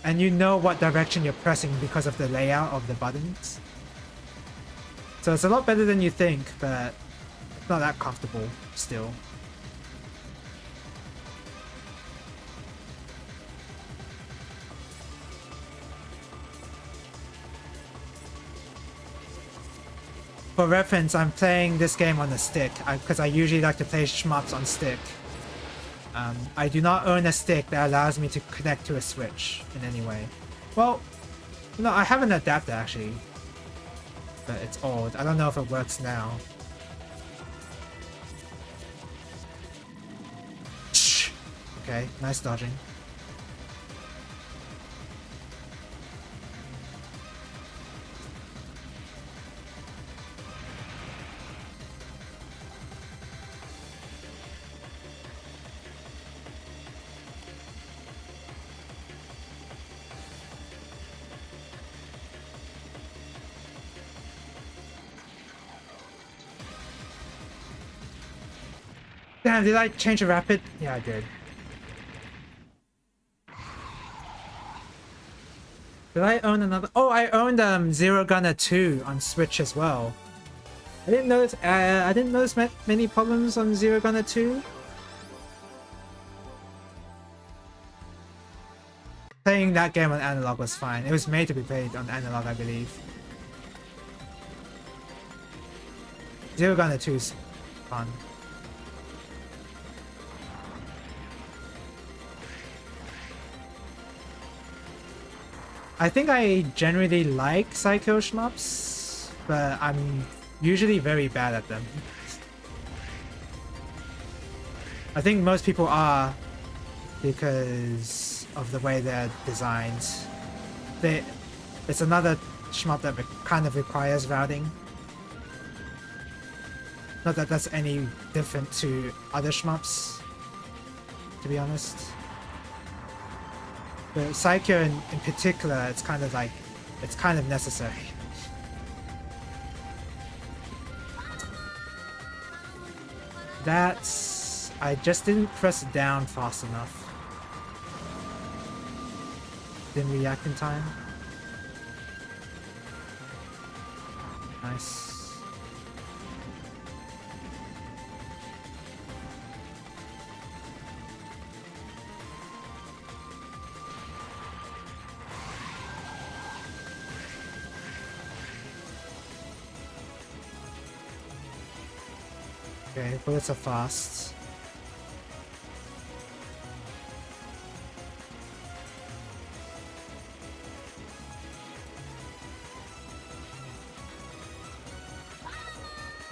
And you know what direction you're pressing because of the layout of the buttons. So it's a lot better than you think, but it's not that comfortable still. For reference, I'm playing this game on a stick, because I usually like to play shmups on stick. I do not own a stick that allows me to connect to a Switch in any way. Well, no, I have an adapter actually, but it's old. I don't know if it works now. Okay, nice dodging. Damn, did I change a rapid? Yeah, I did. Did I own another? Oh, I owned Zero Gunner 2 on Switch as well. I didn't notice. I didn't notice many problems on Zero Gunner 2. Playing that game on analog was fine. It was made to be played on analog, I believe. Zero Gunner 2 is fun. I think I generally like Psycho shmups, but I'm usually very bad at them. I think most people are because of the way they're designed. It's another shmup that kind of requires routing. Not that that's any different to other shmups, to be honest. But Psycho in particular, it's kind of like, it's kind of necessary. That's... I just didn't press down fast enough. Didn't react in time. Nice. Okay, bullets are fast.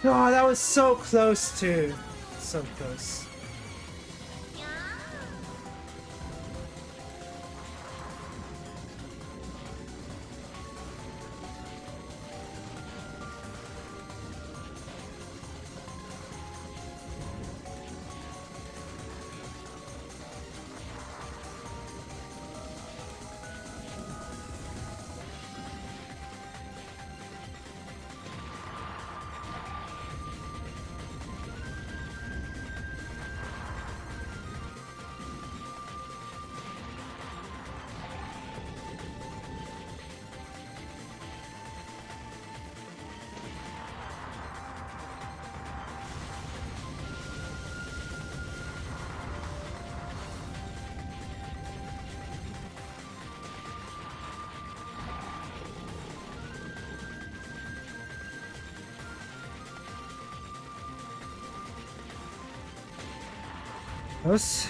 Oh, that was so close too. So close. Close.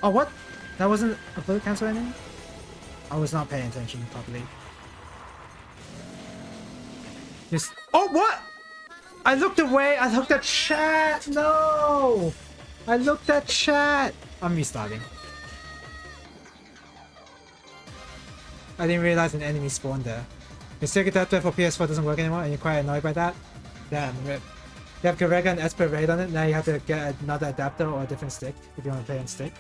Oh, what? That wasn't a bullet cancel ending? I was not paying attention properly. Just... Oh, what? I looked away. I looked at chat. No! I looked at chat. I'm restarting. I didn't realize an enemy spawned there. Your stick adapter for PS4 doesn't work anymore and you're quite annoyed by that? Damn, rip. You have Garega and Esper Raid on it, now you have to get another adapter or a different stick if you want to play on stick.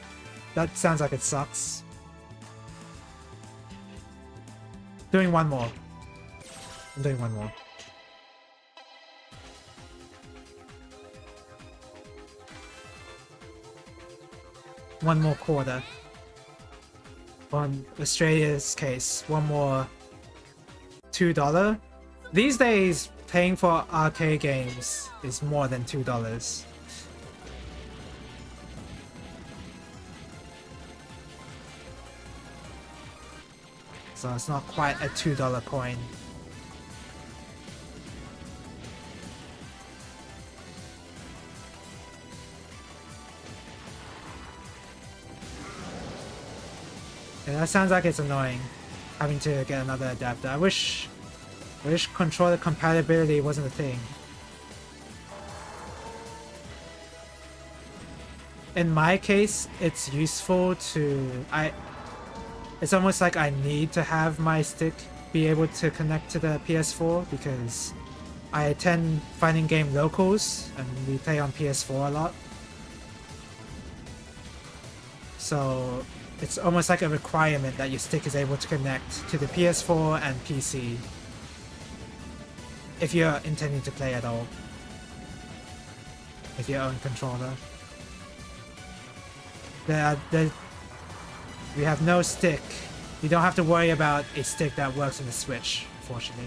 That sounds like it sucks. Doing one more. I'm doing one more. One more quarter. On Australia's case, one more $2. These days, paying for arcade games is more than $2. So it's not quite a $2 coin. Yeah, that sounds like it's annoying, having to get another adapter. I wish controller compatibility wasn't a thing. In my case, it's useful to... It's almost like I need to have my stick be able to connect to the PS4 because I attend fighting game locals and we play on PS4 a lot. So It's almost like a requirement that your stick is able to connect to the PS4 and PC if you're intending to play at all with your own controller. We have no stick. You don't have to worry about a stick that works on the Switch, fortunately.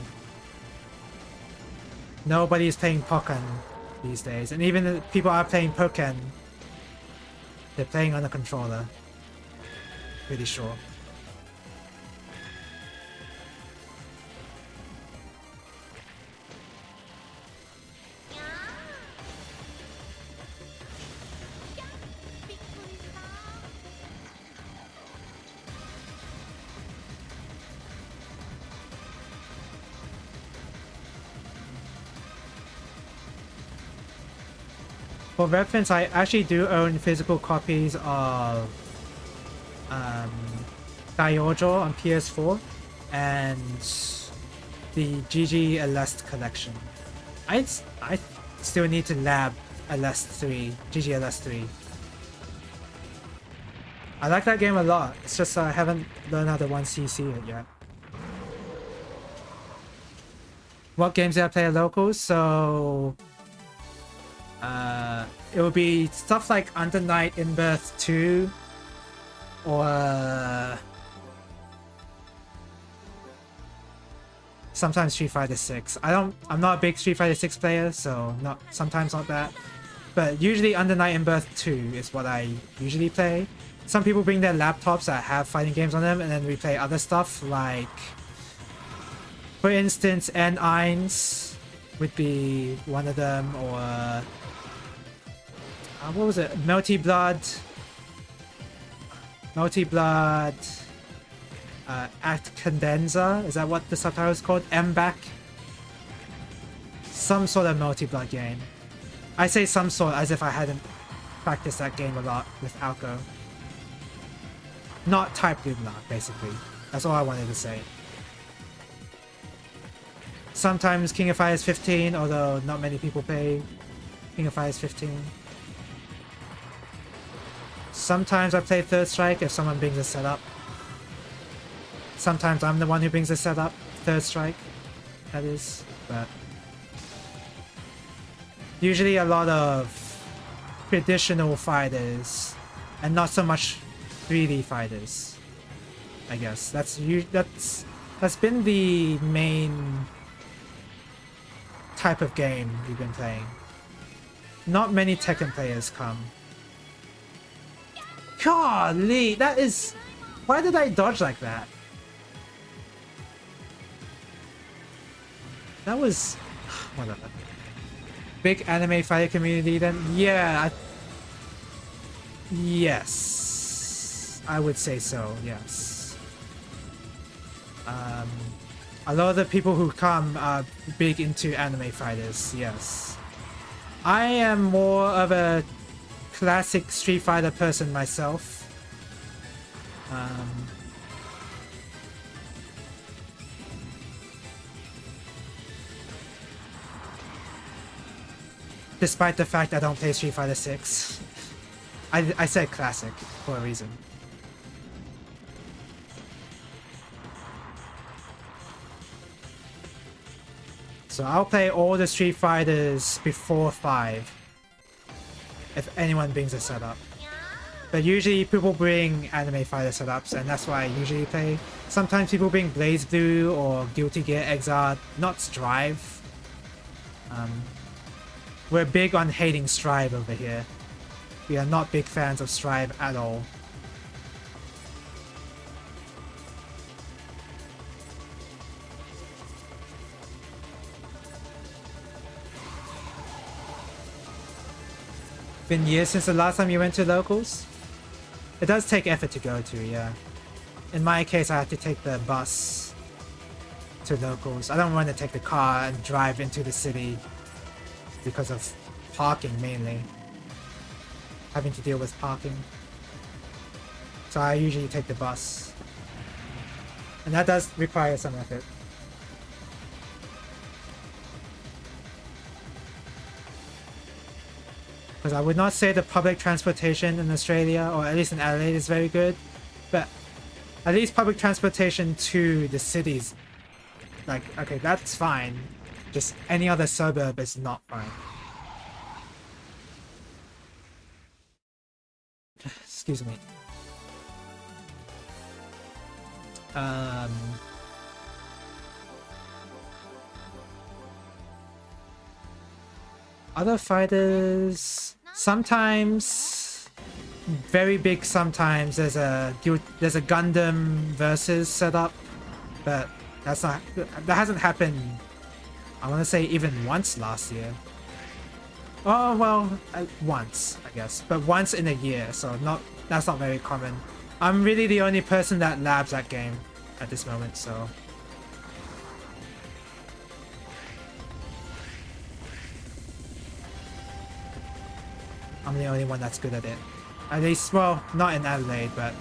Nobody's playing Pokken these days, and even if people are playing Pokken, they're playing on a controller. Pretty sure. For reference, I actually do own physical copies of Diojo on PS4 and the GG Alest collection. I still need to lab Alest 3, GG Alest 3. I like that game a lot. It's just I haven't learned how to 1cc it yet. What games did I play at locals? So it would be stuff like Under Night in Birth 2 or sometimes Street Fighter 6. I'm not a big Street Fighter 6 player, so sometimes not that. But usually Under Night in Birth 2 is what I usually play. Some people bring their laptops that have fighting games on them and then we play other stuff like, for instance, N1 would be one of them, or what was it? Melty Blood, Act Condenser, is that what the subtitle is called? M-Back? Some sort of Melty Blood game. I say some sort as if I hadn't practiced that game a lot with Alco. Not Type Blue Blood, basically. That's all I wanted to say. Sometimes King of Fighters 15, although not many people play King of Fighters 15. Sometimes I play Third Strike if someone brings a setup. Sometimes I'm the one who brings a setup. Third Strike, that is. But usually a lot of traditional fighters and not so much 3D fighters, I guess. That's been the main type of game we've been playing. Not many Tekken players come. Golly, that is... Why did I dodge like that? That was... Whatever. Big anime fighter community then? Yeah. Yes. I would say so, yes. A lot of the people who come are big into anime fighters, yes. I am more of a classic Street Fighter person myself. Despite the fact I don't play Street Fighter 6. I said classic for a reason. So I'll play all the Street Fighters before 5. If anyone brings a setup. But usually people bring anime fighter setups and that's why I usually play. Sometimes people bring Blaze Blue or Guilty Gear Xrd, not Strive. We're big on hating Strive over here. We are not big fans of Strive at all. Been years since the last time you went to locals? It does take effort to go to, yeah. In my case, I have to take the bus to locals. I don't want to take the car and drive into the city because of parking mainly. Having to deal with parking. So I usually take the bus. And that does require some effort. Because I would not say the public transportation in Australia, or at least in Adelaide, is very good. At least public transportation to the cities. Like, okay, that's fine. Just any other suburb is not fine. Excuse me. Other fighters, sometimes very big. Sometimes there's a Gundam versus setup, but that hasn't happened. I want to say even once last year. Oh well, once I guess, but once in a year, so that's not very common. I'm really the only person that labs that game at this moment, so. I'm the only one that's good at it. At least, well, not in Adelaide, but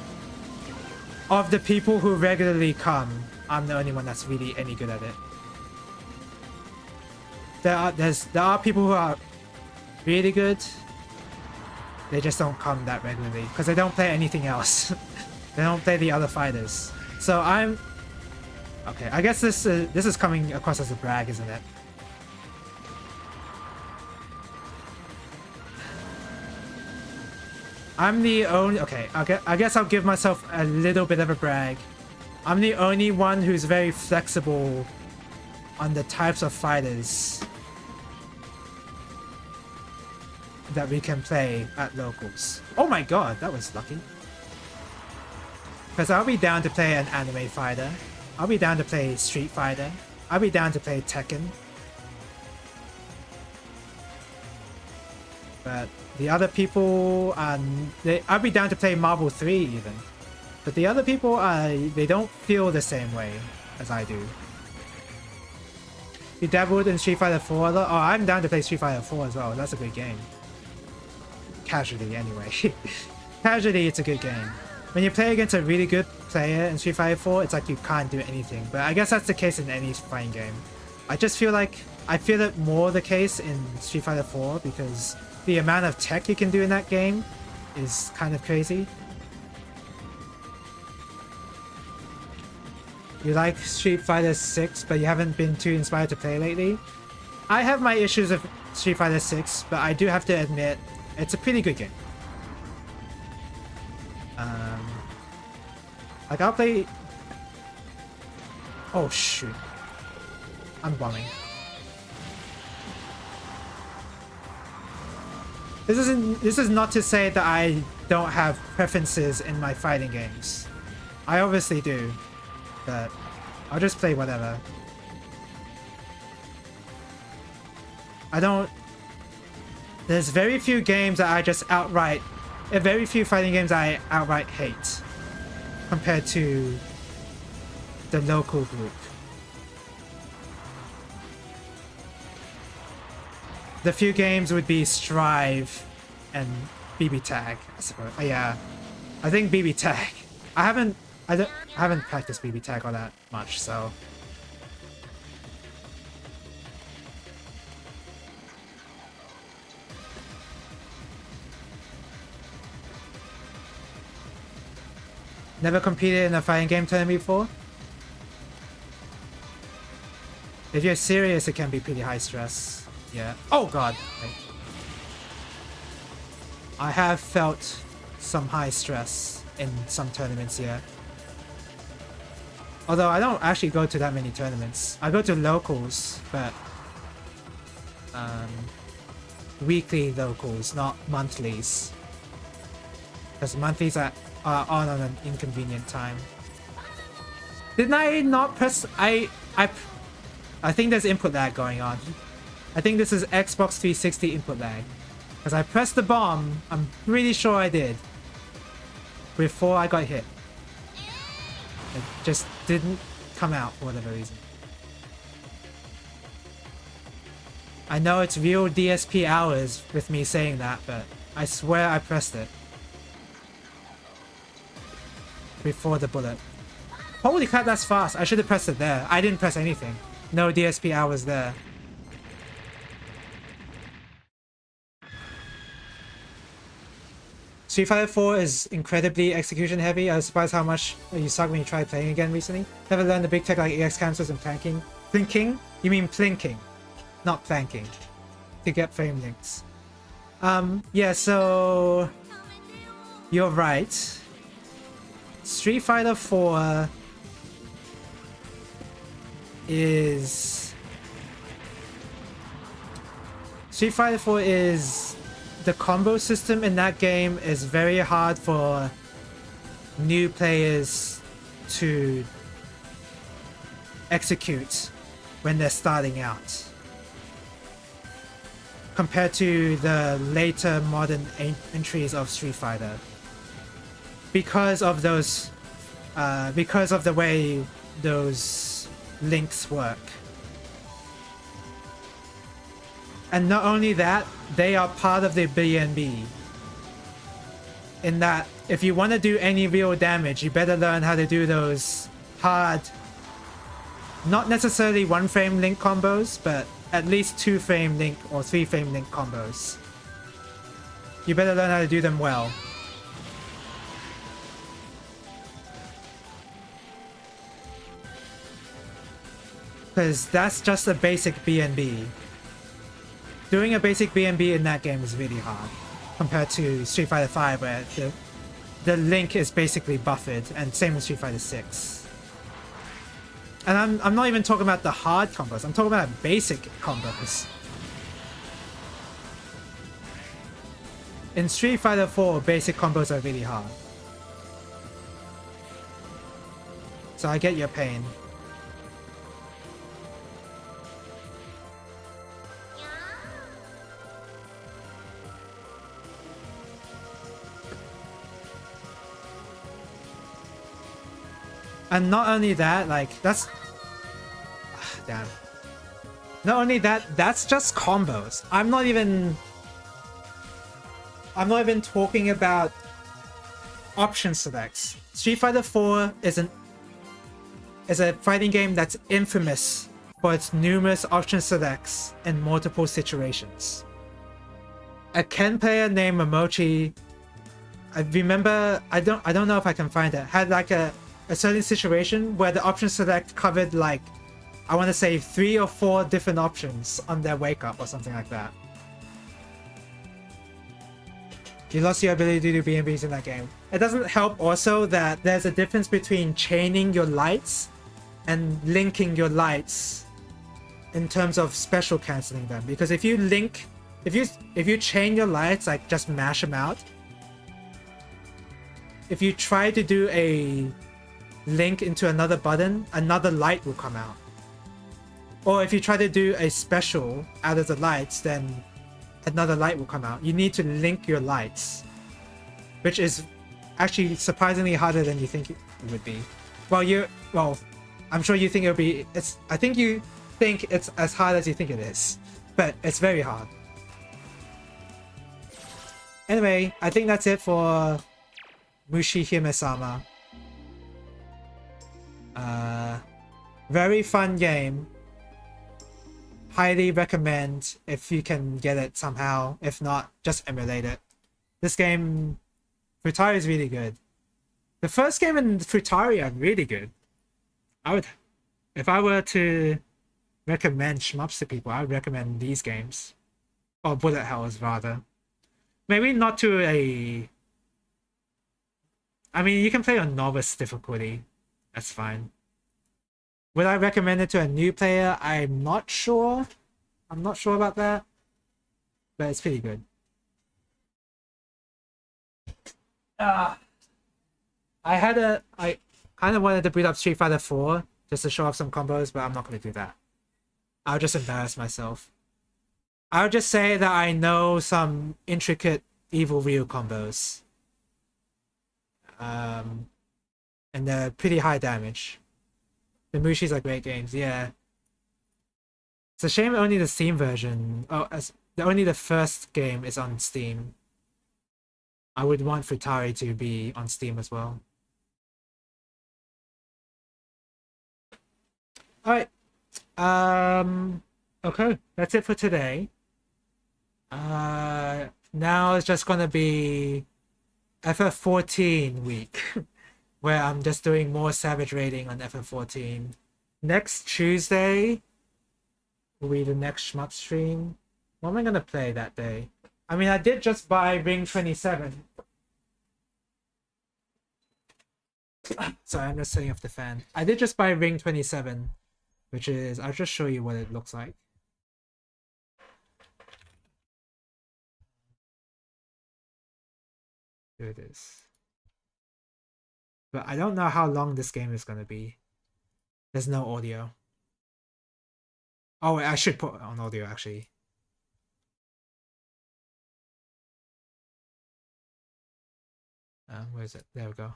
of the people who regularly come, I'm the only one that's really any good at it. There are people who are really good. They just don't come that regularly because they don't play anything else. They don't play the other fighters. So I'm okay. I guess this is coming across as a brag, isn't it? I'm the only... Okay, I guess I'll give myself a little bit of a brag. I'm the only one who's very flexible on the types of fighters that we can play at locals. Oh my god, that was lucky. Because I'll be down to play an anime fighter. I'll be down to play Street Fighter. I'll be down to play Tekken. But the other people, I'll be down to play Marvel 3 even. But the other people, they don't feel the same way as I do. You dabbled in Street Fighter 4 a lot? Oh, I'm down to play Street Fighter 4 as well. That's a good game. Casually, anyway. Casually, it's a good game. When you play against a really good player in Street Fighter 4, it's like you can't do anything. But I guess that's the case in any fighting game. I just feel like I feel it more the case in Street Fighter 4 because the amount of tech you can do in that game is kind of crazy. You like Street Fighter 6, but you haven't been too inspired to play lately? I have my issues with Street Fighter 6, but I do have to admit, it's a pretty good game. Like, I'll play... Oh, shoot. I'm bombing. This is not to say that I don't have preferences in my fighting games. I obviously do, but I'll just play whatever. There's very few games that I just outright... Very few fighting games I outright hate compared to the local group. The few games would be Strive and BB Tag, I suppose. Yeah, I think BB Tag. I haven't practiced BB Tag all that much, so. Never competed in a fighting game tournament before? If you're serious, it can be pretty high stress. Yeah. Oh god. Wait. I have felt some high stress in some tournaments here. Although I don't actually go to that many tournaments. I go to locals, but weekly locals, not monthlies. Because monthlies are on an inconvenient time. Didn't I not press... I think there's input lag going on. I think this is Xbox 360 input lag. Because I pressed the bomb, I'm pretty sure I did, before I got hit. It just didn't come out for whatever reason. I know it's real DSP hours with me saying that, but I swear I pressed it before the bullet. Holy crap, that's fast. I should have pressed it there. I didn't press anything. No DSP hours there. Street Fighter 4 is incredibly execution heavy. I was surprised how much you suck when you tried playing again recently. Never learned the big tech like EX cancels and planking. Plinking? You mean plinking, not planking. To get frame links. Yeah, so you're right. Street Fighter 4 is... Street Fighter 4 is... The combo system in that game is very hard for new players to execute when they're starting out, compared to the later modern entries of Street Fighter. Because of those, because of the way those links work. And not only that, they are part of the BNB. In that, if you want to do any real damage, you better learn how to do those hard, not necessarily 1-frame link combos, but at least 2-frame link or 3-frame link combos. You better learn how to do them well. Because that's just a basic BNB. Doing a basic BNB in that game is really hard, compared to Street Fighter 5, where the link is basically buffered, and same with Street Fighter 6. And I'm not even talking about the hard combos, I'm talking about basic combos. In Street Fighter 4, basic combos are really hard. So I get your pain. And not only that, like, that's... damn. Not only that, that's just combos. I'm not even talking about option selects. Street Fighter 4 is a fighting game that's infamous for its numerous option selects in multiple situations. A Ken player named Momochi, I remember, I don't know if I can find it, had like a certain situation where the option select covered, like, I want to say 3 or 4 different options on their wake up or something like that. You lost your ability to do BNBs in that game. It doesn't help also that there's a difference between chaining your lights and linking your lights in terms of special canceling them. Because if you link, if you chain your lights, like just mash them out, if you try to do a link into another button, another light will come out. Or if you try to do a special out of the lights, then another light will come out. You need to link your lights, which is actually surprisingly harder than you think it would be. Well, I'm sure you think it'll be. I think you think it's as hard as you think it is, but it's very hard. Anyway, I think that's it for Mushihimesama. Very fun game. Highly recommend if you can get it somehow. If not, just emulate it. This game, Futari, is really good. The first game in Futari are really good. If I were to recommend shmups to people, I would recommend these games. Or bullet hells, rather. Maybe not to a... I mean, you can play on novice difficulty. That's fine. Would I recommend it to a new player? I'm not sure. I'm not sure about that. But it's pretty good. I kind of wanted to boot up Street Fighter 4 just to show off some combos, but I'm not going to do that. I'll just embarrass myself. I'll just say that I know some intricate Evil Ryu combos. And they're pretty high damage. The Mushis are great games, yeah. It's a shame only the Steam version. Only the first game is on Steam. I would want Futari to be on Steam as well. Alright. Okay, that's it for today. Now it's just gonna be FF14 week, where I'm just doing more Savage rating on FF14. Next Tuesday will be the next shmup stream. What am I gonna play that day? I mean, I did just buy Ring 27. Sorry, I'm just setting off the fan. I did just buy Ring 27, which is... I'll just show you what it looks like. Here it is. But I don't know how long this game is gonna be. There's no audio. Oh, wait, I should put on audio, actually. Where is it? There we go.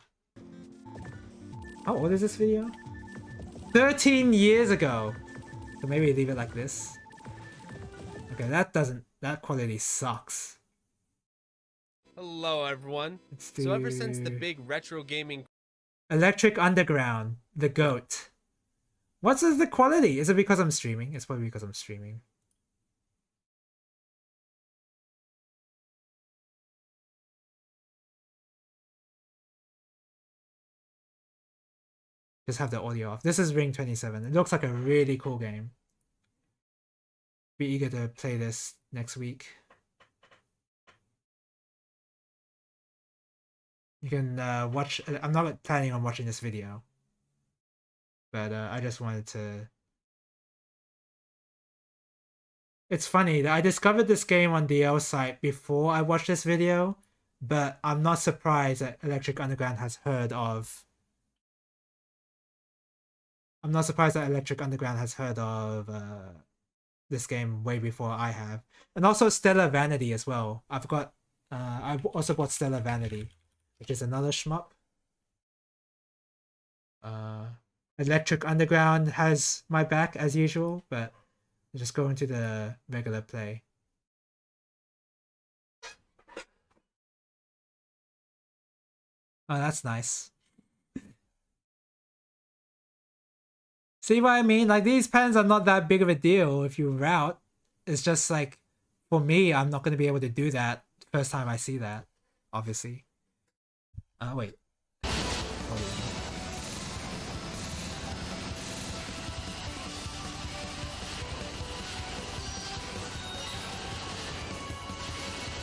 Oh, what is this video? 13 years ago! So maybe leave it like this. Okay, that quality sucks. Hello everyone. So ever since the big retro gaming Electric Underground, the GOAT. What's the quality? Is it because I'm streaming? It's probably because I'm streaming. Just have the audio off. This is Ring 27. It looks like a really cool game. Be eager to play this next week. You can watch... I'm not planning on watching this video. But I just wanted to... It's funny that I discovered this game on DL's site before I watched this video. But I'm not surprised that Electric Underground has heard of... I'm not surprised that Electric Underground has heard of this game way before I have. And also Stellar Vanity as well. I've also bought Stellar Vanity, which is another shmup. Electric Underground has my back as usual, but I'll just go into the regular play. Oh, that's nice. See what I mean? Like, these pens are not that big of a deal if you route. It's just like, for me, I'm not going to be able to do that first time I see that, obviously. Wait.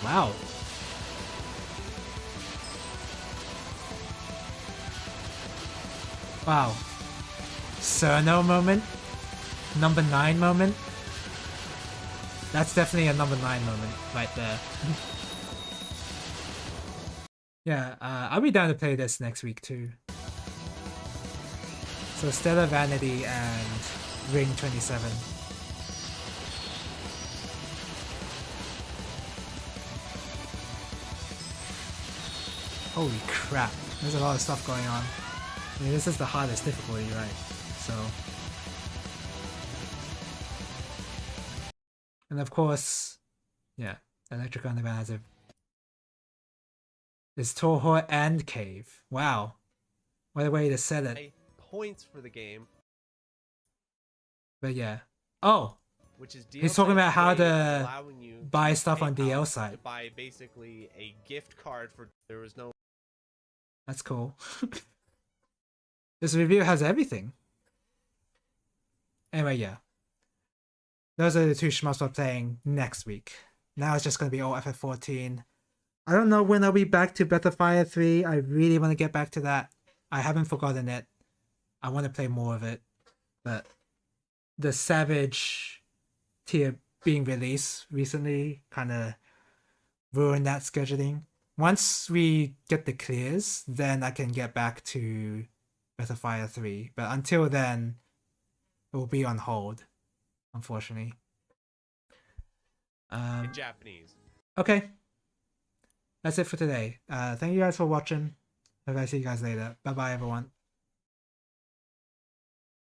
Wow. Wow. Cerno moment? Number 9 moment? That's definitely a number 9 moment right there. Yeah, I'll be down to play this next week too. So Stellar Vanity and Ring 27. Holy crap, there's a lot of stuff going on. I mean, this is the hardest difficulty, right? So... And of course, yeah, Electric Underground has it's Toho and Cave. Wow. What a way to set it. Points for the game. But yeah. Oh! Which is he's talking about how to allowing you buy stuff on PayPal DL to site. buy basically a gift card for... There was no... That's cool. This review has everything. Anyway, yeah. Those are the two shmups we're playing next week. Now it's just going to be all FF14. I don't know when I'll be back to Battlefield 3. I really want to get back to that. I haven't forgotten it. I want to play more of it. But the Savage tier being released recently kind of ruined that scheduling. Once we get the clears, then I can get back to Battlefield 3. But until then, it will be on hold, unfortunately. in Japanese. Okay. That's it for today. Thank you guys for watching. Hope I see you guys later. Bye bye, everyone.